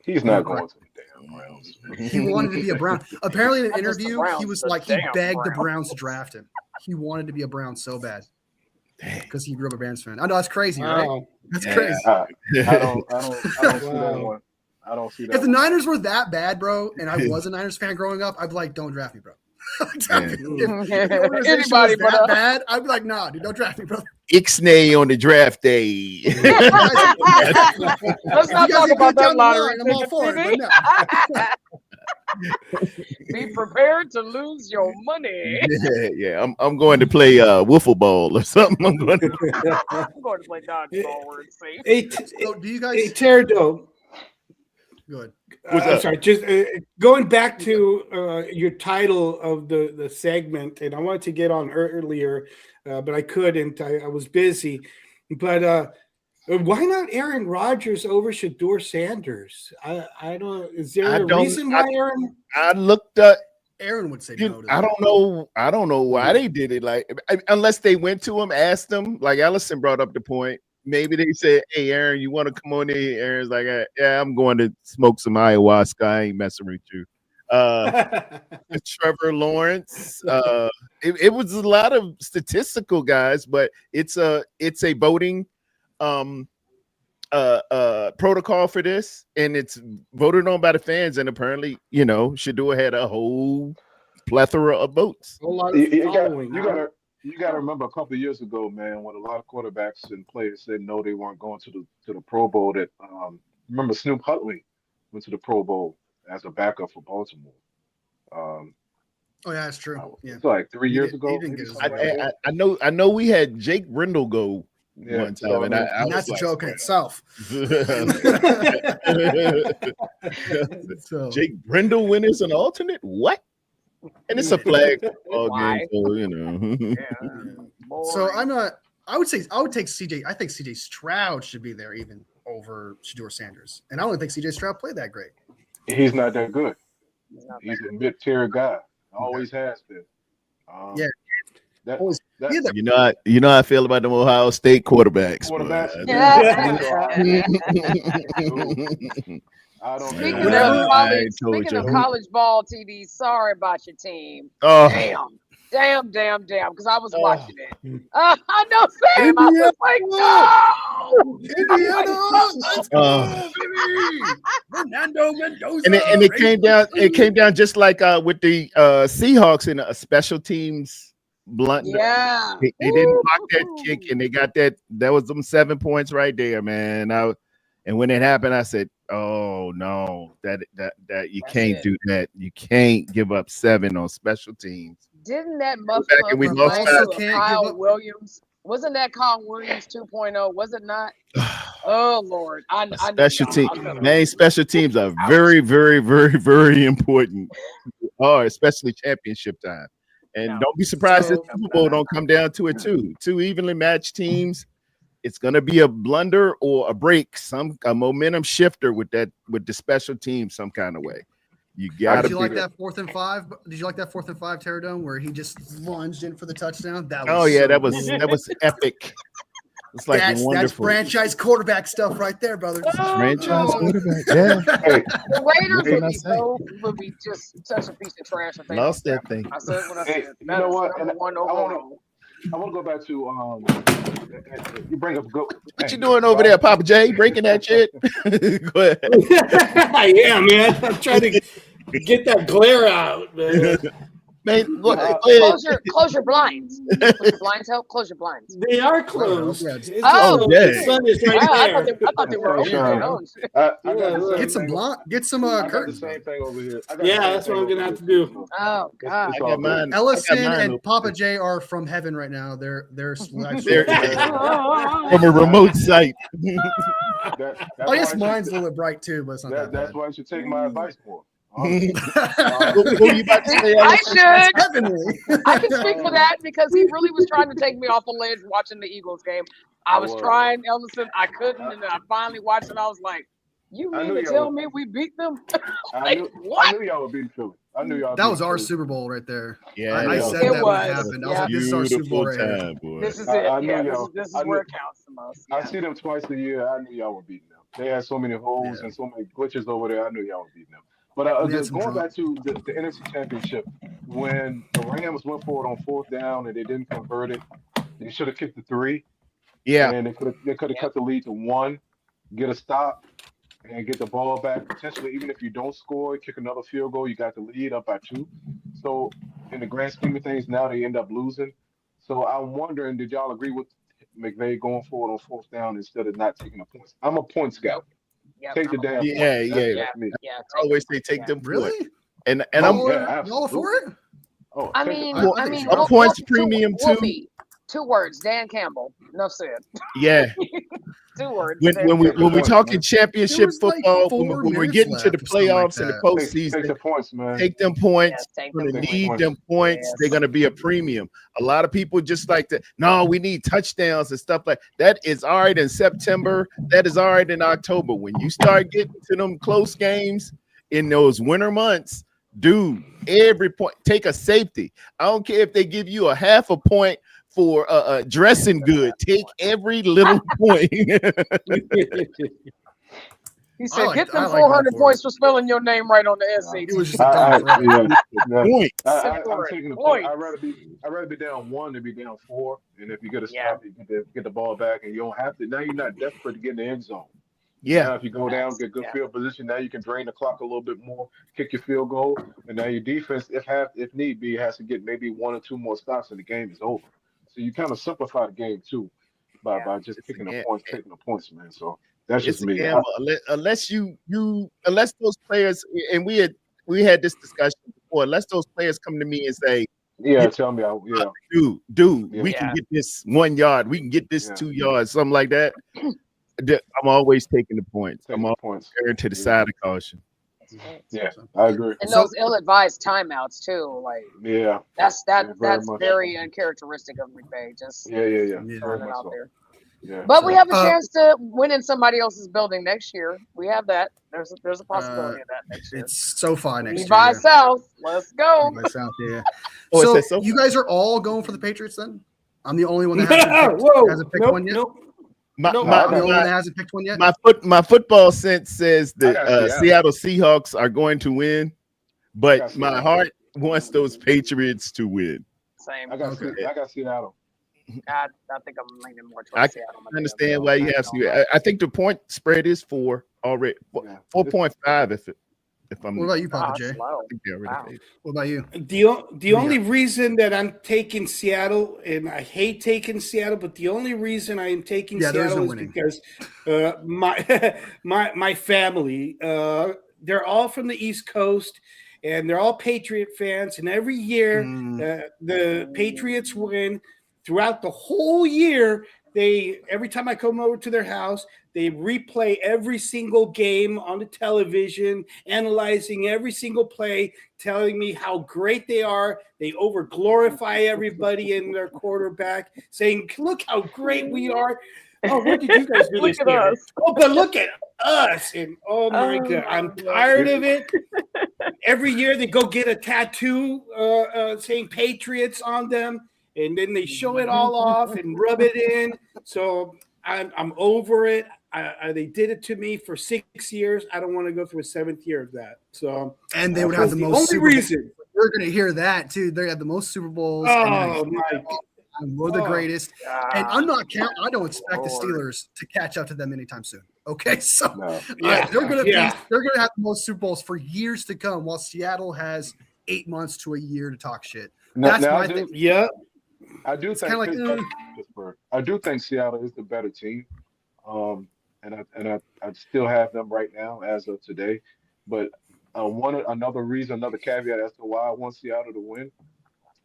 He's not going to the damn Browns. He wanted to be a Brown. Apparently, in an interview, he was like, he begged the Browns to draft him. He wanted to be a Brown so bad because he grew up a Browns fan. I know that's crazy, right? That's crazy. I don't see that one. I don't see that. If the Niners were that bad, bro, and I was a Niners fan growing up, I'd be like, don't draft me, bro. If the organization was that bad, I'd be like, nah, dude, don't draft me, brother. Ixnay on the draft day. Let's not talk about that lottery. I'm all for it, but no. Be prepared to lose your money. Yeah. I'm going to play wiffle ball or something. I'm going to play dodgeball. Where it's safe. So do you guys? Hey, Tarrerdome. Good. I'm sorry. Just going back to your title of the segment, and I wanted to get on earlier, but I couldn't. I was busy. But why not Aaron Rodgers over Shedeur Sanders? I don't. Is there a reason why Aaron? I looked up. Aaron would say no to that. I don't know why they did it. Unless they went to him, asked him. Like Allison brought up the point. Maybe they said, "Hey, Aaron, you want to come on in?" Aaron's like, "Yeah, I'm going to smoke some ayahuasca. I ain't messing with you." Trevor Lawrence. It was a lot of statistical guys, but it's a voting protocol for this, and it's voted on by the fans. And apparently, Shedeur had a whole plethora of votes. A lot of You got to remember a couple of years ago, man, when a lot of quarterbacks and players said no, they weren't going to the Pro Bowl. That remember Snoop Huntley went to the Pro Bowl as a backup for Baltimore. Oh yeah, that's true. Yeah, it's like 3 years ago. I know. We had Jake Brindle go one time, and that's a joke in itself. Jake Brindle win as an alternate? What? And it's a flag football game, so I'm not. I would take CJ. I think CJ Stroud should be there even over Shedeur Sanders, and I don't think CJ Stroud played that great. He's not that good. He's a mid-tier guy. Always has been. You know how I feel about them Ohio State quarterbacks. I don't. Speaking of college ball, TD, sorry about your team. Oh. Damn. Because I was watching it. I know, Sam. I was like, no. Indiana, let's go, baby. Fernando Mendoza. And it came down just like with the Seahawks in a special teams blunt. Yeah. They didn't block that kick, and they got that. That was them 7 points right there, man. And when it happened, I said, "Oh no, that you can't do that. You can't give up 7 on special teams." Didn't that muffler Kyle Williams? Wasn't that Kyle Williams 2.0? Was it not? Oh Lord, special teams are very, very, very, very important, especially championship time. And don't be surprised if Super Bowl don't come down to it too. 2 evenly matched teams. It's gonna be a blunder or a break, a momentum shifter with the special team some kind of way. You got. Did you like that 4th and 5? Did you like that 4th and 5 Tarrerdome where he just lunged in for the touchdown? That was epic. It's like wonderful. That's franchise quarterback stuff right there, brother. Franchise quarterback, yeah. The Raiders would be just such a piece of trash. Lost that thing. I said what I said. You know what? And I want to go back to you bring up what you doing over there, Papa J? Breaking that shit? Go ahead. Yeah, man. I'm trying to get that glare out, man. Man, look, close your blinds. Does your blinds help? Close your blinds. They are closed. The sun is right there. I thought they were open. Get some curtains. The same thing over here. That's what I'm gonna have to do. Oh God. I got mine. Ellison and Papa J are from heaven right now. They're from a remote site. Yes, mine's a little bright too, but it's not that bad. That's why you should take my advice for. What were you about to say? I should. I can speak for that because he really was trying to take me off the ledge watching the Eagles game. I was trying, Ellison. I couldn't, and then I finally watched it. I was like, "You mean to tell me we beat them?" What? I knew y'all would beat Philly. I knew y'all. That was our Super Bowl right there. Yeah, I said that when it happened. I was like, "This is our Super Bowl right here. This is it. This is where it counts the most." I see them twice a year. I knew y'all were beating them. They had so many holes and so many glitches over there. I knew y'all were beating them. But just going back to the NFC Championship, when the Rams went for it on 4th down and they didn't convert it, they should have kicked the 3. Yeah, and they could have cut the lead to 1, get a stop, and get the ball back. Potentially, even if you don't score, kick another field goal, you got the lead up by 2. So, in the grand scheme of things, now they end up losing. So, I'm wondering, did y'all agree with McVay going for it on 4th down instead of not taking the points? I'm a point scout. Take the damn. Yeah. I always say take them. Really? And I'm all for it. Oh, I mean, a points premium too. Wolfie, 2 words. Dan Campbell. Enough said. Yeah. 2 words. When we're talking championship football, when we're getting to the playoffs and the postseason, take the points, man. Take them points. We're gonna need them points. Yes. They're gonna be a premium. A lot of people just like to. No, we need touchdowns and stuff like that. Is all right in September. That is all right in October. When you start getting to them close games in those winter months, dude, every point. Take a safety. I don't care if they give you a half a point for dressing good. Take every little point. He said, "Get them 400 points for spelling your name right on the SAT." It was just point. I'm taking the point. I'd rather be down 1 than be down 4. And if you get a stop, you get the ball back, and you don't have to. Now you're not desperate to get in the end zone. Yeah. Now if you go down, get good field position, now you can drain the clock a little bit more, kick your field goal, and now your defense, if need be, has to get maybe 1 or 2 more stops, and the game is over. So you kind of simplify the game too by just taking the points, man. So that's just me. Unless those players, and we had this discussion before, unless those players come to me and say, tell me, dude, we can get this 1 yard, we can get this 2 yards, something like that. I'm always taking the points. I'm always erring to the side of caution. Yeah, I agree. And those ill-advised timeouts too, that's very uncharacteristic of McVay. Just throwing it out there. Yeah. But we have a chance to win in somebody else's building next year. We have that. There's a possibility of that next year. It's SoFi next year. Levi South. Let's go. Levi South, yeah. So you guys are all going for the Patriots then? I'm the only one that hasn't picked one yet. My the only one that hasn't picked one yet. My football sense says I that got Seattle Seahawks are going to win, but got my Seattle. heart wants those Patriots to win. Same. I got Seattle. I think I'm leaning more towards Seattle. I understand why you have to. I think the point spread is 4 already. 4.5 if I'm. What about you, Papa J? Slow. I think they already paid. What about you? The only reason that I'm taking Seattle, and I hate taking Seattle, but the only reason I am taking Seattle is because my family, they're all from the East Coast, and they're all Patriot fans, and every year the Patriots win. Throughout the whole year, every time I come over to their house, they replay every single game on the television, analyzing every single play, telling me how great they are. They over-glorify everybody in their quarterback, saying, look how great we are. Oh, what did you guys do this year? Oh, but look at us. And oh my God, I'm tired of it. Every year they go get a tattoo saying Patriots on them. And then they show it all off and rub it in. So I'm over it. They did it to me for 6 years. I don't want to go through a 7th year of that. So and they would have the most Super reason. Bowls. You're going to hear that too. They have the most Super Bowls. Oh my God. We're the greatest. And I'm not counting. I don't expect the Steelers to catch up to them anytime soon. Okay, so they're going to have the most Super Bowls for years to come, while Seattle has 8 months to a year to talk shit. That's my thing. Yeah. I do think Seattle is the better team, and I still have them right now as of today. But another caveat as to why I want Seattle to win,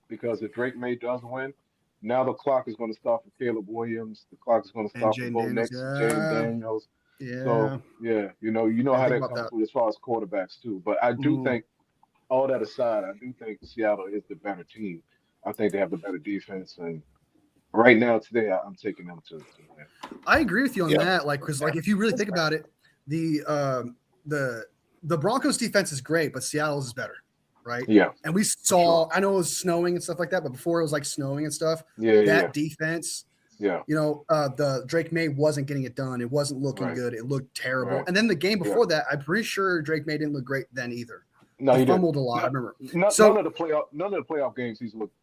because if Drake May does win, now the clock is going to start for Caleb Williams. The clock is going to start for Bo Nix, Jaden Daniels. Yeah. So you know how that comes through as far as quarterbacks too. But I do think, all that aside, I do think Seattle is the better team. I think they have the better defense, and right now today I'm taking them to win. I agree with you on that. Like, because if you really think about it, the Broncos defense is great, but Seattle's is better, right? Yeah. And we saw, I know it was snowing and stuff like that, but before it was like snowing and stuff. Defense. Yeah. The Drake May wasn't getting it done. It wasn't looking good. It looked terrible. And then the game before that, I'm pretty sure Drake May didn't look great then either. No, he fumbled a lot. I remember. None of the playoff games he's looked.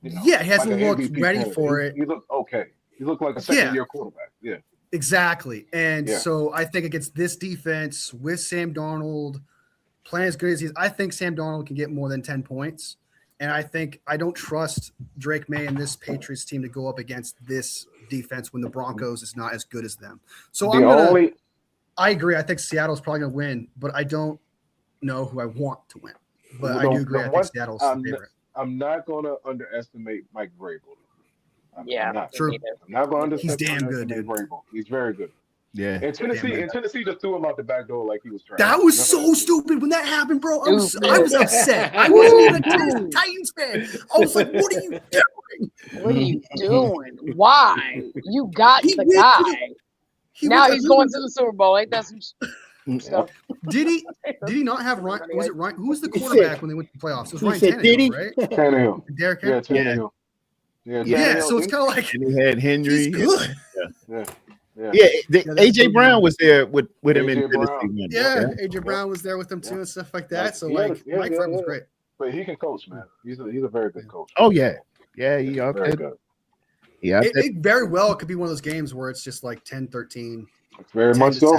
He hasn't looked ready for it. He looked okay. He looked like a second-year quarterback. Yeah. Exactly. And so I think against this defense with Sam Darnold playing as good as he is, I think Sam Darnold can get more than 10 points. And I don't trust Drake May and this Patriots team to go up against this defense when the Broncos is not as good as them. So I agree. I think Seattle's probably going to win, but I don't know who I want to win. But I do agree. I think Seattle's the favorite. I'm not going to underestimate Mike Vrabel. I'm not going to underestimate. He's damn good, dude. Vrabel. He's very good. Yeah. And Tennessee just threw him out the back door like he was trash. That was so stupid when that happened, bro. I was upset. I wasn't even a Titans fan. I was like, what are you doing? What are you doing? Why? You got the guy. Now he's going to the Super Bowl. Ain't that some stuff? Did he not have Ryan? Was it Ryan? Who was the quarterback when they went to the playoffs? It was Ryan Tannehill, right? Tannehill. Derek Tannehill. Yeah, so it's kind of like. And he had Henry. Good. AJ Brown was there with him in Tennessee. AJ Brown was there with them too and stuff like that. So Mike Vrabel was great. But he can coach, man. He's a very good coach. Oh yeah, he very good. Yeah, it very well could be one of those games where it's just like 10-13. Very much so.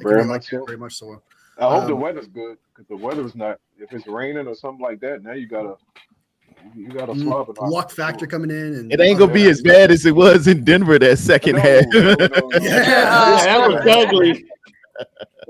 Very much so. I hope the weather's good, because the weather's not. If it's raining or something like that, now you gotta swap it. Luck factor coming in, and it ain't gonna be as bad as it was in Denver that second half. That was ugly.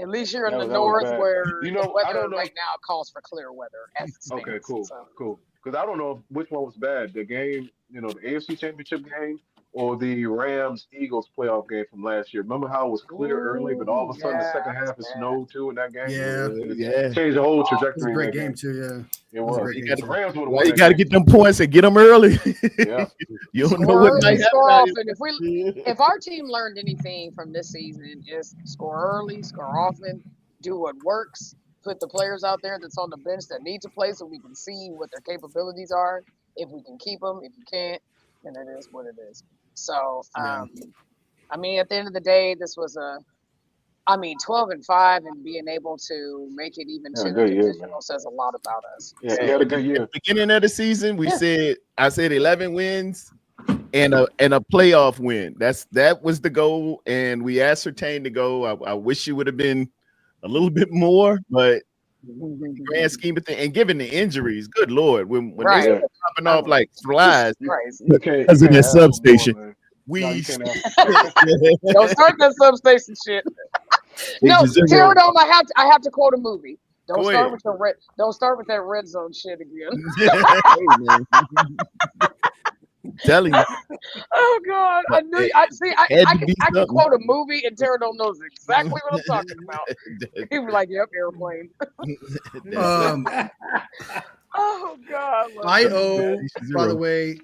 At least you're in the north, where the weather right now calls for clear weather. Okay, cool. Because I don't know which one was bad. The game, the AFC Championship game, or the Rams-Eagles playoff game from last year. Remember how it was clear early, but all of a sudden the second half it snowed too in that game? Yeah. Changed the whole trajectory. It was a great game too, It was. You got to get them points and get them early. You don't know what might happen. If our team learned anything from this season, is score early, score often, do what works, put the players out there that's on the bench that need to play so we can see what their capabilities are. If we can keep them, if you can't, then it is what it is. So I I mean, at the end of the day, this was 12-5 and being able to make it even to the divisional says a lot about us. Yeah, he had a good year. At the beginning of the season, I said 11 wins and a playoff win. That was the goal, and we ascertained the goal. I wish it would have been a little bit more, but grand scheme of things, and given the injuries, good Lord, when they start popping off like flies because of that substation. Don't start that substation shit. No, Tarrerdome, I have to quote a movie. Don't start with that red zone shit again. Telling you. Oh God! I knew. I can quote a movie, and Tarrerdome knows exactly what I'm talking about. He was like, "Yep, airplane." Oh God! By the way,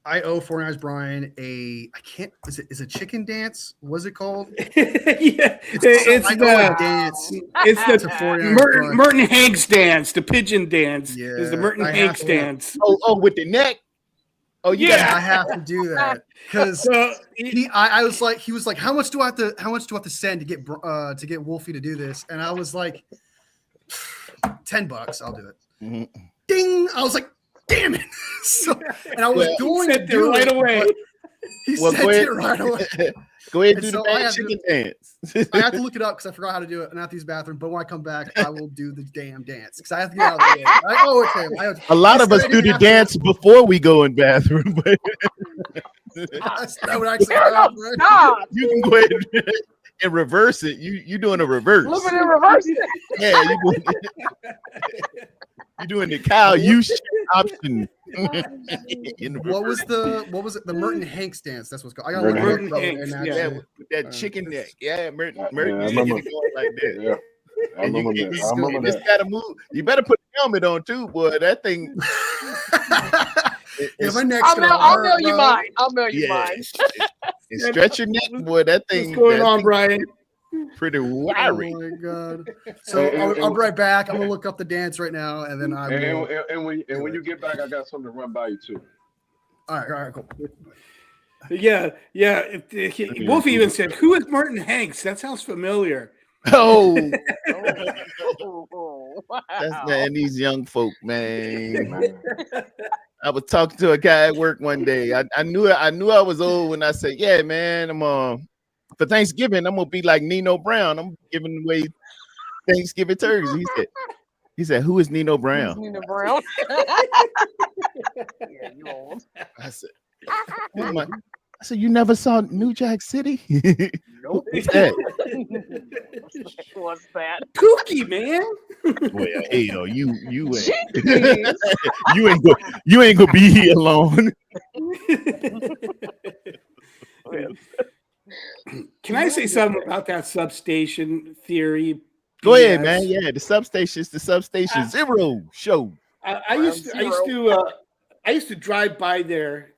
I owe 49ers Brian is it chicken dance? What's it called? It's the Merton Hanks dance, the pigeon dance. Yeah, is the Merton Hanks dance. Oh, with the neck. Oh yeah, I have to do that because he was like, how much do I have to send to get Wolfie to do this? And I was like, $10, I'll do it. Mm-hmm. Ding! I was like, damn it! And I was going to do it right away. He sent it right away. Go ahead and do the chicken dance. I have to look it up because I forgot how to do it, and I have to use the bathroom. But when I come back, I will do the damn dance because I have to get out of the way. A lot of us do the dance before we go in bathroom. But that would actually happen, right? You can go ahead and reverse it. You're doing a reverse. Look at it reverse it. Yeah, you're doing the Kyle option. What was it? The Merton Hanks dance. That's what's called. I got Merton Hanks. With that chicken neck. Yeah, Merton. I remember like that. Yeah. I remember that. Just gotta move. You better put the helmet on too, boy. That thing. My neck's I'll mail you mine. I'll mail you mine. And stretch your neck, boy. That thing. What's going on, Brian? Pretty wiry. Oh my God! So I'll be right back. I'm gonna look up the dance right now, and then when you get back, I got something to run by you too. All right, cool. Yeah. Wolfie even said, "Who is Merton Hanks?" That sounds familiar. Oh, wow. That's man. These young folk, man. I was talking to a guy at work one day. I knew I was old when I said, "Yeah, man, I'm for Thanksgiving, I'm gonna be like Nino Brown. I'm giving away Thanksgiving turkeys." He said, "Who is Nino Brown?" Nino Brown. Yeah, you old. I said, "You never saw New Jack City?" Nope. What's that? What's that? Pookie, man. Boy, hell, you ain't gonna be here long. Can I say something about that substation theory? Go ahead, man. Yeah, the Substation Zero show. I used to drive by there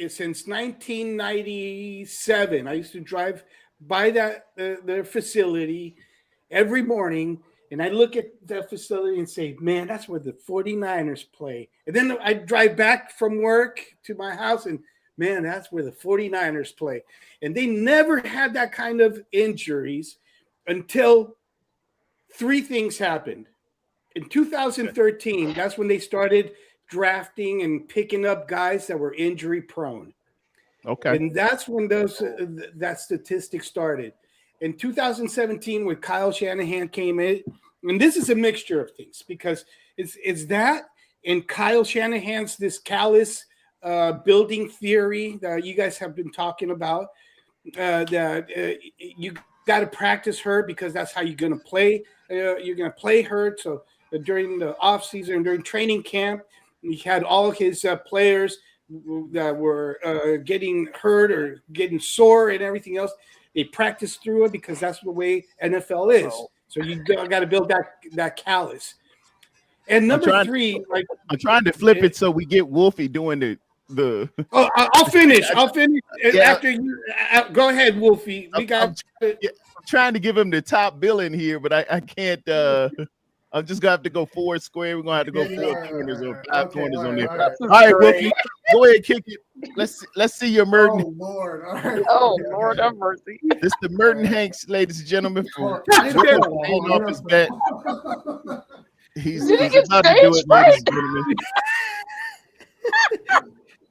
since 1997. I used to drive by their facility every morning, and I look at that facility and say, "Man, that's where the 49ers play." And then I drive back from work to my house, and man, that's where the 49ers play. And they never had that kind of injuries until three things happened. In 2013, that's when they started drafting and picking up guys that were injury prone. Okay. And that's when that statistic started. In 2017, when Kyle Shanahan came in, and this is a mixture of things because it's that and Kyle Shanahan's this callous building theory that you guys have been talking about, that you got to practice her because that's how you're going to play. You're going to play her. So during the off season, during training camp, he had all his players that were getting hurt or getting sore and everything else. They practice through it because that's the way NFL is. So you got to build that callus. And number three, I'm trying to flip it so we get Wolfie doing the. I'll finish. After you. Go ahead, Wolfie. I'm trying to give him the top billing here, but I can't. I'm just gonna have to go 4 square. We're gonna have to go 4 corners or 5 corners on there. All All right, Wolfie, go ahead, kick it. Let's see your Merton. Oh Lord! All right. Oh Lord have mercy. This is the Merton Hanks, ladies and gentlemen. Hold For on. paying off his bet. He's Did he get about to do it, stage ladies and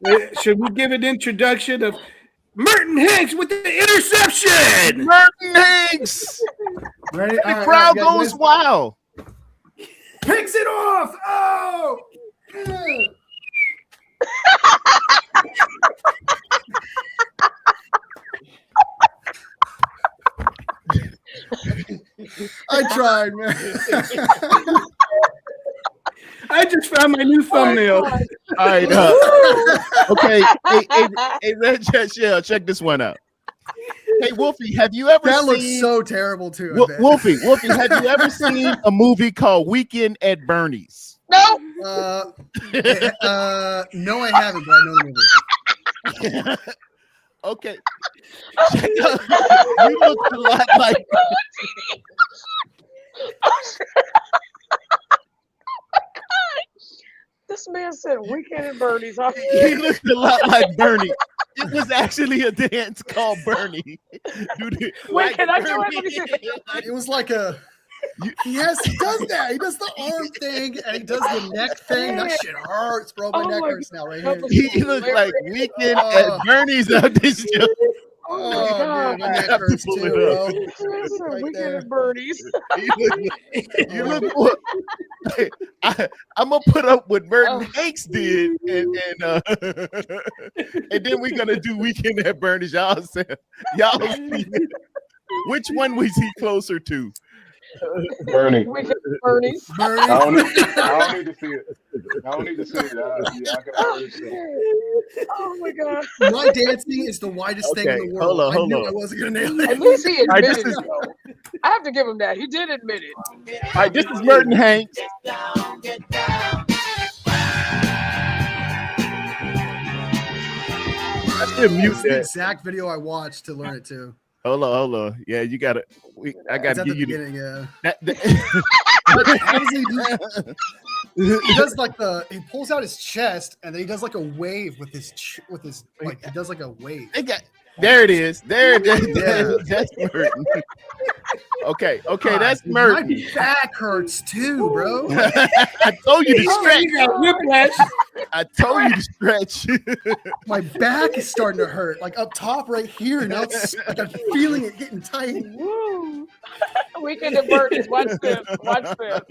gentlemen. Should we give an introduction of Merton Hanks with the interception? Merton Hanks. Ready? The crowd goes wild. Picks it off. Oh. Yeah. I tried, man. I just found my new thumbnail. All right. Okay. Hey, Red Shell, check this one out. Hey, Wolfie, have you ever That seen... looks so terrible, too. Wolfie, have you ever seen a movie called Weekend at Bernie's? No. No, I haven't, but I know the movie. Okay. Check out. You look a lot like... This man said Weekend at Bernie's. He looked a lot like Bernie. It was actually a dance called Bernie. Wait, can I do it? Let me see. It was like a. Yes, he does that. He does the arm thing and he does the neck thing. That shit hurts, bro. My neck hurts now, right here. He looked like Weekend at Bernie's out this show. Oh, dude, my neck hurts too, bro. Right Weekend at Bernie's. You look more. I'm gonna put up what Merton Hanks did, and then we're gonna do Weekend at Bernie's. Y'all see, which one was he closer to? Bernie. Weekend at Bernie's. I don't need to see it. I don't need to see it. Oh my god. My dancing is the widest thing in the world. Hold I on. knew I wasn't gonna nail it. At least he admitted it, though. I have to give him that. He did admit it. All right, this is Merton Hanks. I should mute It's the that. exact video I watched to learn it too. Hold on. Yeah, you gotta. I gotta It's at give the you beginning, yeah. How does he do? He does like he pulls out his chest and then he does like a wave with his like he does like a wave. There it is. There it is. Yeah. That's Merton. Okay, that's Merton. My back hurts too, bro. I told you to stretch. Whiplash. I told you to stretch. My back is starting to hurt, like up top right here. Now it's like I'm feeling it getting tight. Woo. Weekend at Bernie's. Watch this. Watch this.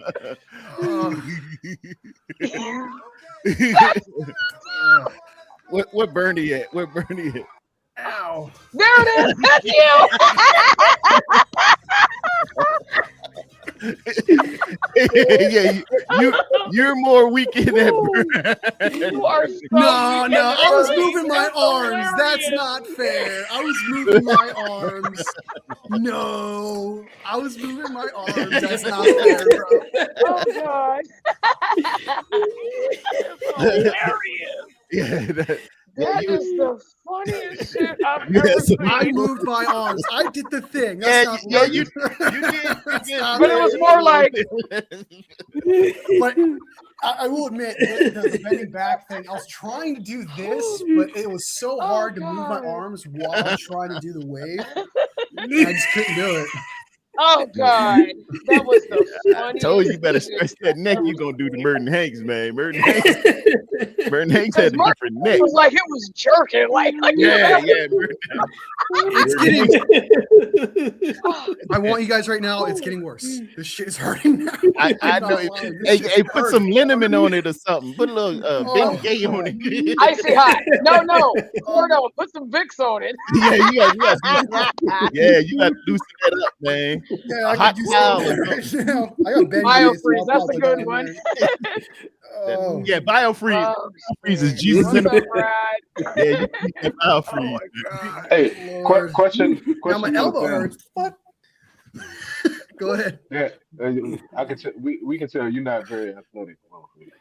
What Bernie at? Where Bernie at? Ow. There it is. That's Yeah, you're more Weekend at Bernie. you. are so No, Weekend I at was Bernie's. moving my That's arms. That's hilarious. not fair. I was moving my arms. No, I was moving my arms. That's not fair, bro. Oh god. That's hilarious. Yeah, That is the funniest shit I've Yeah, ever so seen. I moved my arms. I did the thing. Yeah, That's yeah, not you right. did. But it was more like But I will admit, the bending back thing, I was trying to do this, but it was so hard to move my God. arms while trying to do the wave. I just couldn't do it. oh god. That was the I funniest told you better shit. stretch that neck. You gonna do the Merton Hanks, man. Merton Hanks had a different neck. It was like it was jerking. Like Yeah. It's Merton getting. I want you guys right now. It's getting worse. This shit is hurting now. I I'm know. not lying. This Hey, shit's put some hurting. liniment on it or something.Ut a little Oh. Ben Gay on it. icy hot. No. Hold on. Put some Vicks on it. Yeah, you got to loosen that up, man. Yeah, I Hot can do towel something or right now. I got Ben Biofreeze, that's a good one. Oh. Yeah, biofreeze. Oh, Biofreeze is Jesus in the that's right. Yeah, you keep that biofreeze. God, Hey, Lord. question. Now my for the elbow fans. hurts. What? Go ahead. Yeah, I can tell we can tell you're not very athletic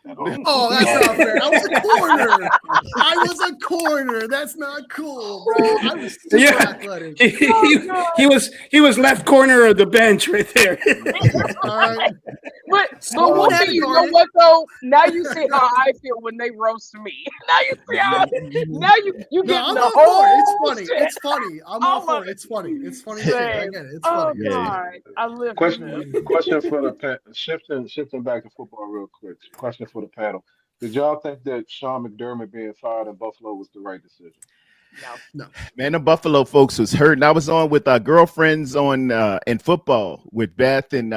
at all. Oh, that's not fair. I was a corner. I was a corner. That's not cool, bro. I was super athletic. He was left corner of the bench right there. All right. But Wolfie, you know what though? Now you see how I feel when they roast me. Now you see how you get the whole. It's funny. Shit. It's funny. I'm all for it. It's funny. It's funny. Shit. I get it. It's funny. God. I live question for the shifting back to football real quick. Question for the panel. Did y'all think that Sean McDermott being fired in Buffalo was the right decision? No. Man, the Buffalo folks was hurting. I was on with our girlfriends on in football with Beth and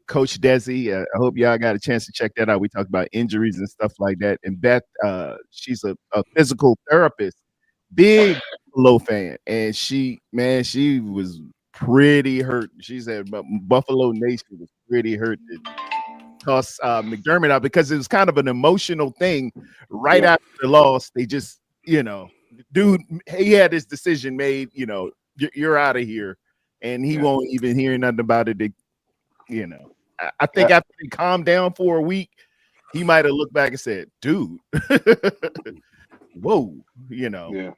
Coach Desi. I hope y'all got a chance to check that out. We talked about injuries and stuff like that. And Beth, she's a physical therapist, big Buffalo fan, and she was pretty hurt. She said Buffalo Nation was pretty hurt. Toss McDermott out because it was kind of an emotional thing right after the loss. They just, dude, he had his decision made, you're out of here, and he won't even hear nothing about it. I think after he calmed down for a week, he might have looked back and said, dude, whoa, Yeah.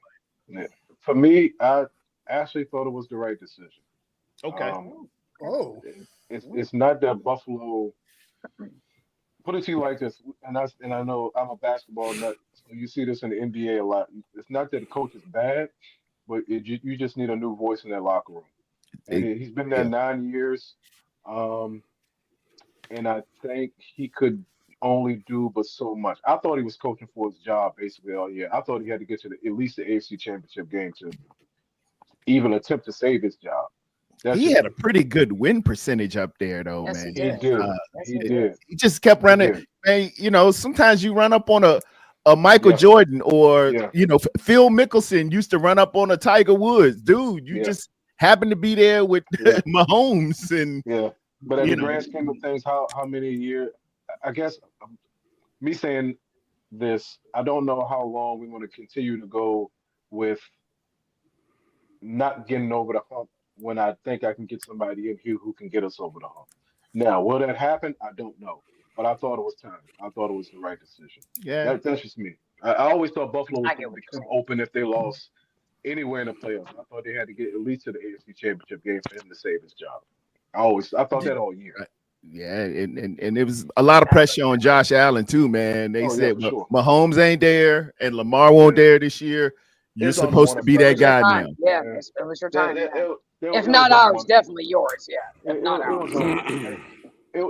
For me, I actually thought it was the right decision. Okay. It's not that Buffalo. Put it to you like this, and I know I'm a basketball nut, so you see this in the NBA a lot. It's not that the coach is bad, but you just need a new voice in that locker room. And he's been there 9 years, and I think he could only do but so much. I thought he was coaching for his job basically all year. I thought he had to get to at least the AFC Championship game to even attempt to save his job. He had a pretty good win percentage up there, though, man. He did. He just kept running. Man, sometimes you run up on a Michael Jordan or, Phil Mickelson used to run up on a Tiger Woods. Dude, you just happen to be there with Mahomes. And but at the grand scheme of things, how many years? I guess me saying this, I don't know how long we want to continue to go with not getting over the hump when I think I can get somebody in here who can get us over the hump. Now, will that happen? I don't know. But I thought it was time. I thought it was the right decision. Yeah. That's just me. I always thought Buffalo was going to become open if they lost anywhere in the playoffs. I thought they had to get at least to the AFC Championship game for him to save his job. I thought that all year. Yeah, and it was a lot of pressure on Josh Allen too, man. They said Mahomes ain't there and Lamar won't there this year. You're supposed to be that guy now. Yeah, it was your time. If not ours, definitely yours. Yeah, if not ours.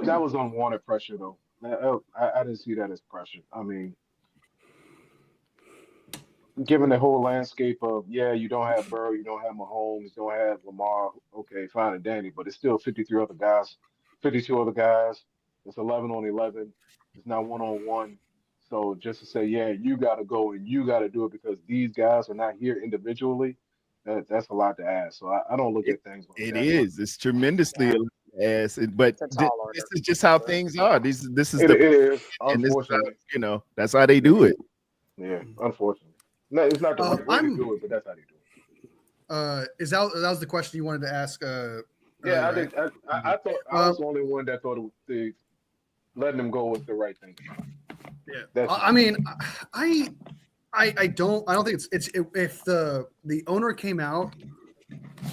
That was unwanted pressure, though. I didn't see that as pressure. I mean, given the whole landscape of, you don't have Burrow, you don't have Mahomes, you don't have Lamar, okay, fine and dandy, but it's still 52 other guys. It's 11 on 11. It's not 1-on-1. So just to say, you got to go and you got to do it because these guys are not here individually, that's a lot to ask. So I don't look at things like that. It's tremendously ass, but this is just how things are. This is it is. Unfortunately, that's how they do it. Yeah, unfortunately. No, it's not the right way to do it, but that's how they do it. That was the question you wanted to ask? I think I thought I was the only one that thought letting them go was the right thing. Yeah, I mean, I don't think it's if the owner came out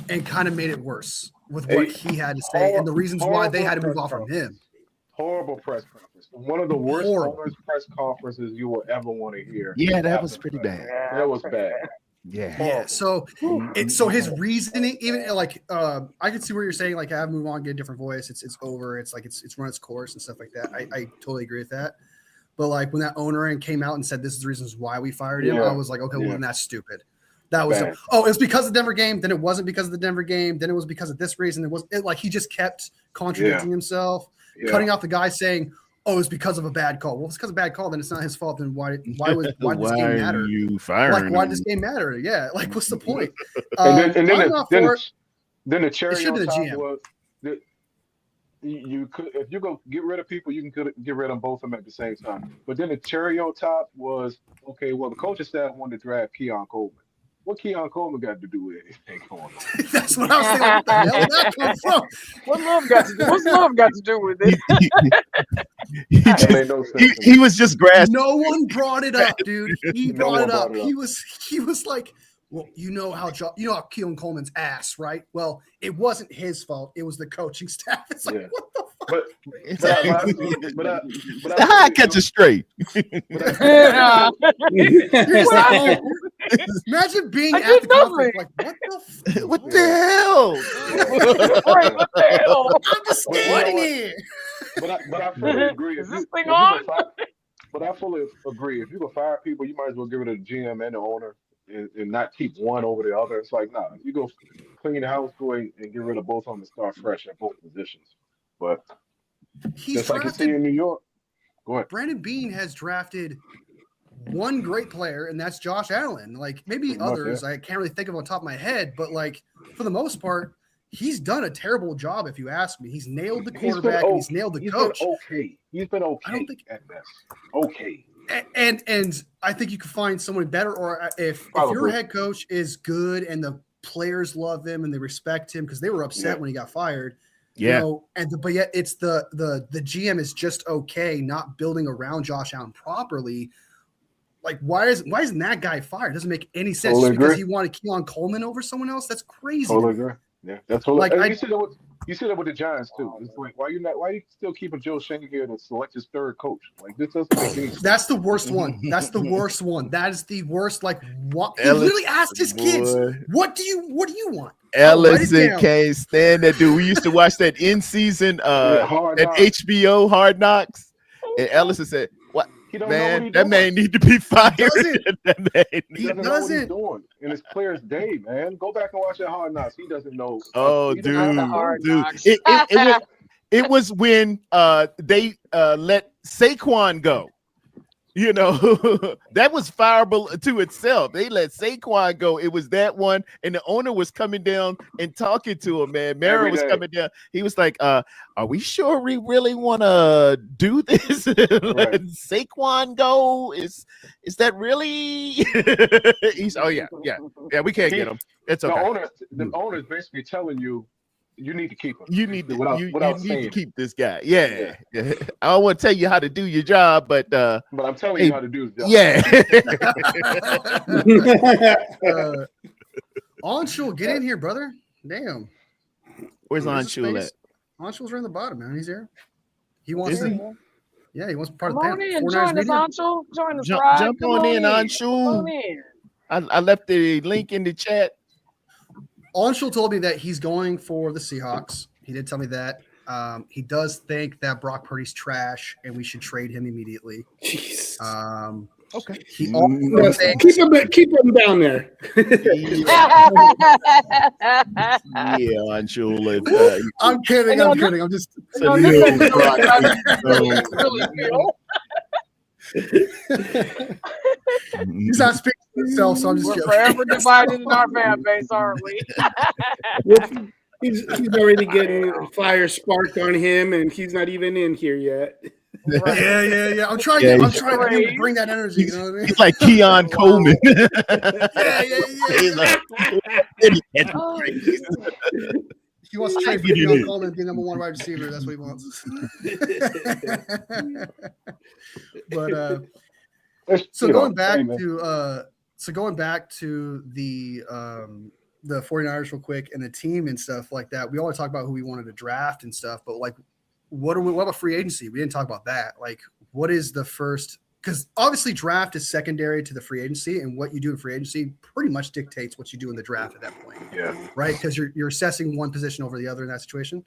and kind of made it worse with what he had to say and the reasons why they had to move off from him. Horrible press conference. One of the worst press conferences you will ever want to hear. Yeah, that was pretty bad. That was bad. Yeah. So his reasoning, even I can see where you're saying have move on, get a different voice. It's over. It's it's run its course and stuff like that. I totally agree with that. But when that owner came out and said this is the reasons why we fired him, I was like, okay, well then that's stupid. That was it was because of the Denver game. Then it wasn't because of the Denver game. Then it was because of this reason. He just kept contradicting himself, cutting off the guy saying, "Oh, it's because of a bad call." Well, if it's because of a bad call, then it's not his fault. Then why did this game matter? You firing why did this game matter? Yeah, what's the point? Then the cherry on top was that you could, if you go get rid of people, you can get rid of both of them at the same time. But then the cherry on top was, okay, well, the coaching staff wanted to draft Keon Coleman. What Keon Coleman got to do with anything going on? That's what I was thinking. What the hell did that come from? What's love got to do with it? That made no sense. He was just grasping. No one brought it up, dude. He brought it up. He was like, well, you know how Keon Coleman's ass, right? Well, it wasn't his fault. It was the coaching staff. It's like, what the fuck? But I catch it straight. Imagine being at the conference like, what the hell? What the hell? I'm just standing here. But I fully agree. Is this thing on? But I fully agree. If you can fire people, you might as well give it to the GM and the owner and not keep one over the other. It's like, nah, if you go clean the house, go and get rid of both of them and start fresh at both positions. But just like you see in New York, go ahead. Brandon Beane has drafted one great player, and that's Josh Allen. Like maybe others, I can't really think of on top of my head, but like for the most part, he's done a terrible job. If you ask me, he's nailed the quarterback and he's nailed the coach. He's been okay. I don't think at best. Okay. And I think you can find someone better, or if your head coach is good and the players love him and they respect him because they were upset when he got fired. Yeah. You know, but yet it's the GM is just okay, not building around Josh Allen properly. Like, why isn't that guy fired? It doesn't make any sense. Just because he wanted Keon Coleman over someone else. That's crazy. Totally agree. Yeah, that's totally. Like, you see that with the Giants too. It's like, why are you still keeping Joe Schoen here to select his third coach? Like, this doesn't make any sense. That's the worst one. That's the worst one. That is the worst. Like, what? He literally asked his kids, "What do you want?" Ellison can't stand that dude. We used to watch that in season at HBO Hard Knocks, and Ellison said, "What? Man, that man need to be fired." He doesn't know what he's doing in his player's day, man. Go back and watch that Hard Knocks. He doesn't know. Oh, dude. It was when they let Saquon go. You know, that was fireable to itself. They let Saquon go. It was that one, and the owner was coming down and talking to him, man. Mara was coming down. He was like, are we sure we really want to do this? Let Saquon go? Is that really? He's yeah, we can't get him. It's okay. The owner is basically telling you, you need to keep him. You need to keep this guy. Yeah. I don't want to tell you how to do your job, but I'm telling you how to do his job. Yeah. Anshul, get in here, brother. Damn. Where's Anshul at? Anshul's right in the bottom, man. He's here. He wants to. Yeah, he wants to be part of the panel. panel. Join us, Anshul. Join us, right? Jump on in, Anshul. I left the link in the chat. Anshul told me that he's going for the Seahawks. He did tell me that. He does think that Brock Purdy's trash and we should trade him immediately. Jeez. Okay. Keep him down there. Yeah, Anshul. I'm kidding. I'm just. He's not speaking for himself, so I'm just joking. Forever divided in our fan base, aren't we? He's already getting fire sparked on him, and he's not even in here yet. Right. Yeah. I'm trying to bring that energy. You know what I mean? He's like Keon Coleman. He wants to trade for Keon Coleman and be number one wide receiver. That's what he wants. But going back to the 49ers real quick and the team and stuff like that. We always talk about who we wanted to draft and stuff, but like what about free agency? We didn't talk about that. Like, what is the first? Because obviously draft is secondary to the free agency, and what you do in free agency pretty much dictates what you do in the draft at that point. Yeah. Right? Because you're assessing one position over the other in that situation.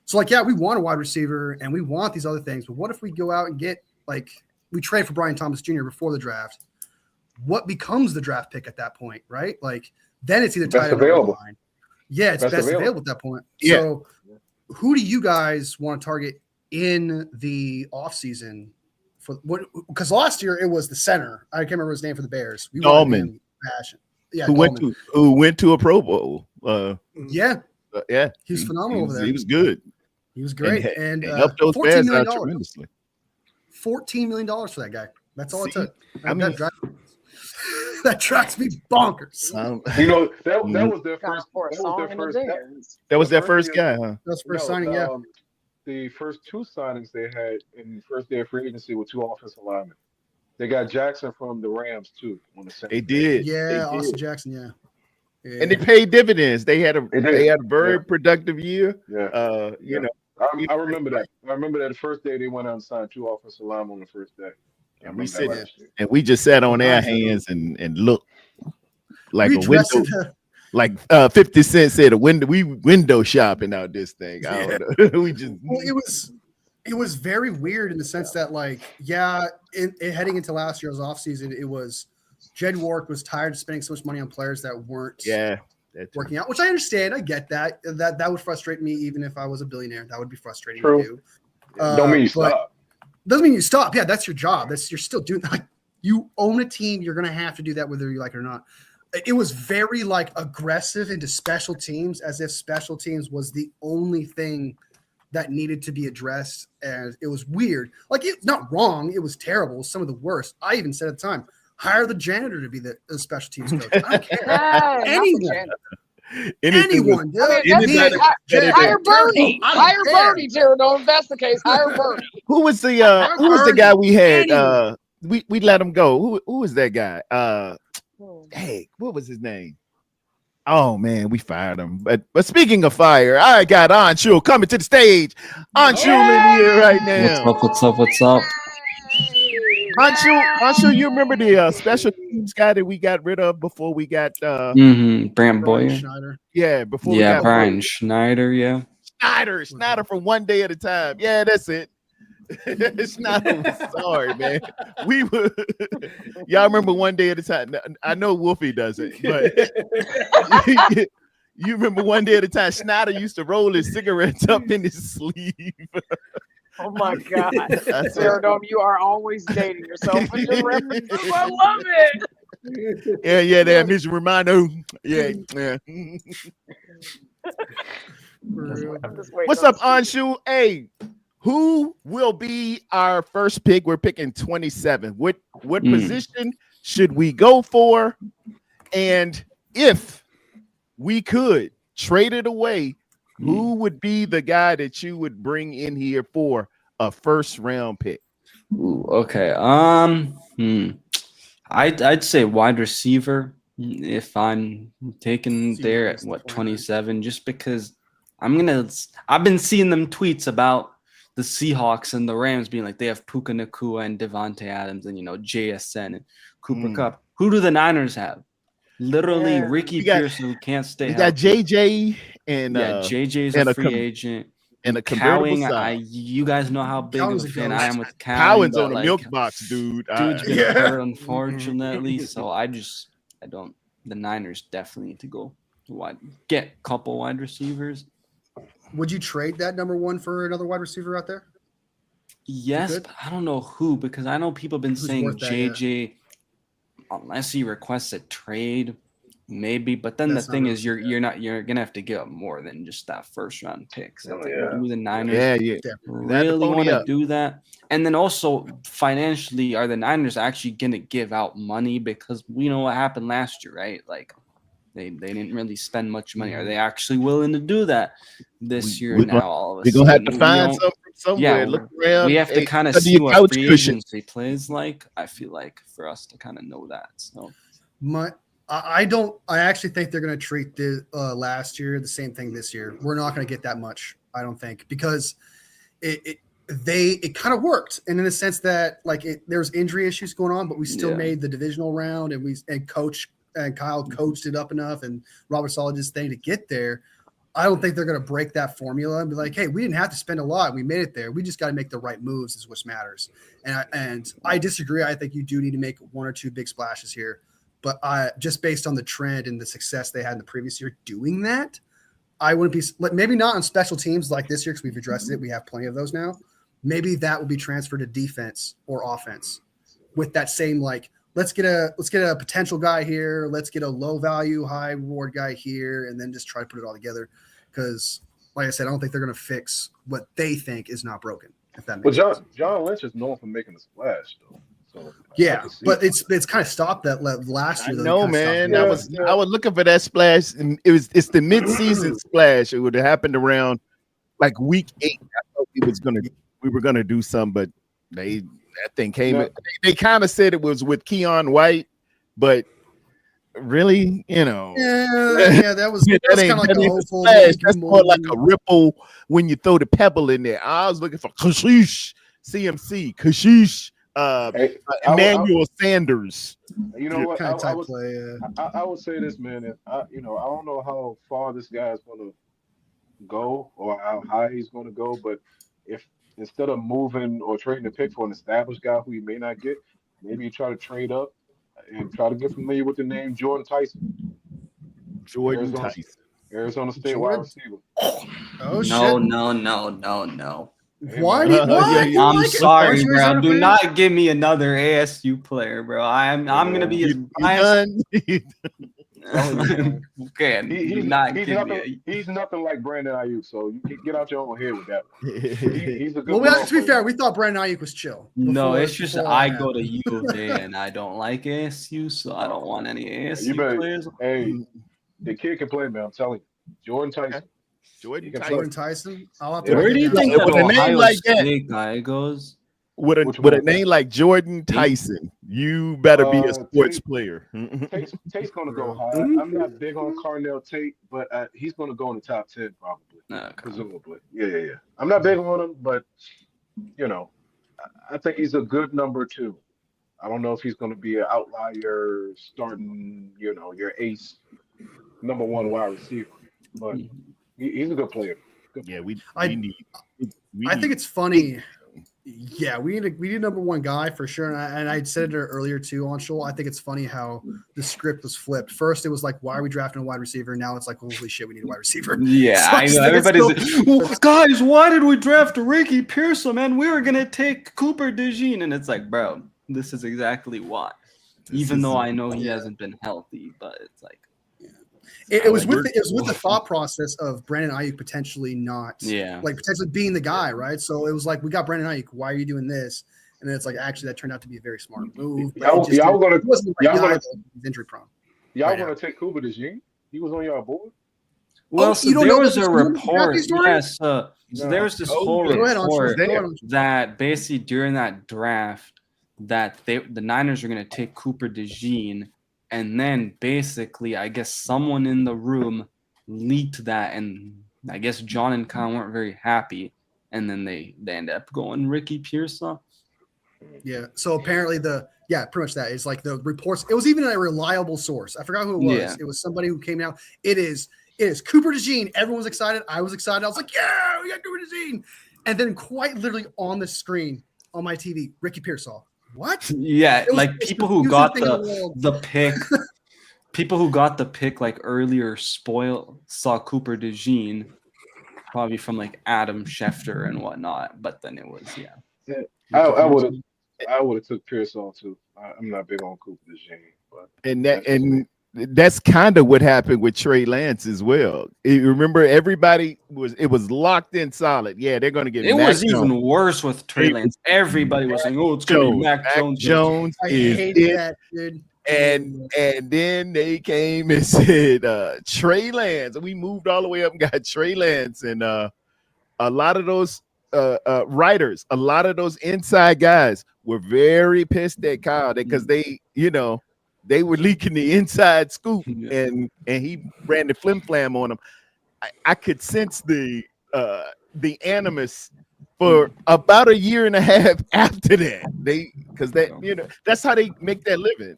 So like, yeah, we want a wide receiver and we want these other things, but what if we go out and get we trade for Brian Thomas Jr. before the draft? What becomes the draft pick at that point, right? Like then it's either tied or available. Yeah, it's best available at that point. Yeah. So who do you guys want to target in the offseason for what? Because last year it was the center. I can't remember his name for the Bears. Dahlman. Yeah, who went to a Pro Bowl. Yeah. He was phenomenal over there. He was good. He was great. And helped those Bears out tremendously. $14 million for that guy. That's all it took. That drives me bonkers. You know, that was their Got first. for a That was song their and a first. dance. That was their the first year- guy, huh? That's first No, signing, yeah. the first two signings they had in the first day of free agency were two offensive linemen. They got Jackson from the Rams too on the same. They day. did. Yeah, They Austin did. Jackson, yeah. And they paid dividends. They had a They did. very Yeah. productive year. Yeah. You know, I remember that. I remember that the first day they went out and signed two offensive linemen on the first day. I and we remember that sit last year. and we just sat on our Nice. hands and looked like We a dressed window. in the Like 50 Cent said, we window shopping out this thing. I don't know. We just it was very weird in the sense that, like, heading into last year's offseason, it was Jed Wark was tired of spending so much money on players that weren't working out, which I understand. I get that. That would frustrate me even if I was a billionaire. That would be frustrating to do. Don't mean you stop. Doesn't mean you stop. Yeah, that's your job. You're still doing like you own a team. You're gonna have to do that whether you like it or not. It was very like aggressive into special teams, as if special teams was the only thing that needed to be addressed. And it was weird. Like, it's not wrong. It was terrible. It was some of the worst. I even said at the time, hire the janitor to be the special teams coach. I don't care. Anyone. Hire Bernie. Hire Bernie, Tarrerdome. If that's the case, hire Bernie. Who was the guy we had? We let him go. Who was that guy? Hey, what was his name? Oh man, we fired him. But speaking of fire, I got Anshu coming to the stage. Anshu in here right now. What's up? Anshu, you remember the special teams guy that we got rid of before we got Brant Boyer? Yeah, before Brian Schneider, yeah. Schneider from One Day at a Time. Yeah, that's it. Schneider was sorry, man. We were y'all remember One Day at a Time. I know Wolfie doesn't, but you remember One Day at a Time. Schneider used to roll his cigarettes up in his sleeve. Oh my God. Tarrerdome, you are always dating yourself with your references. I love it. Yeah, that means reminder. Yeah. What's up, Anshu? Hey, who will be our first pick? We're picking 27. What position should we go for? And if we could trade it away, who would be the guy that you would bring in here for a first round pick? Ooh, okay. I'd say wide receiver if I'm taken there at 27, just because I've been seeing them tweets about the Seahawks and the Rams being like they have Puka Nacua and Devontae Adams and JSN and Cooper Kupp. Who do the Niners have? Literally Ricky Pearson, who can't stay healthy. Got JJ and JJ's a free agent. And a convertible side. You guys know how big of a fan I am with Cowan. Cowan's on a milk box, dude. Dude's been hurt, unfortunately. So I don't. The Niners definitely need to go get a couple wide receivers. Would you trade that number one for another wide receiver out there? Yes, but I don't know who, because I know people have been saying JJ, unless he requests a trade, maybe. But then the thing is, you're gonna have to give up more than just that first round pick. So do the Niners really want to do that? And then also financially, are the Niners actually gonna give out money? Because we know what happened last year, right? Like they didn't really spend much money. Are they actually willing to do that this year? Now all of a sudden, we're gonna have to find something somewhere. Yeah, look around. We have to kind of see what free agency plays like. I feel like for us to kind of know that. So I actually think they're going to treat the last year the same thing this year. We're not going to get that much, I don't think, because it kind of worked, and in the sense that there's injury issues going on, but we still made the divisional round, and Kyle coached it up enough, and Robert Saleh did his thing to get there. I don't think they're going to break that formula and be like, hey, we didn't have to spend a lot. We made it there. We just got to make the right moves is what matters. And I disagree. I think you do need to make one or two big splashes here. But just based on the trend and the success they had in the previous year doing that, I wouldn't be maybe not on special teams like this year because we've addressed it. We have plenty of those now. Maybe that will be transferred to defense or offense with that same let's get a potential guy here. Let's get a low value, high reward guy here, and then just try to put it all together. Because, like I said, I don't think they're going to fix what they think is not broken. If that makes sense. John Lynch is known for making a splash, though. So yeah, but it's kind of stopped that last year. No, man. I was looking for that splash, and it's the mid-season splash. It would have happened around like week 8. I thought we were gonna do something, but that thing came. Yeah. They kind of said it was with Keon White, but really, yeah, that was kind of like a hopeful splash. That's more like a ripple when you throw the pebble in there. I was looking for Kashish, Kashish. Emmanuel Sanders. You know what? I would say this, man. If I don't know how far this guy is going to go or how high he's going to go, but if instead of moving or trading the pick for an established guy who you may not get, maybe you try to trade up and try to get familiar with the name Jordan Tyson. Arizona State wide receiver. Oh shit! No. Why? I'm sorry, bro. Do not give me another ASU player, bro. I'm gonna be as biased. Okay, he's nothing like Brandon Ayuk, so you can get out your own head with that. He's a good. Well, to be fair, we thought Brandon Ayuk was chill. No, it's just I go to U of A and I don't like ASU, so I don't want any ASU players. Hey, the kid can play, man. I'm telling you, Jordan Tyson. Jordan Tyson. Where do you think that Ohio State guy goes? With a name like Jordan Tyson, you better be a sports player. Tate's going to go high. I'm not big on Carnell Tate, but he's going to go in the top 10 probably, presumably. Yeah. I'm not big on him, but I think he's a good number 2. I don't know if he's going to be an outlier starting, your ace number 1 wide receiver, but. He's a good player. I think it's funny. Yeah, we need a number 1 guy for sure. And I said it earlier too on Shoal. I think it's funny how the script was flipped. First, it was like, why are we drafting a wide receiver? Now it's like, holy shit, we need a wide receiver. Yeah, so I know. Everybody's guys, why did we draft Ricky Pearson, man? We were gonna take Cooper DeJean, and it's like, bro, this is exactly why. Even though I know he hasn't been healthy, but it's like. It was with the thought process of Brandon Ayuk potentially potentially being the guy, right? So it was like, we got Brandon Ayuk. Why are you doing this? And then it's like, actually, that turned out to be a very smart move. Y'all gonna injury prone. Y'all gonna take Cooper DeJean? He was on y'all board. Well, so there was a report. Yes, so there was this whole report that basically during that draft that the Niners are going to take Cooper DeJean. And then basically, I guess someone in the room leaked that, and I guess John and Kyle weren't very happy, and then they ended up going Ricky Pearson. Yeah. So apparently pretty much that is like the reports. It was even a reliable source. I forgot who it was. Yeah. It was somebody who came out. It is Cooper DeJean. Everyone was excited. I was excited. I was like, yeah, we got Cooper DeJean. And then quite literally on the screen on my TV, Ricky Pearson. What? Yeah, like people who got the pick, people who got the pick like earlier saw Cooper DeJean, probably from like Adam Schefter and whatnot. But then it was I would have took Pearson too. I'm not big on Cooper DeJean, but that's kind of what happened with Trey Lance as well. Remember, everybody was locked in solid. Yeah, they're going to get. It was even worse with Trey Lance. Everybody was saying, "Oh, it's going to be Mac Jones." I hated that, dude. And then they came and said Trey Lance. We moved all the way up and got Trey Lance, and a lot of those writers, a lot of those inside guys were very pissed at Kyle because they were leaking the inside scoop, and he ran the flim flam on them. I could sense the animus for about a year and a half after that. That's how they make their living.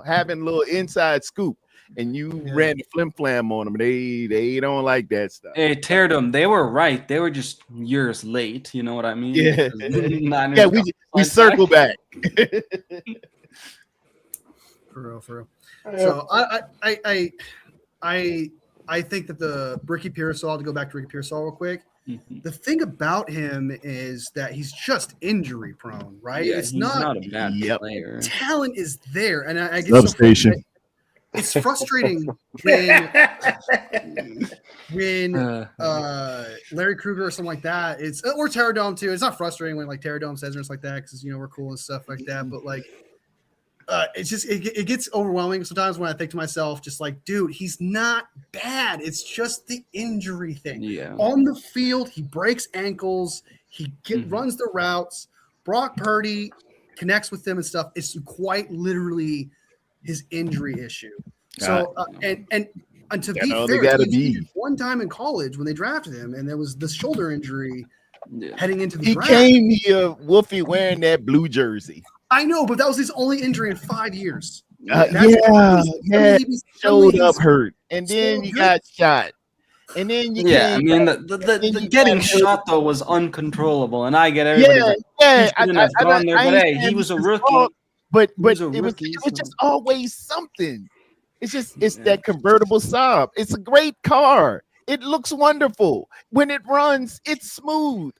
Having a little inside scoop, and you ran the flim flam on them. They don't like that stuff. Hey, Tarrerdome, they were right. They were just years late. You know what I mean? Yeah. We circle back. For real. So I think that the Ricky Pearsall, to go back to Ricky Pearsall real quick, the thing about him is that he's just injury prone, right? Yeah, he's not a bad player. Talent is there, and I get substation. it's frustrating when Larry Krueger or something like that. It's or Tarrerdome too. It's not frustrating when like Tarrerdome says it's like that because we're cool and stuff like that. But like, it's just it gets overwhelming sometimes when I think to myself, just like, dude, he's not bad. It's just the injury thing. Yeah. On the field, he breaks ankles. He runs the routes. Brock Purdy connects with them and stuff. It's quite literally his injury issue. So and to be fair, he one time in college when they drafted him, and there was the shoulder injury heading into the draft. He came here, Wolfie, wearing that blue jersey. I know, but that was his only injury in 5 years. Showed up hurt, and then he got shot. And then you the getting shot though was uncontrollable, and I get everybody. He shouldn't have gone there, but hey, he was a rookie. But it was just always something. It's that convertible Saab. It's a great car. It looks wonderful. When it runs, it's smooth.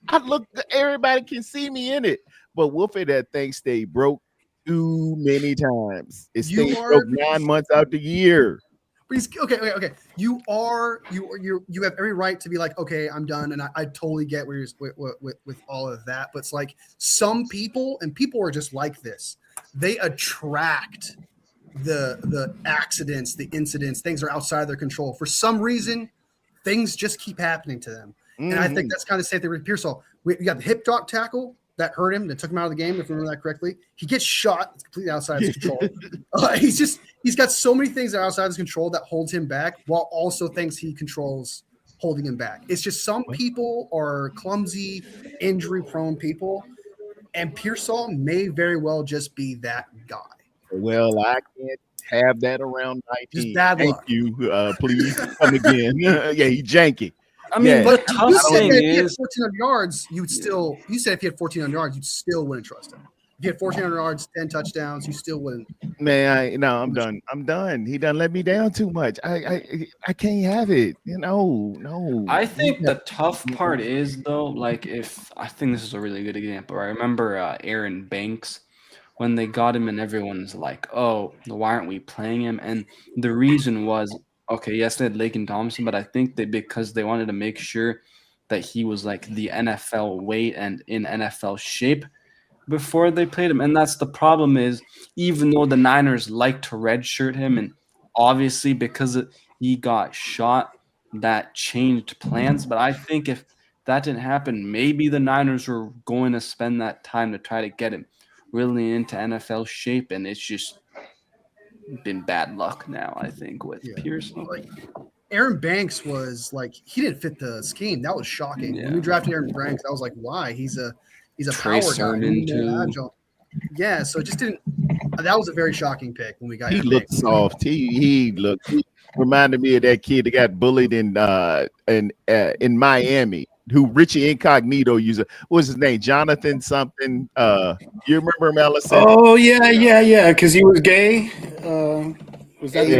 Everybody can see me in it. But Wolfie, that thing stayed broke too many times. It stayed broke 9 months out the year. But he's okay. You have every right to be like, okay, I'm done, and I totally get where you're with all of that. But it's like some people, and people are just like this. They attract the accidents, the incidents, things are outside of their control. For some reason, things just keep happening to them. And I think that's kind of the same thing with Pearsall. We got the hip drop tackle that hurt him, that took him out of the game, if I remember that correctly. He gets shot. It's completely outside of his control. He's got so many things that are outside of his control that holds him back, while also things he controls holding him back. It's just some people are clumsy, injury-prone people, and Pearsall may very well just be that guy. Well, I can't have that around 19. Just bad luck. Thank you. Please come again. He's janky. I mean, the tough thing is, if he had 1,400 yards, you said if he had 1,400 yards, you still wouldn't trust him. If he had 1,400 yards, 10 touchdowns, you still wouldn't. Man, I'm done. I'm done. He done let me down too much. I can't have it. No. I think the tough part is though, like I think this is a really good example. I remember Aaron Banks when they got him, and everyone's like, "Oh, why aren't we playing him?" And the reason was, okay, yes, they had Laken Thompson, but I think because they wanted to make sure that he was like the NFL weight and in NFL shape before they played him. And that's the problem is, even though the Niners like to redshirt him, and obviously because he got shot, that changed plans. But I think if that didn't happen, maybe the Niners were going to spend that time to try to get him really into NFL shape, and it's just been bad luck now, I think, with Pearson. Like Aaron Banks was like, he didn't fit the scheme. That was shocking. When we drafted Aaron Banks, I was like, why? He's a Trey power Sermon guy. Too. Yeah, so it just didn't. That was a very shocking pick when we got. He looked soft. He reminded me of that kid that got bullied in Miami, who Richie Incognito used. What was his name? Jonathan something. You remember him, Allison? Oh yeah. Because he was gay. Was that the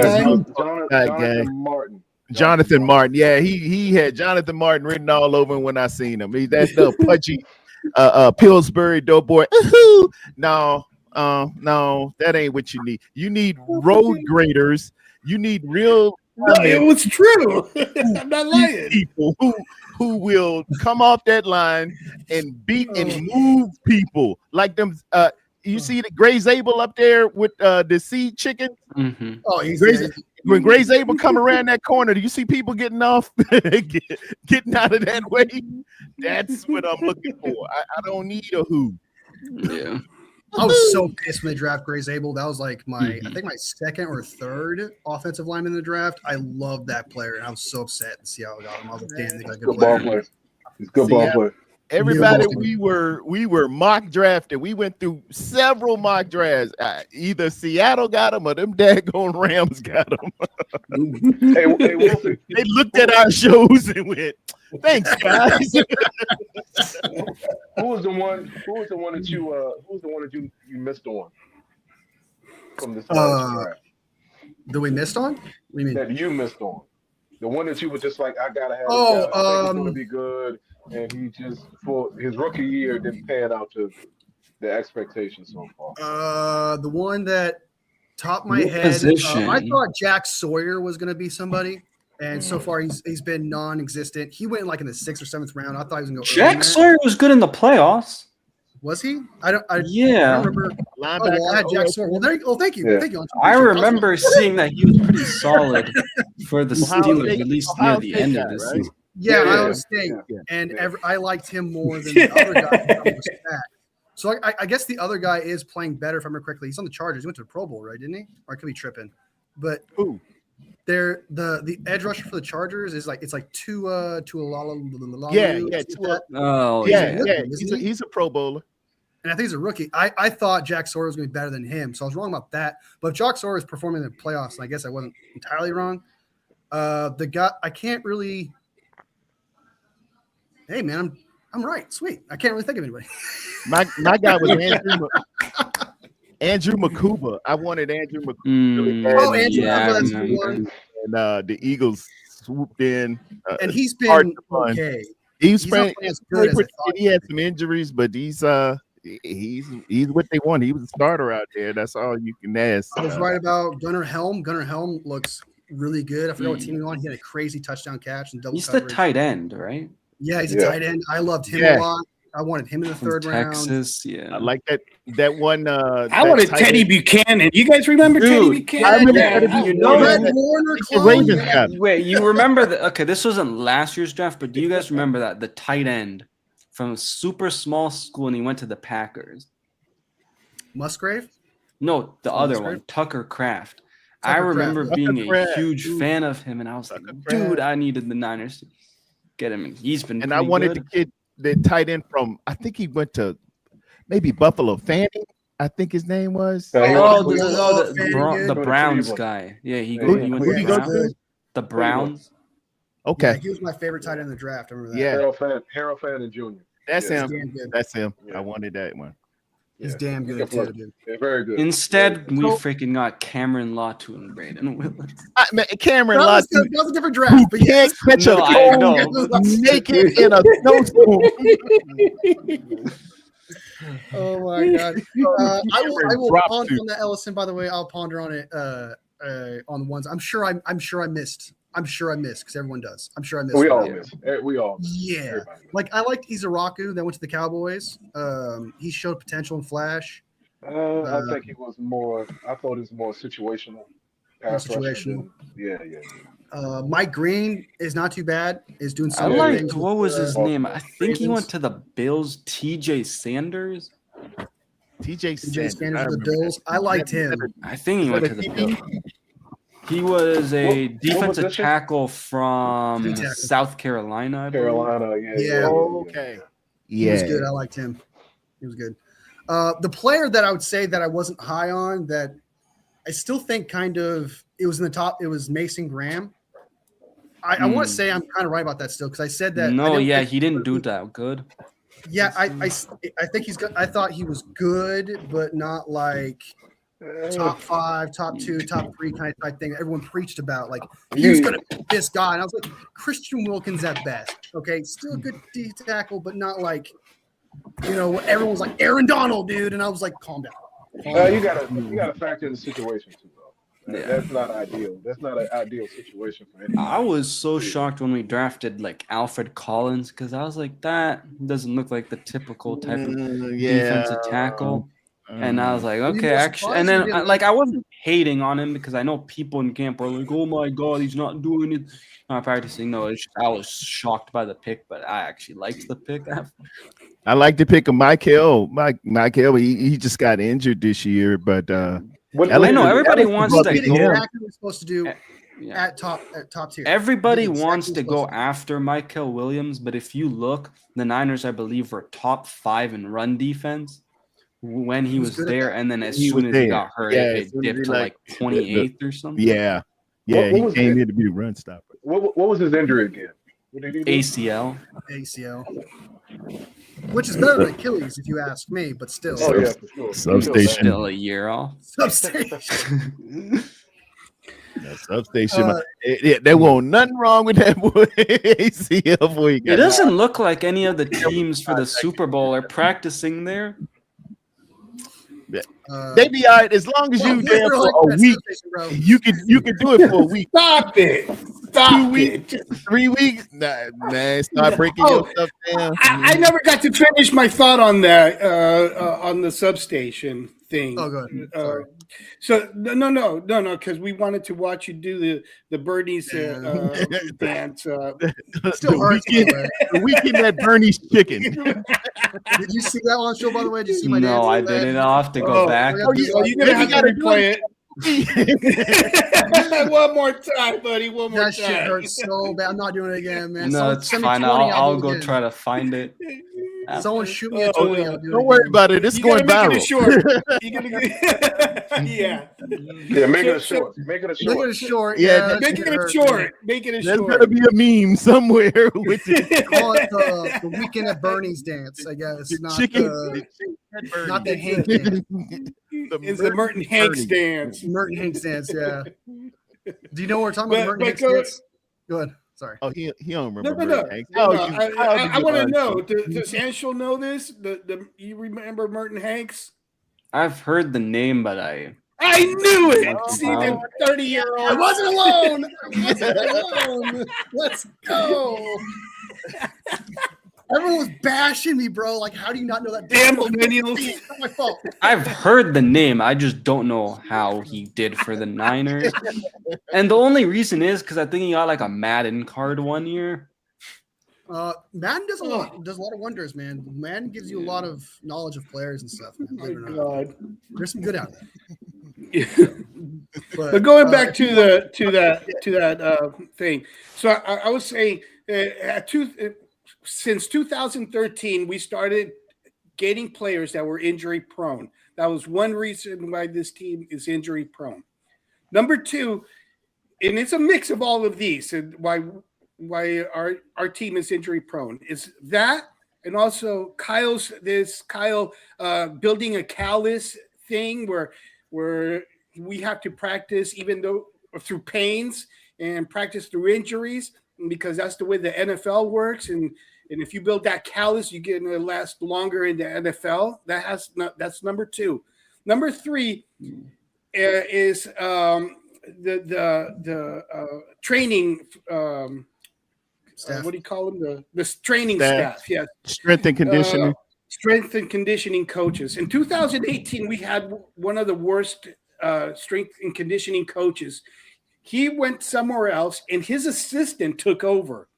guy? Jonathan Martin. Jonathan Martin. Yeah, he had Jonathan Martin written all over him when I seen him. That's the pudgy Pillsbury doughboy. No, that ain't what you need. You need road graders. You need real. It was true. I'm not lying. People who will come off that line and beat and move people like them. You see the Gray Zabel up there with the seed chicken. Mm-hmm. Oh, when Gray Zabel come around that corner, do you see people getting off, getting out of that way? That's what I'm looking for. I don't need a who. Yeah. I was so pissed when they draft Gray Zabel. That was like I think my second or third offensive lineman in the draft. I loved that player, and I was so upset to see how I got him. I was like, damn, they got a good player. He's a good ball player. Everybody we were mock drafted. We went through several mock drafts. Either Seattle got him or them daggone Rams got him. Hey, Wolfie. They looked at our shows and went, "Thanks, guys." Who was the one that you missed on from this draft? That we missed on? What do you mean? That you missed on. The one that you were just like, I gotta have. He's gonna be good. And he just, for his rookie year, didn't pan out to the expectations so far. The one that top of my head, I thought Jack Sawyer was going to be somebody, and so far he's been non-existent. He went like in the 6th or 7th round. I thought he was going to go. Jack Sawyer was good in the playoffs. Was he? I don't remember. I had Jack Sawyer. Well, thank you. Yeah. Thank you. I remember seeing that he was pretty solid for the Steelers, at least near the end of the season. Yeah, Iowa State, and I liked him more than the other guy. So I guess the other guy is playing better, if I remember correctly. He's on the Chargers. He went to the Pro Bowl, right? Didn't he? Or I could be tripping. But who? The edge rusher for the Chargers is like Tua. Yeah. Rookie, He's a Pro Bowler. And I think he's a rookie. I thought Jack Sawyer was going to be better than him, so I was wrong about that. But if Jack Sawyer is performing in the playoffs, and I guess I wasn't entirely wrong. The guy, I can't really. Hey man, I'm right. Sweet. I can't really think of anybody. My guy was Andrew Makuba. I wanted Andrew Makuba really bad. Oh, Andrew Makuba, that's the one. And the Eagles swooped in. And he's been okay. He's not playing as good as I thought. He had some injuries, but he's what they want. He was a starter out there. That's all you can ask. I was right about Gunnar Helm. Gunnar Helm looks really good. I forgot what team he was on. He had a crazy touchdown catch and double coverage. The tight end, right? Yeah, he's a tight end. I loved him a lot. I wanted him in the third Texas, round. Yeah. I like that one. I wanted Teddy Buchanan. You guys remember Teddy Buchanan? I remember Teddy Ravens guy. Wait, you remember that? Okay, this wasn't last year's draft, but do you guys remember that the tight end from a super small school and he went to the Packers? Musgrave? No, the other one, Tucker Kraft. I remember being a huge fan of him, and I was like, dude, I needed the Niners to get him. And he's been. And I wanted the kid, the tight end from. I think he went to maybe Buffalo. Fanning, I think his name was. The Browns guy. Yeah, he went to the Browns. Okay, yeah, he was my favorite tight end in the draft. I remember that. Yeah, Harold Fanning Jr. That's him. That's him. I wanted that one. He's damn good too, dude. Yeah, very good. Instead, we freaking got Cameron Latu and Braden Willis. Cameron Latu. That was a different draft. But can't catch a naked in a snowstorm. Oh my god! I will ponder on that, Ellison. By the way, I'll ponder on it on the ones. I'm sure I missed because everyone does. I'm sure I missed. We all miss. We all. Yeah, everybody. Like I liked Izaraku that went to the Cowboys. He showed potential and flash. I think he was more. I thought he was more situational. Situational. Yeah. Mike Green is not too bad. Is doing some things. What was his name? I think he went to the Bills. TJ Sanders. TJ Sanders for the Bills. I liked him. I think he went to the Bills. He was a defensive tackle from South Carolina. Yeah. Okay. Yeah. He was good. I liked him. He was good. The player that I would say that I wasn't high on, that I still think kind of it was in the top, it was Mason Graham. I want to say I'm kind of right about that still because I said that. No, he didn't do that good. Yeah, I think he's good. I thought he was good, but not like top 5, top 2, top 3 kind of type thing everyone preached about. Like he's gonna be this guy, and I was like Christian Wilkins at best. Okay, still a good D tackle, but not like everyone was like Aaron Donald, dude, and I was like, calm down. You gotta factor in the situation too, though. That's not ideal. That's not an ideal situation for anyone. I was so shocked when we drafted like Alfred Collins because I was like, that doesn't look like the typical type of defensive tackle. And I was like, okay, actually, and then I wasn't hating on him because I know people in camp are like, oh my god, he's not doing it, not practicing. No, it's just, I was shocked by the pick, but I actually liked the pick. I like the pick of Michael. Michael, he just got injured this year, but I know everybody wants to. Exactly what we're supposed to do at top tier. Everybody wants to go after Michael Williams, but if you look, the Niners, I believe, were top 5 in run defense when he was there, and then as soon as he got hurt, it dipped to like 28th or something. Yeah, he came here to be a run stopper. What was his injury again? What did he do? ACL. Which is better than Achilles, if you ask me, but still. Oh, yeah, for sure. Substation. Still a year off. Substation. Substation. There wasn't nothing wrong with that ACL before he got it doesn't look like any of the teams for the Super Bowl are practicing there. They be all right as long as you there for a week. You can do it for a week. Stop it. 2 weeks, 3 weeks. Nah, start breaking your stuff down. I never got to finish my thought on that on the substation thing. Oh, good. Sorry. So no, because we wanted to watch you do the Bernie's dance. Still hurts. The weekend at Bernie's Chicken. Did you see that on show, by the way? Did you see my dance? No, I didn't. I'll have to go back. You're gonna have to replay it. One more time, buddy. One more time. That shit hurts so bad. I'm not doing it again, man. No, it's fine. I'll go try to find it. Someone shoot me a 20. Don't worry about it. It's going viral. Yeah, make it a short. Make it a short. Make it a short. Yeah, make it a short. Make it a There's short. gonna be a meme somewhere with it. Call it the weekend at Bernie's dance, I guess. Not the Hank dance. It's the Merton Hanks dance. Merton Hanks dance, yeah. Do you know what we're talking about? Merton Hanks dance? Go ahead. Sorry. Oh, he don't remember. No. I want to know. Does Anshel know this? You remember Merton Hanks? I've heard the name, but I knew it. See, the 30-year-old. I wasn't alone. Let's go. Everyone was bashing me, bro. Like, how do you not know that? Damn millennials. It's not my fault. I've heard the name. I just don't know how he did for the Niners. And the only reason is because I think he got like a Madden card one year. Madden does a lot of wonders, man. Madden gives you a lot of knowledge of players and stuff. Man. Oh my God. There's some good out there. But going back to that thing, so I was saying since 2013 we started getting players that were injury prone. That was one reason why this team is injury prone. Number two, and it's a mix of all of these, and why our team is injury prone is that, and also Kyle building a callus thing where we have to practice even though through pains and practice through injuries, because that's the way the NFL works. And if you build that callus, you're going to last longer in the NFL. That's number two. Number three is the training. Staff. What do you call them? The training staff. Yes. Strength and conditioning. Strength and conditioning coaches. In 2018, we had one of the worst strength and conditioning coaches. He went somewhere else, and his assistant took over.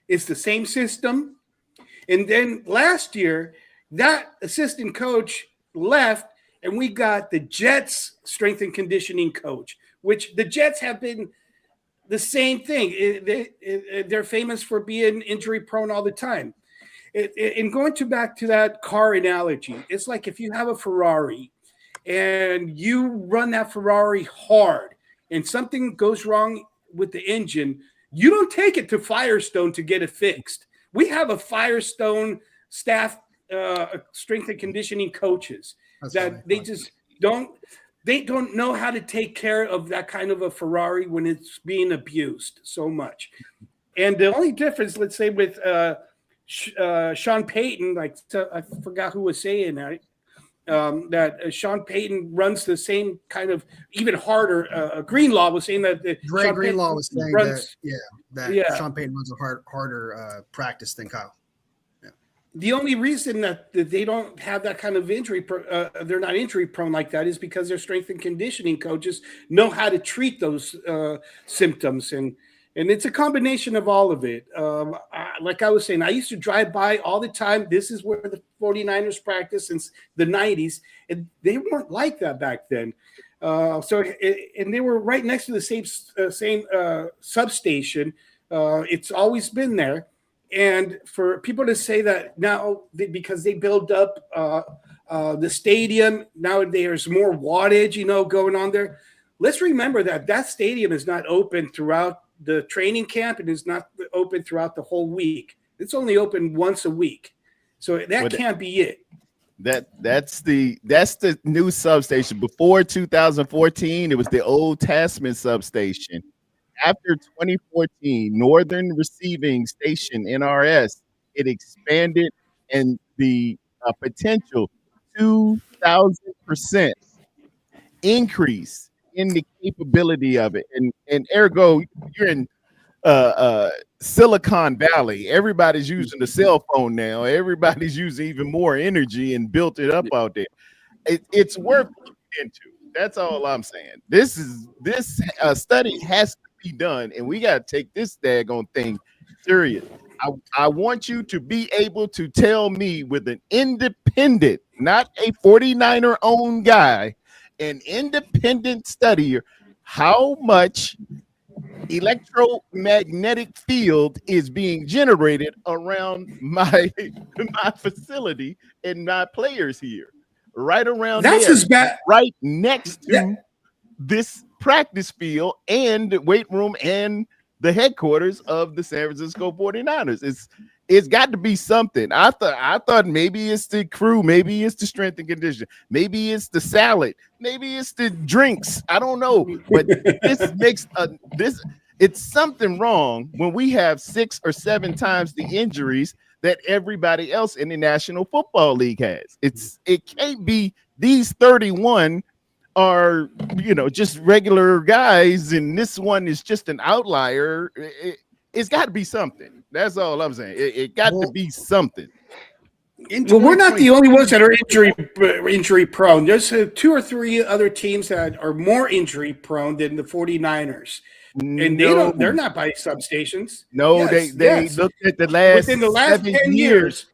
It's the same system. And then last year, that assistant coach left, and we got the Jets strength and conditioning coach, which the Jets have been the same thing. They're famous for being injury prone all the time. And going back to that car analogy, it's like if you have a Ferrari and you run that Ferrari hard and something goes wrong with the engine, you don't take it to Firestone to get it fixed. We have a Firestone staff, strength and conditioning coaches. That's that funny. They don't know how to take care of that kind of a Ferrari when it's being abused so much. And the only difference, let's say, with Sean Payton, like I forgot who was saying that, that Sean Payton runs the same kind of even harder. Greenlaw was saying that Greenlaw was saying that Sean Payton runs a harder practice than Kyle. The only reason that they don't have that kind of injury, they're not injury prone like that, is because their strength and conditioning coaches know how to treat those symptoms. And it's a combination of all of it. Like I was saying, I used to drive by all the time. This is where the 49ers practice since the 90s. And they weren't like that back then. And they were right next to the same substation. It's always been there. And for people to say that now, because they build up the stadium, now there's more wattage, going on there. Let's remember that stadium is not open throughout the training camp, and is not open throughout the whole week. It's only open once a week. So that can't be it. That's the new substation. Before 2014, it was the old Tasman substation. After 2014, Northern Receiving Station, NRS, it expanded, and the potential 2,000 1,000% increase in the capability of it. And ergo, you're in Silicon Valley. Everybody's using the cell phone now. Everybody's using even more energy and built it up out there. It's worth looking into. That's all I'm saying. This study has to be done, and we got to take this daggone thing serious. I want you to be able to tell me with an independent, not a 49er owned guy, an independent studier, how much electromagnetic field is being generated around my facility and my players here, right around that's there, as bad, right next to this practice field and weight room and the headquarters of the San Francisco 49ers. It's got to be something. I thought maybe it's the crew, maybe it's the strength and condition, maybe it's the salad, maybe it's the drinks. I don't know, but this makes it's something wrong when we have 6 or 7 times the injuries that everybody else in the National Football League has. It can't be these 31 are, just regular guys, and this one is just an outlier. It's got to be something. That's all I'm saying. It got to be something. Well, we're not the only ones that are injury prone. There's 2 or 3 other teams that are more injury prone than the 49ers. And they're not by substations. No, yes, they looked at the last within the last 10 years.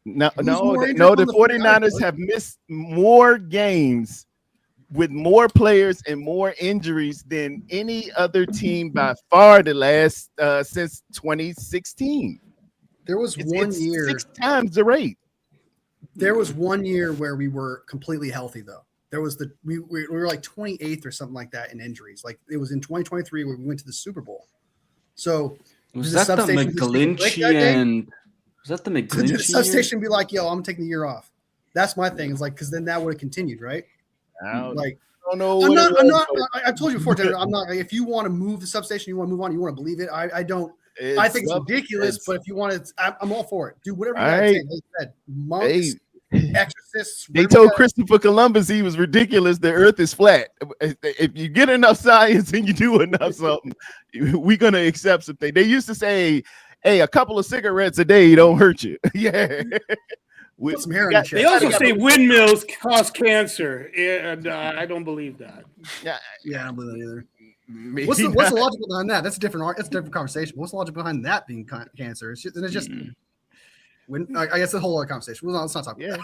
No, the 49ers have missed more games with more players and more injuries than any other team by far the last since 2016. There was one year 6 times the rate. There was one year where we were completely healthy though. There was we were like 28th or something like that in injuries. Like it was in 2023 where we went to the Super Bowl. So was that the McGlinchey and was that the McGlinchey? Did the substation be like, yo, I'm taking the year off? That's my thing. It's like, because then that would have continued, right? I don't know. I told you before, Tanner, I'm not. If you want to move the substation, you want to move on, you want to believe it. I don't. I think it's ridiculous, but if you want to, I'm all for it. Do whatever you got to say. They said monks, exorcists. They told Christopher Columbus he was ridiculous. The Earth is flat. If you get enough science and you do enough something, we're gonna accept something. They used to say, "Hey, a couple of cigarettes a day don't hurt you." Yeah. Put some hair in the they also say windmills cause cancer, and I don't believe that. Yeah, I don't believe that either. What's the logic behind that? That's a different conversation. What's the logic behind that being cancer? It's just I guess a whole other conversation. Let's not talk about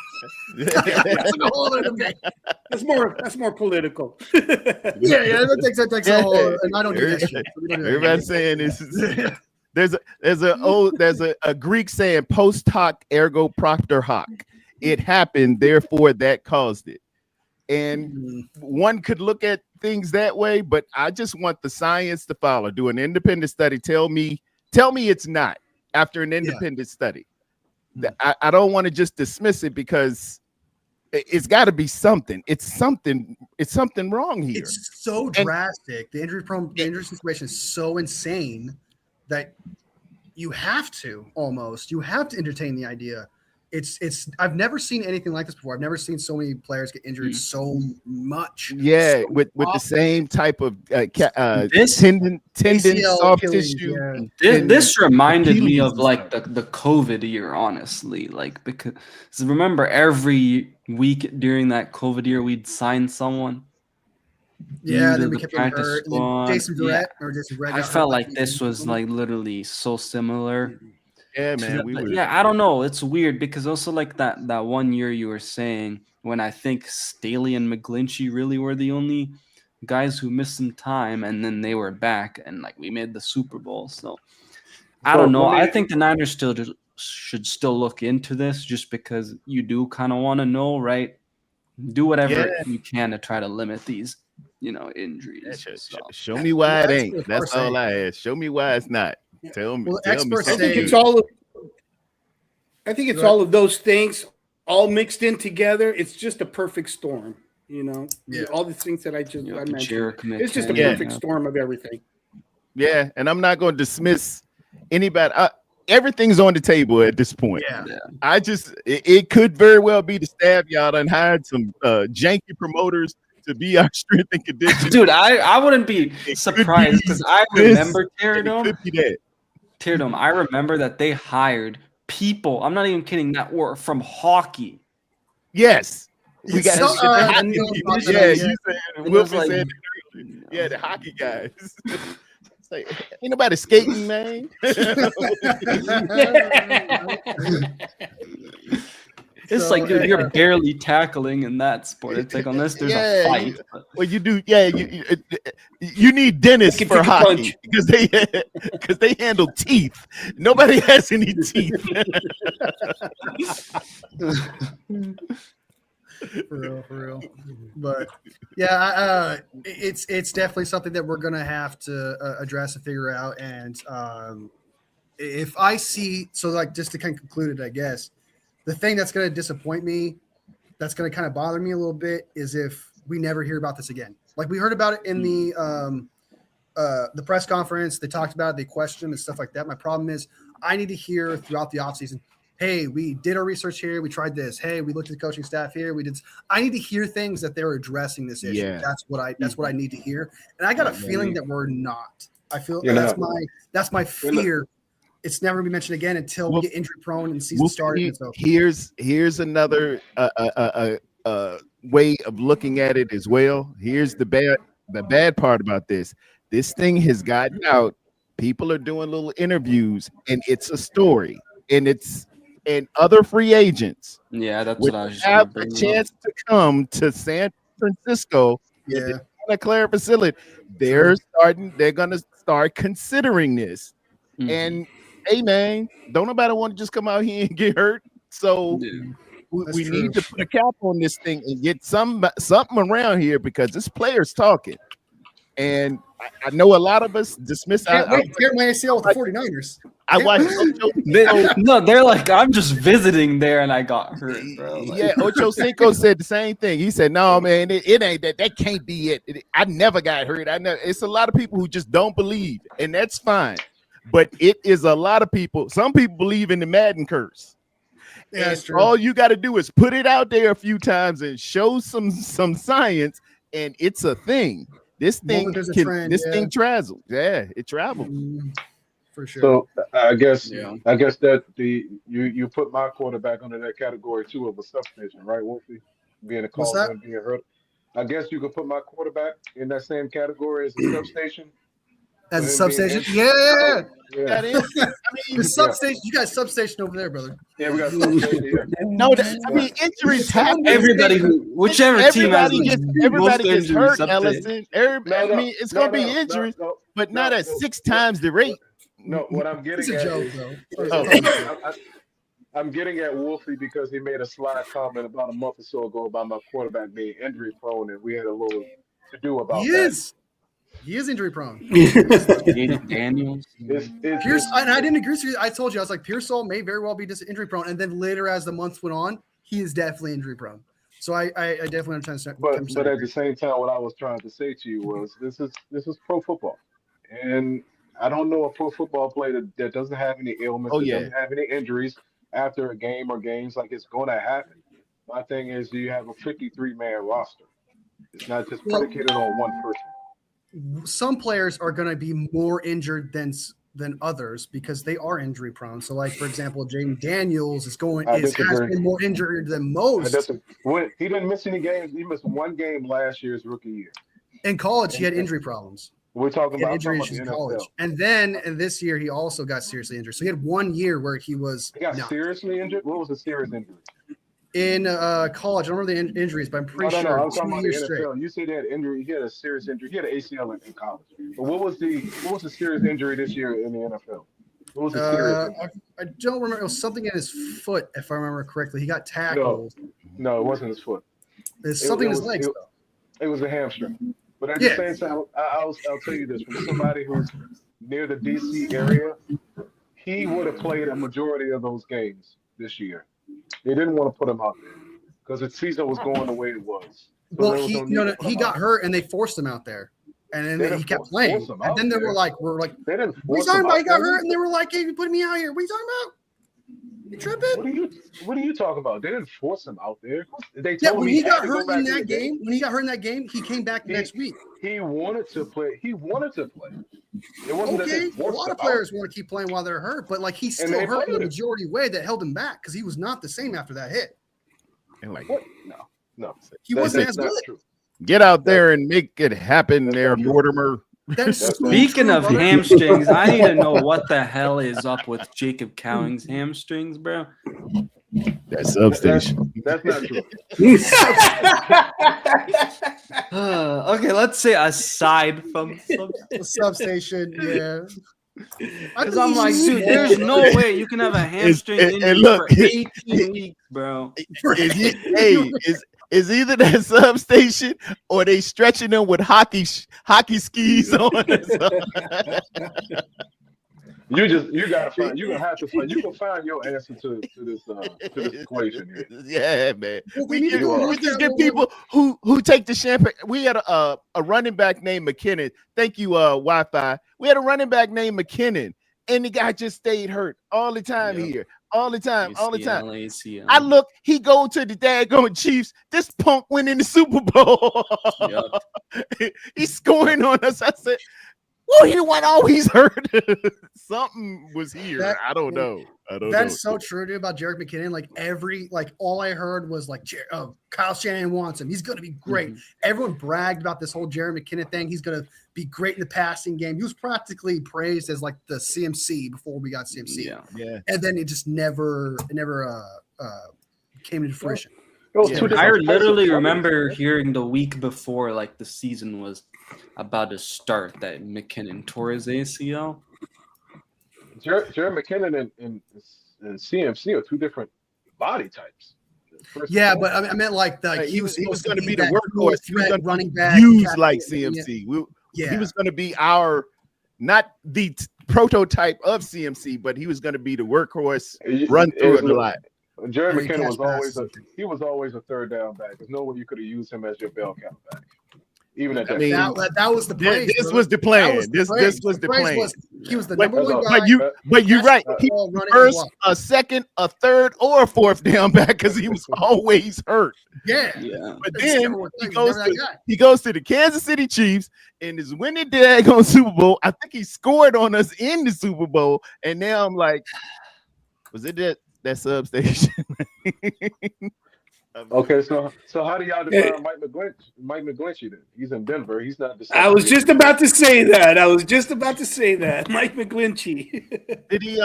that. That's more political. yeah. That takes a whole. And I don't do that shit. Everybody's saying this is. There's a Greek saying post hoc ergo propter hoc. It happened, therefore that caused it. And one could look at things that way, but I just want the science to follow. Do an independent study. Tell me it's not after an independent study. I don't want to just dismiss it because it's got to be something. It's something wrong here. It's so drastic. The injury situation is so insane that you have to entertain the idea. It's I've never seen anything like this before. I've never seen so many players get injured so much. Yeah, so with the same type of tendon, soft tissue. Yeah. This reminded me of like the COVID year, honestly. Like because remember every week during that COVID year we'd sign someone. Yeah, then we kept him hurt. Jason Verrett I felt like this was like literally so similar. Yeah, man. I don't know. It's weird because also like that 1 year you were saying when I think Staley and McGlinchey really were the only guys who missed some time, and then they were back and like we made the Super Bowl. So I don't know. I think the Niners should still look into this just because you do kind of want to know, right? Do whatever you can to try to limit these, injuries. Show me why it ain't. That's all I ask. Show me why it's not. Tell me. Well, experts I think it's all of those things all mixed in together. It's just a perfect storm, all the things that I mentioned. It's just a perfect storm of everything. Yeah, and I'm not going to dismiss anybody. everything's on the table at this point. Yeah. It could very well be the staff y'all done hired some janky promoters to be our strength and conditioning. Dude, I wouldn't be surprised because I remember Tarrerdome. Tarrerdome, I remember that they hired people. I'm not even kidding. That were from hockey. Yes, we got So, Wolfie said, yeah, the hockey guys. It's like, ain't nobody skating, man. It's like, dude, you're barely tackling in that sport. It's like, unless there's a fight. Well, you do, you need dentists for hockey because they handle teeth. Nobody has any teeth. For real. But yeah, it's definitely something that we're gonna have to address and figure out. And if I see, so like just to kind of conclude it, I guess the thing that's gonna disappoint me, that's gonna kind of bother me a little bit, is if we never hear about this again. Like we heard about it in the press conference. They talked about it, they questioned and stuff like that. My problem is I need to hear throughout the offseason, hey, we did our research here. We tried this. Hey, we looked at the coaching staff here. We did. I need to hear things that they're addressing this issue. Yeah. That's what I need to hear. And I got a feeling that we're not. I feel that's my fear. It's never gonna be mentioned again until we get injury prone and season started. So here's another way of looking at it as well. Here's the bad part about this. This thing has gotten out. People are doing little interviews, and it's a story, and other free agents. Yeah, that's what I was just have a chance to come to San Francisco. Yeah. Santa Clara facility. They're gonna start considering this. Mm-hmm. And hey, man, don't nobody want to just come out here and get hurt. So we need to put a cap on this thing and get something around here because this player's talking. And I know a lot of us dismiss. Wait, my ACL with the 49ers. I watched. They're like, I'm just visiting there, and I got hurt, bro. Like, yeah, Ocho Cinco said the same thing. He said, "No, man, it ain't that. That can't be it. I never got hurt. It's a lot of people who just don't believe, and that's fine. But it is a lot of people. Some people believe in the Madden curse. Yeah, that's true. All you got to do is put it out there a few times and show some science, and it's a thing. This thing thing travels. Yeah, it travels. For sure. So I guess that you put my quarterback under that category too of a substation, right, Wolfie? Being a call and being hurt. I guess you could put my quarterback in that same category as a substation. As a substation? Yeah. The substation. You got substation over there, brother. Yeah, we got substation here. No, injuries happen. Whichever team has everybody gets hurt, Ellison. It's going to be injuries, but not at 6 times the rate. No, what I'm getting at I'm getting at Wolfie because he made a sly comment about a month or so ago about my quarterback being injury prone, and we had a little to do about that. He is injury prone. Daniels. Pierce, and I didn't agree with you. I told you, I was like, Pearsall may very well be just injury prone. And then later, as the months went on, he is definitely injury prone. So I definitely understand. But at the same time, what I was trying to say to you was this is pro football. And I don't know a pro football player that doesn't have any ailments, doesn't have any injuries after a game or games. Like, it's going to happen. My thing is, you have a 53-man roster. It's not just predicated on one person. Some players are going to be more injured than others because they are injury prone. So, like for example, Jaden Daniels has been more injured than most. He didn't miss any games. He missed one game last year's rookie year. In college, he had injury problems. We're talking about injury issues in college, and then this year he also got seriously injured. So he had 1 year where he got seriously injured. What was a serious injury? In college, I don't remember the injuries, but I'm pretty sure. I'm talking about the NFL. You said he had injury. He had a serious injury. He had an ACL in college. But what was the serious injury this year in the NFL? What was the serious injury? I don't remember. It was something in his foot, if I remember correctly. He got tackled. No, it wasn't his foot. It's something in his legs, though. It was a hamstring. But at the same time, I'll tell you this: from somebody who's near the DC area, he would have played a majority of those games this year. They didn't want to put him out there because the season was going the way it was. So well, he got hurt and they forced him out there. And then he kept playing. And then we're like, they didn't what are you talking about? He got hurt, and they were like, hey, you putting me out here. What are you talking about? You tripping? What are you talking about? They didn't force him out there. They Yeah, told when him he got had to hurt go back in to that the game, when he got hurt in that game, he came back the next week. He wanted to play. It wasn't that they Okay, a forced lot him of players out. want to keep playing while they're hurt, but like he's And still they hurt in the played him. majority way that held him back because he was not the same after that hit. And like, What? No. He wasn't as not good. true. get out there and make it happen there, not true. Mortimer. That's so Speaking true, of brother. hamstrings, I need to know what the hell is up with Jacob Cowing's hamstrings, bro. That substation. That's not true. Okay, let's say aside from The substation, yeah. because I'm like, dude, there's no way you can have a hamstring and injury look, for 18 weeks, bro. Is either that substation or they stretching them with hockey skis on. You gotta find. You can find your answer to this equation here. Yeah, man. We just get people who take the champagne. We had a running back named McKinnon. Thank you, Wi-Fi. We had a running back named McKinnon, and the guy just stayed hurt all the time here. All the time. ACL. I look, he go to the daggone Chiefs. This punk went in the Super Bowl. He's scoring on us. I said, well, he wasn't always hurt. Something was here. I don't know. That's so true, dude, about Jerick McKinnon. All I heard was like, Kyle Shanahan wants him. He's going to be great. Mm-hmm. Everyone bragged about this whole Jerick McKinnon thing. He's going to be great in the passing game. He was practically praised as like the CMC before we got CMC. Yeah. And then it just never came into fruition. I literally remember hearing the week before, like the season was about to start, that McKinnon tore his ACL. Jerick McKinnon and CMC are two different body types. But I meant like he was going to be the workhorse. He was going to running back, used like CMC. He was going to be not the prototype of CMC, but he was going to be the workhorse, run through it a lot. Jerick McKinnon was always a third down back. There's no way you could have used him as your bell cow back. Even at that was the praise. This was the plan. This was the plan. He was the number one guy. But you're right. He was first, a second, a third, or a fourth down back because he was always hurt. Yeah. But then he goes to the Kansas City Chiefs and is winning the daggone Super Bowl. I think he scored on us in the Super Bowl. And now I'm like, was it that substation? Okay, so how do y'all define Mike McGlinchey then? He's in Denver. He's not. I was just about to say that. Mike McGlinchey. Did he?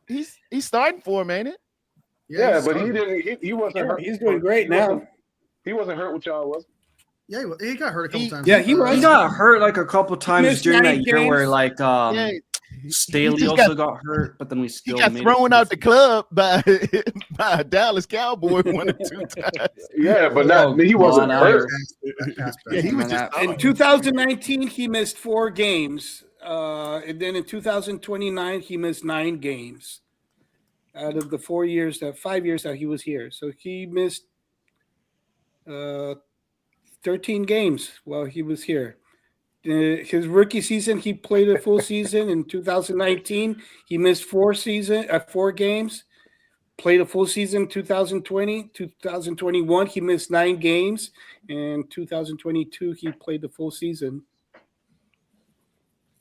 He's starting for him, ain't it? Yeah, but he didn't. He wasn't hurt. He's doing great now. He wasn't hurt with y'all, was he? Yeah, he got hurt a couple times. Yeah, he was. He got hurt like a couple times during that year where like Staley also got hurt, but then we still got thrown out the club by a Dallas Cowboy 1 or 2 times. Yeah, but he wasn't hurt. Yeah, he was just in 2019 he missed 4 games, and then in 2029 he missed 9 games out of the 5 years that he was here. So he missed 13 games while he was here. His rookie season, he played a full season. In 2019, he missed 4 games. Played a full season. 2020, 2021, he missed 9 games. And 2022, he played the full season.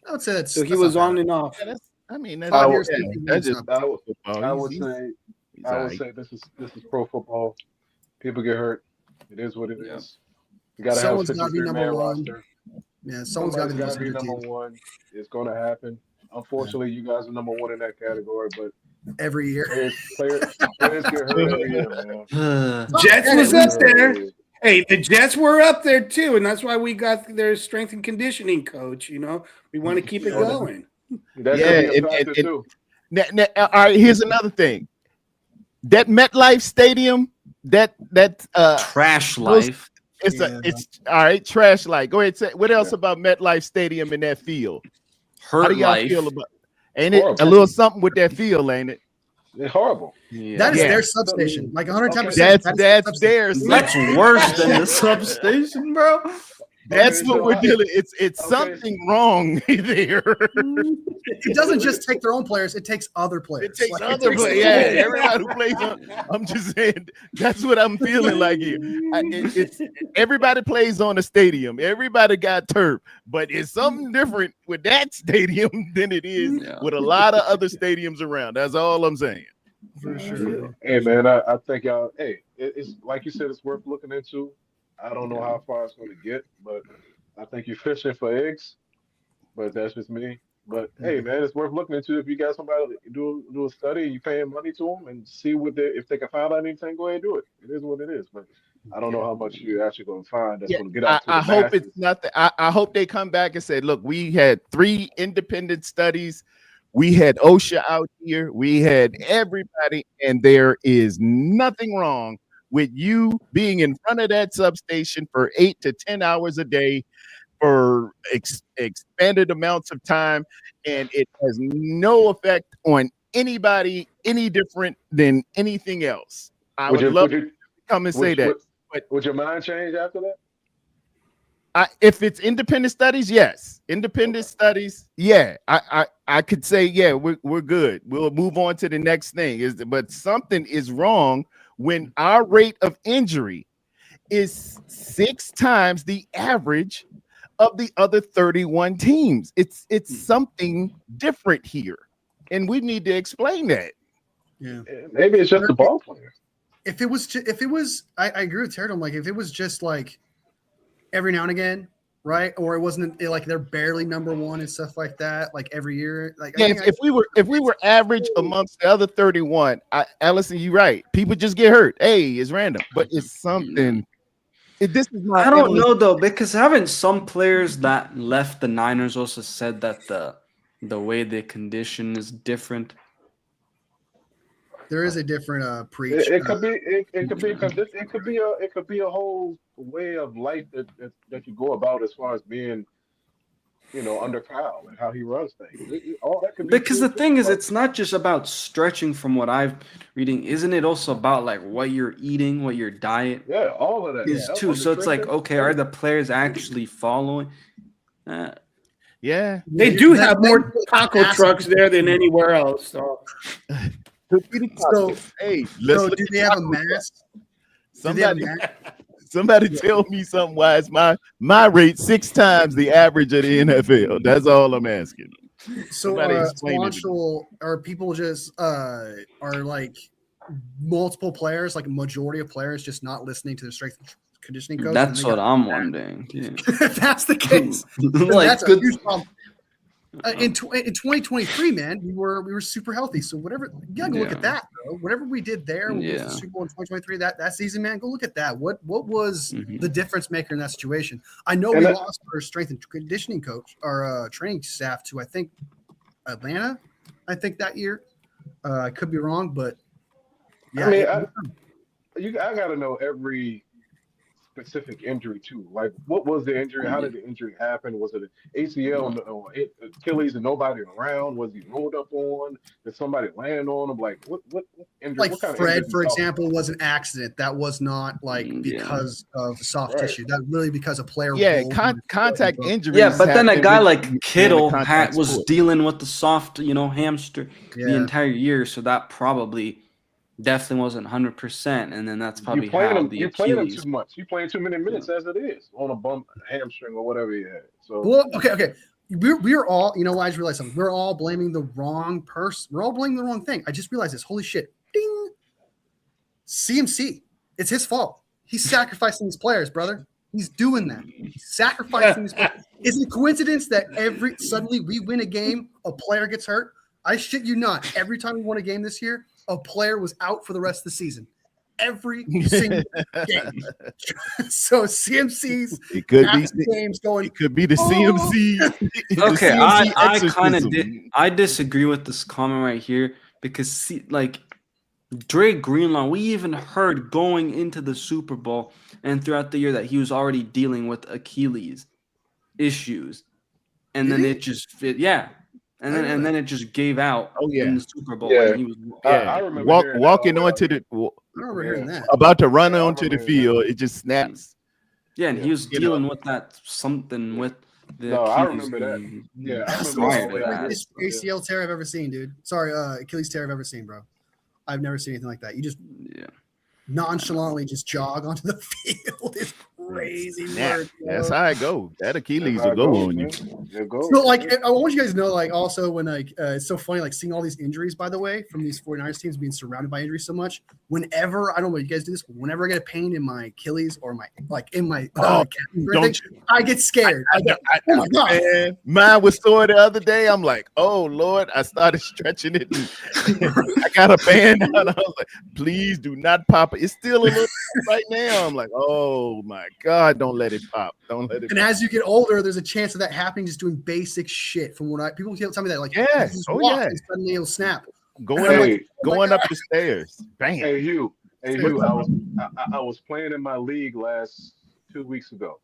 I would say that's so he was on and off. I would say this is pro football. People get hurt. It is what it is. You gotta have a 53-man roster. Yeah, someone's got to be number one. It's going to happen. Unfortunately, you guys are number one in that category, but every year, players get hurt every year, man. Jets was up there. Hey, the Jets were up there too, and that's why we got their strength and conditioning coach. You know, we want to keep it going. Too. Now, all right, here's another thing. That MetLife Stadium, that trash life. It's all right. Trash life. Go ahead. Say what else about MetLife Stadium in that field? How do y'all feel about? Ain't it a little something with that field? Ain't it? It's horrible. Yeah. That is their substation. Like 110%. That's theirs. That's worse than the substation, bro. That's what we're dealing. It's something wrong there. It doesn't just take their own players; it takes other players. It takes other players. Yeah, everybody who plays on. I'm just saying that's what I'm feeling like here. It's everybody plays on a stadium. Everybody got turf, but it's something different with that stadium than it is with a lot of other stadiums around. That's all I'm saying. For sure. Hey man, I think y'all. Hey, it's like you said, it's worth looking into. I don't know how far it's going to get, but I think you're fishing for eggs. But that's just me. But hey, man, it's worth looking into. If you got somebody do a study, you paying money to them and see if they can find out anything, go ahead and do it. It is what it is. But I don't know how much you're actually going to find that's going to get out to the masses. Hope it's nothing. I hope they come back and say, look, we had 3 independent studies. We had OSHA out here. We had everybody, and there is nothing wrong with you being in front of that substation for 8 to 10 hours a day for expanded amounts of time, and it has no effect on anybody any different than anything else. I would love to come and say that. But would your mind change after that? If it's independent studies, yes. Independent studies, yeah. I could say, yeah, we're good. We'll move on to the next thing. But something is wrong when our rate of injury is 6 times the average of the other 31 teams. It's something different here, and we need to explain that. Yeah, maybe it's just the ball player. If it was, I agree with Tarrerdome. Like if it was just like every now and again, right? Or it wasn't like they're barely number 1 and stuff like that, like every year. Like if we were average amongst the other 31, Allison, you're right. People just get hurt. Hey, it's random, but it's something. This is not. I don't know though, because haven't some players that left the Niners also said that the way they condition is different? There is a different preach. It could be a whole way of life that you go about as far as being, under Kyle and how he runs things. All that could be because the thing is, it's not just about stretching. From what I'm reading, isn't it also about like what you're eating, what your diet? Yeah, all of that is too. So it's like, okay, are the players actually following? Yeah, they do have more taco trucks there than anywhere else. So. Hey, do they have a mask? Somebody tell me something. Why is my rate 6 times the average of the NFL? That's all I'm asking. So, are people just are like multiple players, like a majority of players, just not listening to the strength and conditioning coach? That's what I'm wondering. Yeah. If that's the case, that's a huge problem. In 2023, man, we were super healthy. So whatever, you gotta go look at that, bro. Whatever we did there with the Super Bowl in 2023, that season, man, go look at that. What was the difference maker in that situation? I know we lost our strength and conditioning coach, our training staff to I think Atlanta. I think that year. I could be wrong, but yeah. I mean, I gotta know every specific injury too. Like, what was the injury? How did the injury happen? Was it an ACL or Achilles and nobody around? Was he rolled up on? Did somebody land on him? Like, what injury? Like what kind Fred, of for example, was an accident. That was not like because of soft tissue. That really because a player. Yeah, contact injuries. Yeah, but then a guy like Kittle was dealing with the soft, hamstring the entire year, so that probably. Definitely wasn't 100%, and then that's probably you're playing him too much. You're playing too many minutes as it is on a bump, hamstring, or whatever he had. So okay. We're all, I just realized something. We're all blaming the wrong person. We're all blaming the wrong thing. I just realized this. Holy shit! Ding. CMC. It's his fault. He's sacrificing his players, brother. He's doing that. He's sacrificing his players. Is it a coincidence that suddenly we win a game, a player gets hurt? I shit you not. Every time we won a game this year, a player was out for the rest of the season. Every single game. So CMC's games going. It could be the CMC. Okay, I kind of I disagree with this comment right here because Dre Greenlaw, we even heard going into the Super Bowl and throughout the year that he was already dealing with Achilles issues, and then it just fit. Yeah. And then it just gave out in the Super Bowl. Yeah. He was, I remember walking onto the I remember hearing that. about to run onto the field. It just snaps. Yeah, and he was dealing with that something with the I remember that. Yeah, I That's remember the that. biggest ACL tear I've ever seen, dude. Sorry, Achilles tear I've ever seen, bro. I've never seen anything like that. You just nonchalantly just jog onto the field. It's crazy work. That's how I go. That Achilles will go on you. So, like, I want you guys to know, like, also when like it's so funny, like seeing all these injuries, by the way, from these 49ers teams being surrounded by injuries so much. Whenever I don't know if you guys do this, whenever I get a pain in my Achilles or my I get scared. I go, oh my god, man. Mine was sore the other day. I'm like, oh Lord, I started stretching it. I got a band on. I was like, please do not pop it. It's still a little right now. I'm like, oh my god, don't let it pop. Don't let it. And as you get older, there's a chance of that happening just doing basic shit. From what people tell me that, like, yes, and suddenly it'll snap. Going up the stairs. Bam. Hey Hugh, I was playing in my league last 2 weeks ago,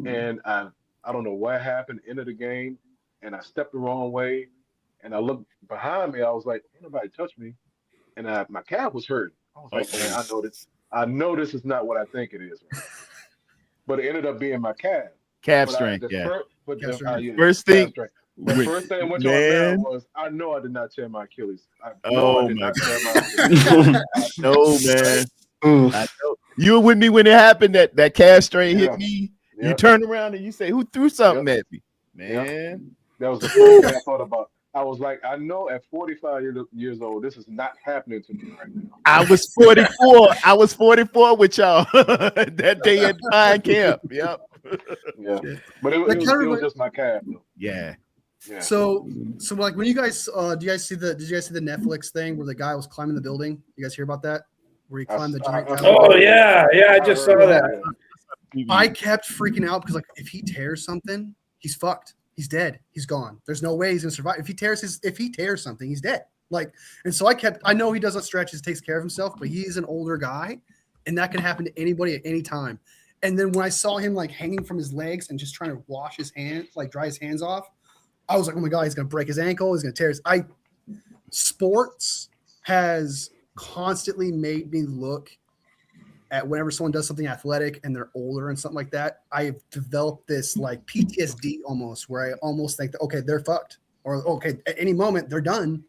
and I don't know what happened. End of the game, and I stepped the wrong way, and I looked behind me. I was like, ain't nobody touched me, and my calf was hurt. I was like, man, I know this is not what I think it is, but it ended up being my calf. Calf strength, First thing went on there was I know I did not tear my Achilles. No, man. I know. You were with me when it happened. That calf strain hit me. Yeah. You turn around and you say, "Who threw something at me?" Man, that was the first thing I thought about. I was like, I know at 45 years old, this is not happening to me right now. I was 44. I was 44 with y'all that day at Pine Camp. Yep. Yeah, but it was just my calf, though. Yeah. Yeah. So like when you guys did you guys see the Netflix thing where the guy was climbing the building? You guys hear about that? Where he climbed the giant tower? Oh yeah, I just saw that. I kept freaking out because like if he tears something, he's fucked. He's dead. He's gone. There's no way he's gonna survive. If he tears something, he's dead. Like, and so I know he doesn't stretches, takes care of himself, but he's an older guy, and that can happen to anybody at any time. And then when I saw him like hanging from his legs and just trying to wash his hands, like dry his hands off, I was like, oh my God, he's going to break his ankle. He's going to tear his. Sports has constantly made me look at whenever someone does something athletic and they're older and something like that. I've developed this like PTSD almost where I almost think that, okay, they're fucked, or okay, at any moment they're done.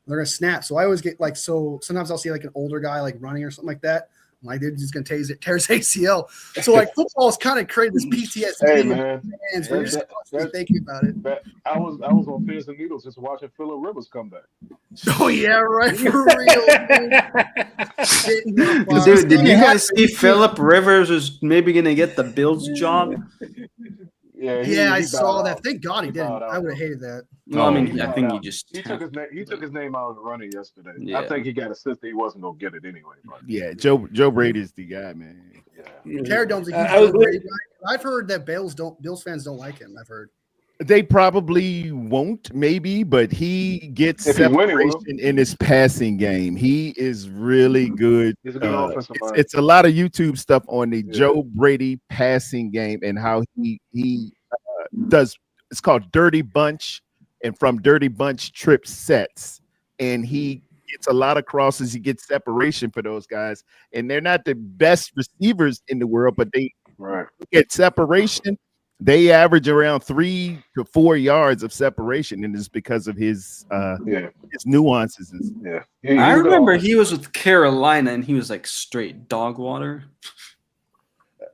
They're going to snap. So I always get like, so sometimes I'll see like an older guy like running or something like that. I'm like, dude, he's going to tear his ACL. So like football has kind of created this PTSD. Hey man, you're just thinking about it. I was on pins and needles just watching Phillip Rivers come back. Oh yeah, right, for real. Dude, did you guys see Phillip Rivers is maybe going to get the Bills job? Yeah, I saw that. Thank God he didn't. I would have hated that. Well, I mean, I think he took his name out of the running yesterday. Yeah. I think he got a sense that he wasn't gonna get it anyway. But. Yeah, Joe Brady's the guy, man. Yeah. Tarrerdome's a huge Brady guy. I've heard that Bills fans don't like him. I've heard. They probably won't, maybe, but he gets separation in his passing game. He is really good. He's a good offensive mind. It's a lot of YouTube stuff on the Joe Brady passing game and how he does. It's called Dirty Bunch, and from Dirty Bunch trip sets, and he gets a lot of crosses. He gets separation for those guys, and they're not the best receivers in the world, but they get separation. They average around 3 to 4 yards of separation, and it's because of his nuances. I remember he was with Carolina, and he was like straight dog water.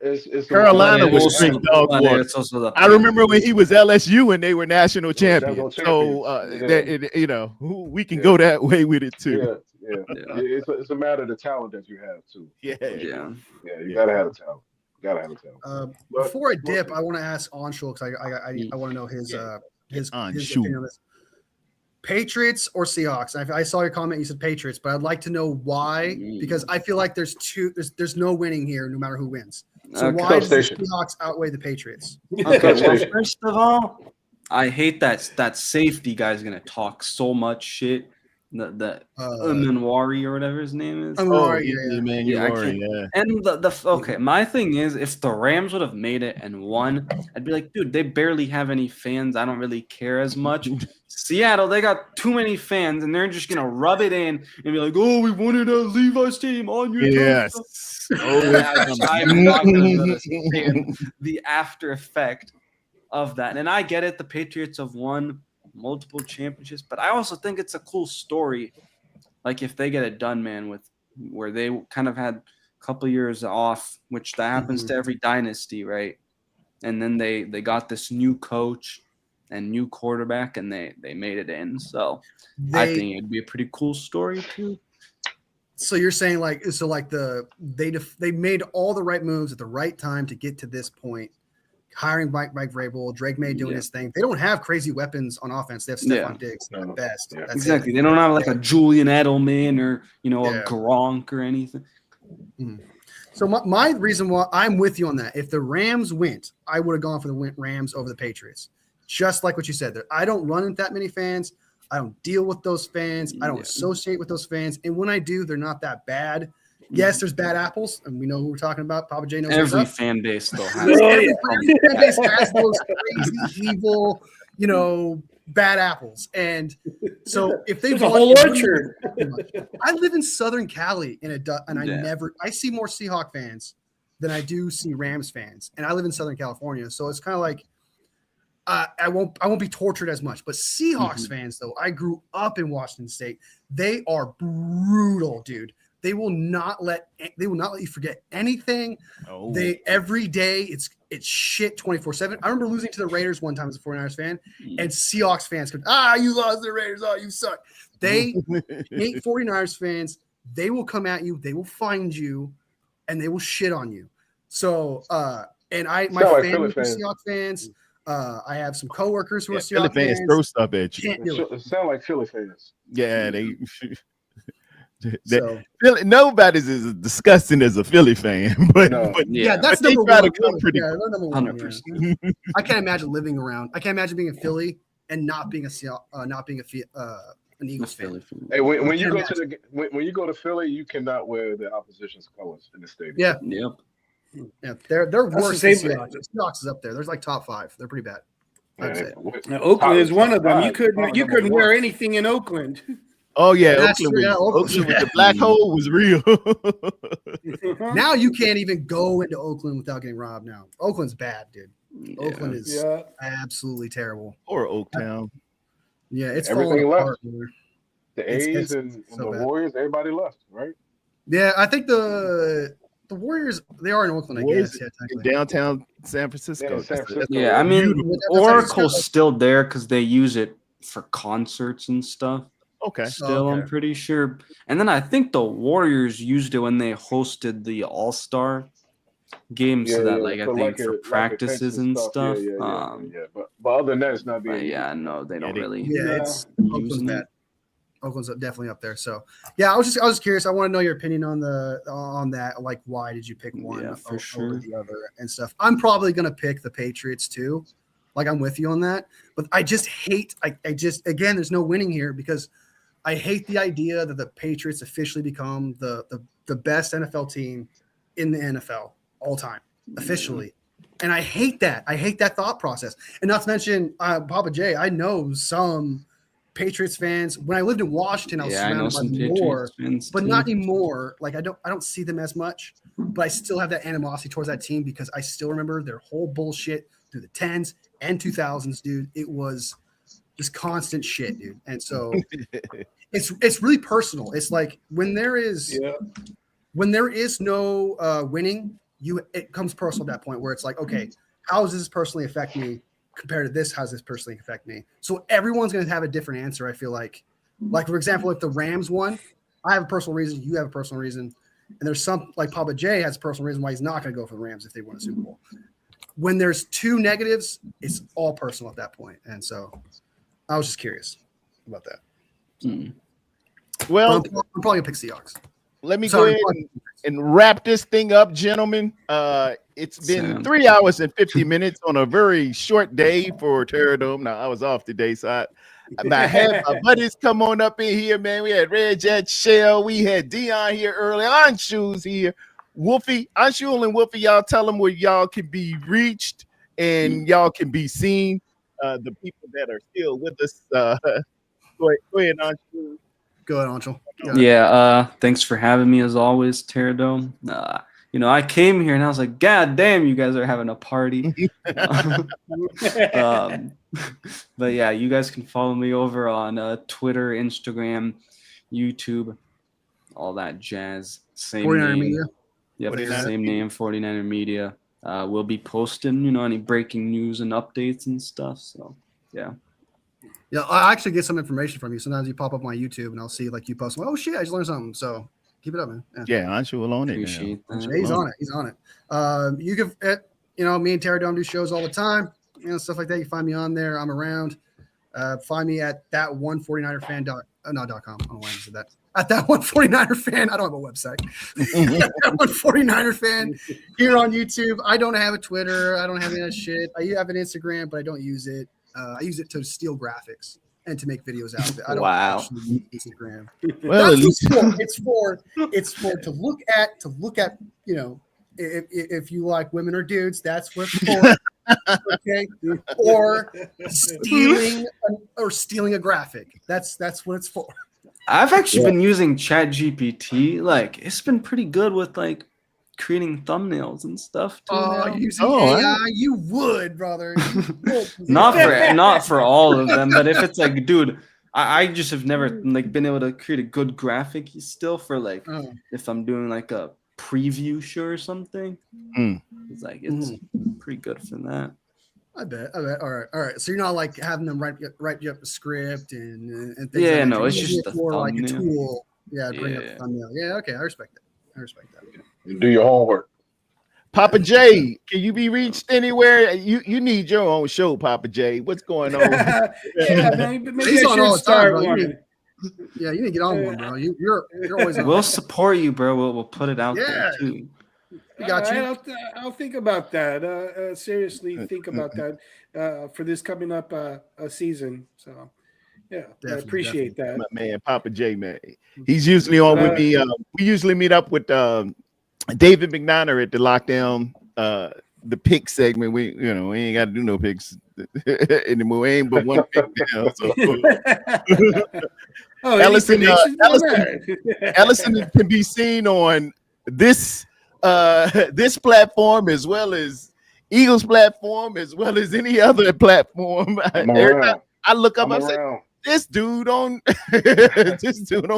It's Carolina was straight dog water. I remember when he was LSU and they were national champions. So we can go that way with it too. Yeah. It's a matter of the talent that you have too. Yeah. You gotta have a talent. Before I dip, I want to ask Anshul because I want to know his opinion on this. Patriots or Seahawks? I saw your comment. You said Patriots, but I'd like to know why, because I feel like there's no winning here, no matter who wins. So why does the Seahawks outweigh the Patriots? Okay, well, first of all, I hate that safety guy's gonna talk so much shit. the Manwari or whatever his name is. And okay, my thing is, if the Rams would have made it and won, I'd be like, dude, they barely have any fans. I don't really care as much. Seattle, they got too many fans, and they're just gonna rub it in and be like, oh, we wanted a Levi Stadium on your yes. I'm not gonna let us stand the after effect of that. And I get it, the Patriots have won multiple championships, but I also think it's a cool story. Like if they get it done, man, with where they kind of had a couple years off, which that happens to every dynasty, right? And then they got this new coach and new quarterback, and they made it in. So I think it'd be a pretty cool story too. So you're saying they made all the right moves at the right time to get to this point. Hiring Mike Vrabel, Drake May doing his thing. They don't have crazy weapons on offense. They have Stephon Diggs at best. Yeah. Exactly. They don't have like a Julian Edelman or a Gronk or anything. So my reason why I'm with you on that, if the Rams went, I would have gone for the Rams over the Patriots. Just like what you said there. I don't run into that many fans. I don't deal with those fans. I don't associate with those fans. And when I do, they're not that bad. Yes, there's bad apples, and we know who we're talking about. Papa J knows every fan base still has. Every fan base has those crazy, evil, bad apples. And so if they a whole orchard, I live in Southern Cali, and I see more Seahawk fans than I do see Rams fans, and I live in Southern California, so it's kind of like I won't be tortured as much. But Seahawks fans, though, I grew up in Washington State. They are brutal, dude. They will not let you forget anything. Oh. Every day it's shit 24/7. I remember losing to the Raiders one time as a 49ers fan, and Seahawks fans could, you lost to the Raiders, you suck. They hate 49ers fans. They will come at you, they will find you, and they will shit on you. So my family are Seahawks fans. I have some coworkers who are Seahawks fans. Throw stuff at you. It sound like Philly fans. Yeah, they. Nobody's as disgusting as a Philly fan, but that's number one. Number 100%. I can't imagine living around. I can't imagine being in Philly and not being an Eagles fan. Hey, when you go to Philly, you cannot wear the opposition's colors in the stadium. Yeah, yep. They're worse than Seahawks. Seahawks is up there. There's like top 5. They're pretty bad. Oakland is one of them. You couldn't wear anything in Oakland. Oh yeah, Oakland with the black hole was real. Now you can't even go into Oakland without getting robbed. Now Oakland's bad, dude. Oakland is absolutely terrible. Or Oaktown. Yeah, it's everything left. Apart, the A's and the Warriors, everybody left, right? Yeah, I think the Warriors, they are in Oakland, I guess. In downtown San Francisco. Yeah, I mean, Oracle's still there because they use it for concerts and stuff. Okay. I'm pretty sure. And then I think the Warriors used it when they hosted the All-Star game, so that I think for practices and stuff. But other than that, it's not being. No, they don't really. Yeah, it's Oakland's bad. Oakland's definitely up there. So I was just curious. I want to know your opinion on that. Like, why did you pick one over the other and stuff? I'm probably gonna pick the Patriots too. Like, I'm with you on that, but I just hate. Again, there's no winning here because I hate the idea that the Patriots officially become the best NFL team in the NFL all time officially, and I hate that. I hate that thought process. And not to mention, Papa J, I know some Patriots fans. When I lived in Washington, I was surrounded by more, but not anymore. Like, I don't see them as much, but I still have that animosity towards that team because I still remember their whole bullshit through the 10s and 2000s, dude. It was just constant shit, dude. And so it's really personal. It's like when there is no winning, it comes personal at that point where it's like, okay, how does this personally affect me compared to this? How does this personally affect me? So everyone's going to have a different answer. I feel like for example, if the Rams won, I have a personal reason, you have a personal reason, and there's some, like Papa J has a personal reason why he's not going to go for the Rams if they win a Super Bowl. When there's two negatives, it's all personal at that point. And so I was just curious about that. Well, I'm probably going to pick Seahawks. Let me go ahead and wrap this thing up, gentlemen. It's been 3 hours and 50 minutes on a very short day for Tarrerdome. Now, I was off today, so I had my buddies come on up in here, man. We had Red Jet Shell. We had Dion here early. Anshu's here. Wolfie, Anshu and Wolfie, y'all tell them where y'all can be reached and y'all can be seen. The people that are still with us. Go ahead, Anshu. Go ahead, Anshu. Yeah, thanks for having me as always, Tarrerdome. I came here and I was like, God damn, you guys are having a party. But yeah, you guys can follow me over on Twitter, Instagram, YouTube, all that jazz. Same 49er name. Media. Yep, same name, 49er Media. We'll be posting, any breaking news and updates and stuff. So yeah. Yeah, I actually get some information from you. Sometimes you pop up my YouTube and I'll see like you post. Oh shit, I just learned something. So keep it up, man. Yeah, Anshu will own it. Appreciate that. He's on it. He's on it. You can, me and Tarrerdome do shows all the time. Stuff like that. You find me on there. I'm around. Find me at that149erfan.com. I don't know why I said that. At that149erfan. I don't have a website. That 149er fan here on YouTube. I don't have a Twitter. I don't have any of that shit. I have an Instagram, but I don't use it. I use it to steal graphics and to make videos out of it. I don't actually use Instagram. Well, it's for to look at, if you like women or dudes, that's what it's for. Okay. Or stealing a graphic. That's what it's for. I've actually been using ChatGPT. Like, it's been pretty good with like creating thumbnails and stuff too. Using AI, you would, brother. Not for all of them, but if it's like, dude, I just have never like been able to create a good graphic still for like if I'm doing like a preview show or something. It's like it's pretty good for that. I bet. All right. So you're not like having them write you up a script and things. Yeah, like no, that. it's just the more like a thumbnail. tool. Yeah, bring up the thumbnail. Yeah, okay, I respect that. You do your homework. Papa J, can you be reached anywhere? You need your own show, Papa J. What's going on? Maybe He's on all the time, bro. one. You need to get on one, bro. You're always on. We'll support you, bro. We'll put it out there too. We got you. I'll think about that. Seriously, think about that for this coming up season. So, yeah, I appreciate that. My man, Papa J, man. He's usually on with me. We usually meet up with David McNiner at the Lockdown, the pick segment. We ain't got to do no picks anymore. We ain't but one pick down. So. Ellison can be seen on this platform as well as Eagles platform as well as any other platform. I look up, I'm saying, this dude on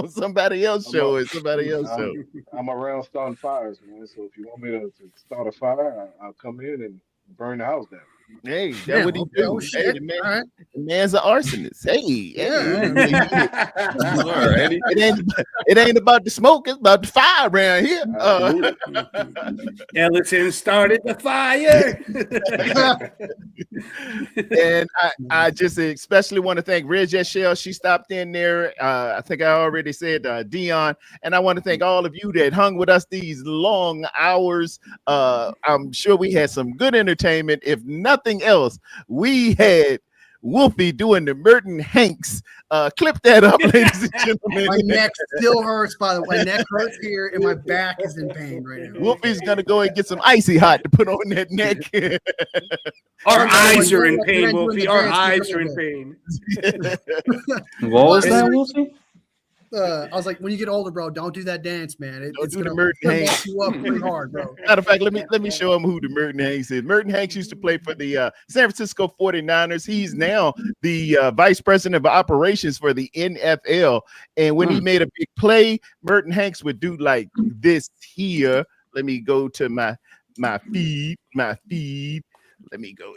somebody else's show or somebody else's show. I'm around starting fires, man. So if you want me to start a fire, I'll come in and burn the house down. Hey, that's what he do. Hey, the man's an arsonist. Hey. All right. It ain't about the smoke, it's about the fire around here. Ellison started the fire. And I just especially want to thank Red Jet Shell. She stopped in there. I think I already said Dion. And I want to thank all of you that hung with us these long hours. I'm sure we had some good entertainment. If nothing else, we had Wolfie doing the Merton Hanks. Clip that up, ladies and gentlemen. My neck still hurts, by the way. My neck hurts here, and my back is in pain right now. Wolfie's gonna go and get some icy hot to put on that neck. Our eyes are in pain, Wolfie. Our eyes are in pain. What was that, Wolfie? I was like, when you get older, bro, don't do that dance, man. It's do the gonna Merton Hanks. you up pretty hard, bro. Matter of fact, let me show him who the Merton Hanks is. Merton Hanks used to play for the San Francisco 49ers. He's now the vice president of operations for the NFL. And when he made a big play, Merton Hanks would do like this here. Let me go to my feed. Let me go.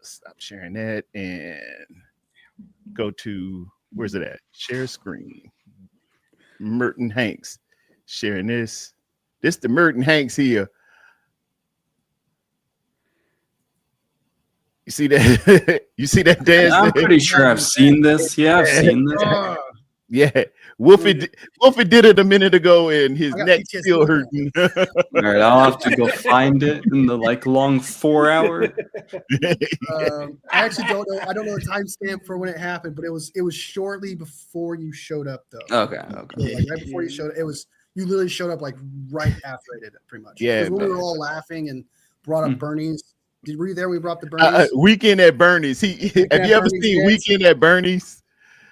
Stop sharing that and go to. Where's it at? Share screen. Merton Hanks. Sharing this. This the Merton Hanks here. You see that? You see that dance? I'm pretty sure I've seen this. Yeah, I've seen this. Yeah. Wolfie did it a minute ago, and his neck still hurting. All right, I'll have to go find it in the long 4 hour. I actually don't know. I don't know the timestamp for when it happened, but it was shortly before you showed up, though. Okay. So, right before you showed up, you literally showed up right after I did it, pretty much. Yeah, because when we were all laughing and brought up Bernie's. Were you there when we brought the Bernie's? Weekend at Bernie's. Have you ever seen Weekend at Bernie's?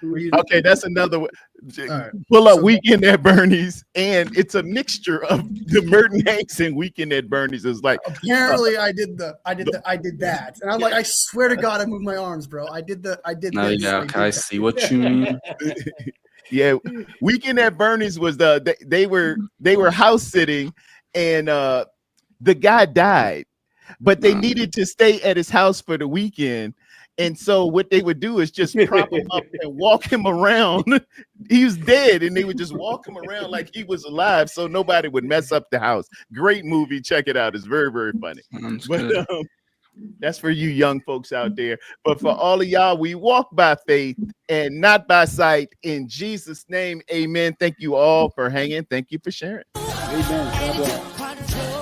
Okay, that's another one. Right. Pull up Weekend at Bernie's, and it's a mixture of the Merton Hanks and Weekend at Bernie's. It's like apparently I did that, and I'm like, I swear to God, I moved my arms, bro. I did. No, yeah, I see what you mean. Yeah, Weekend at Bernie's was they were house sitting, and the guy died, but they needed to stay at his house for the weekend. And so what they would do is just prop him up and walk him around. He was dead, and they would just walk him around like he was alive, so nobody would mess up the house. Great movie. Check it out. It's very, very funny. But that's for you young folks out there. But for all of y'all, we walk by faith and not by sight. In Jesus' name, amen. Thank you all for hanging. Thank you for sharing. Amen. God bless.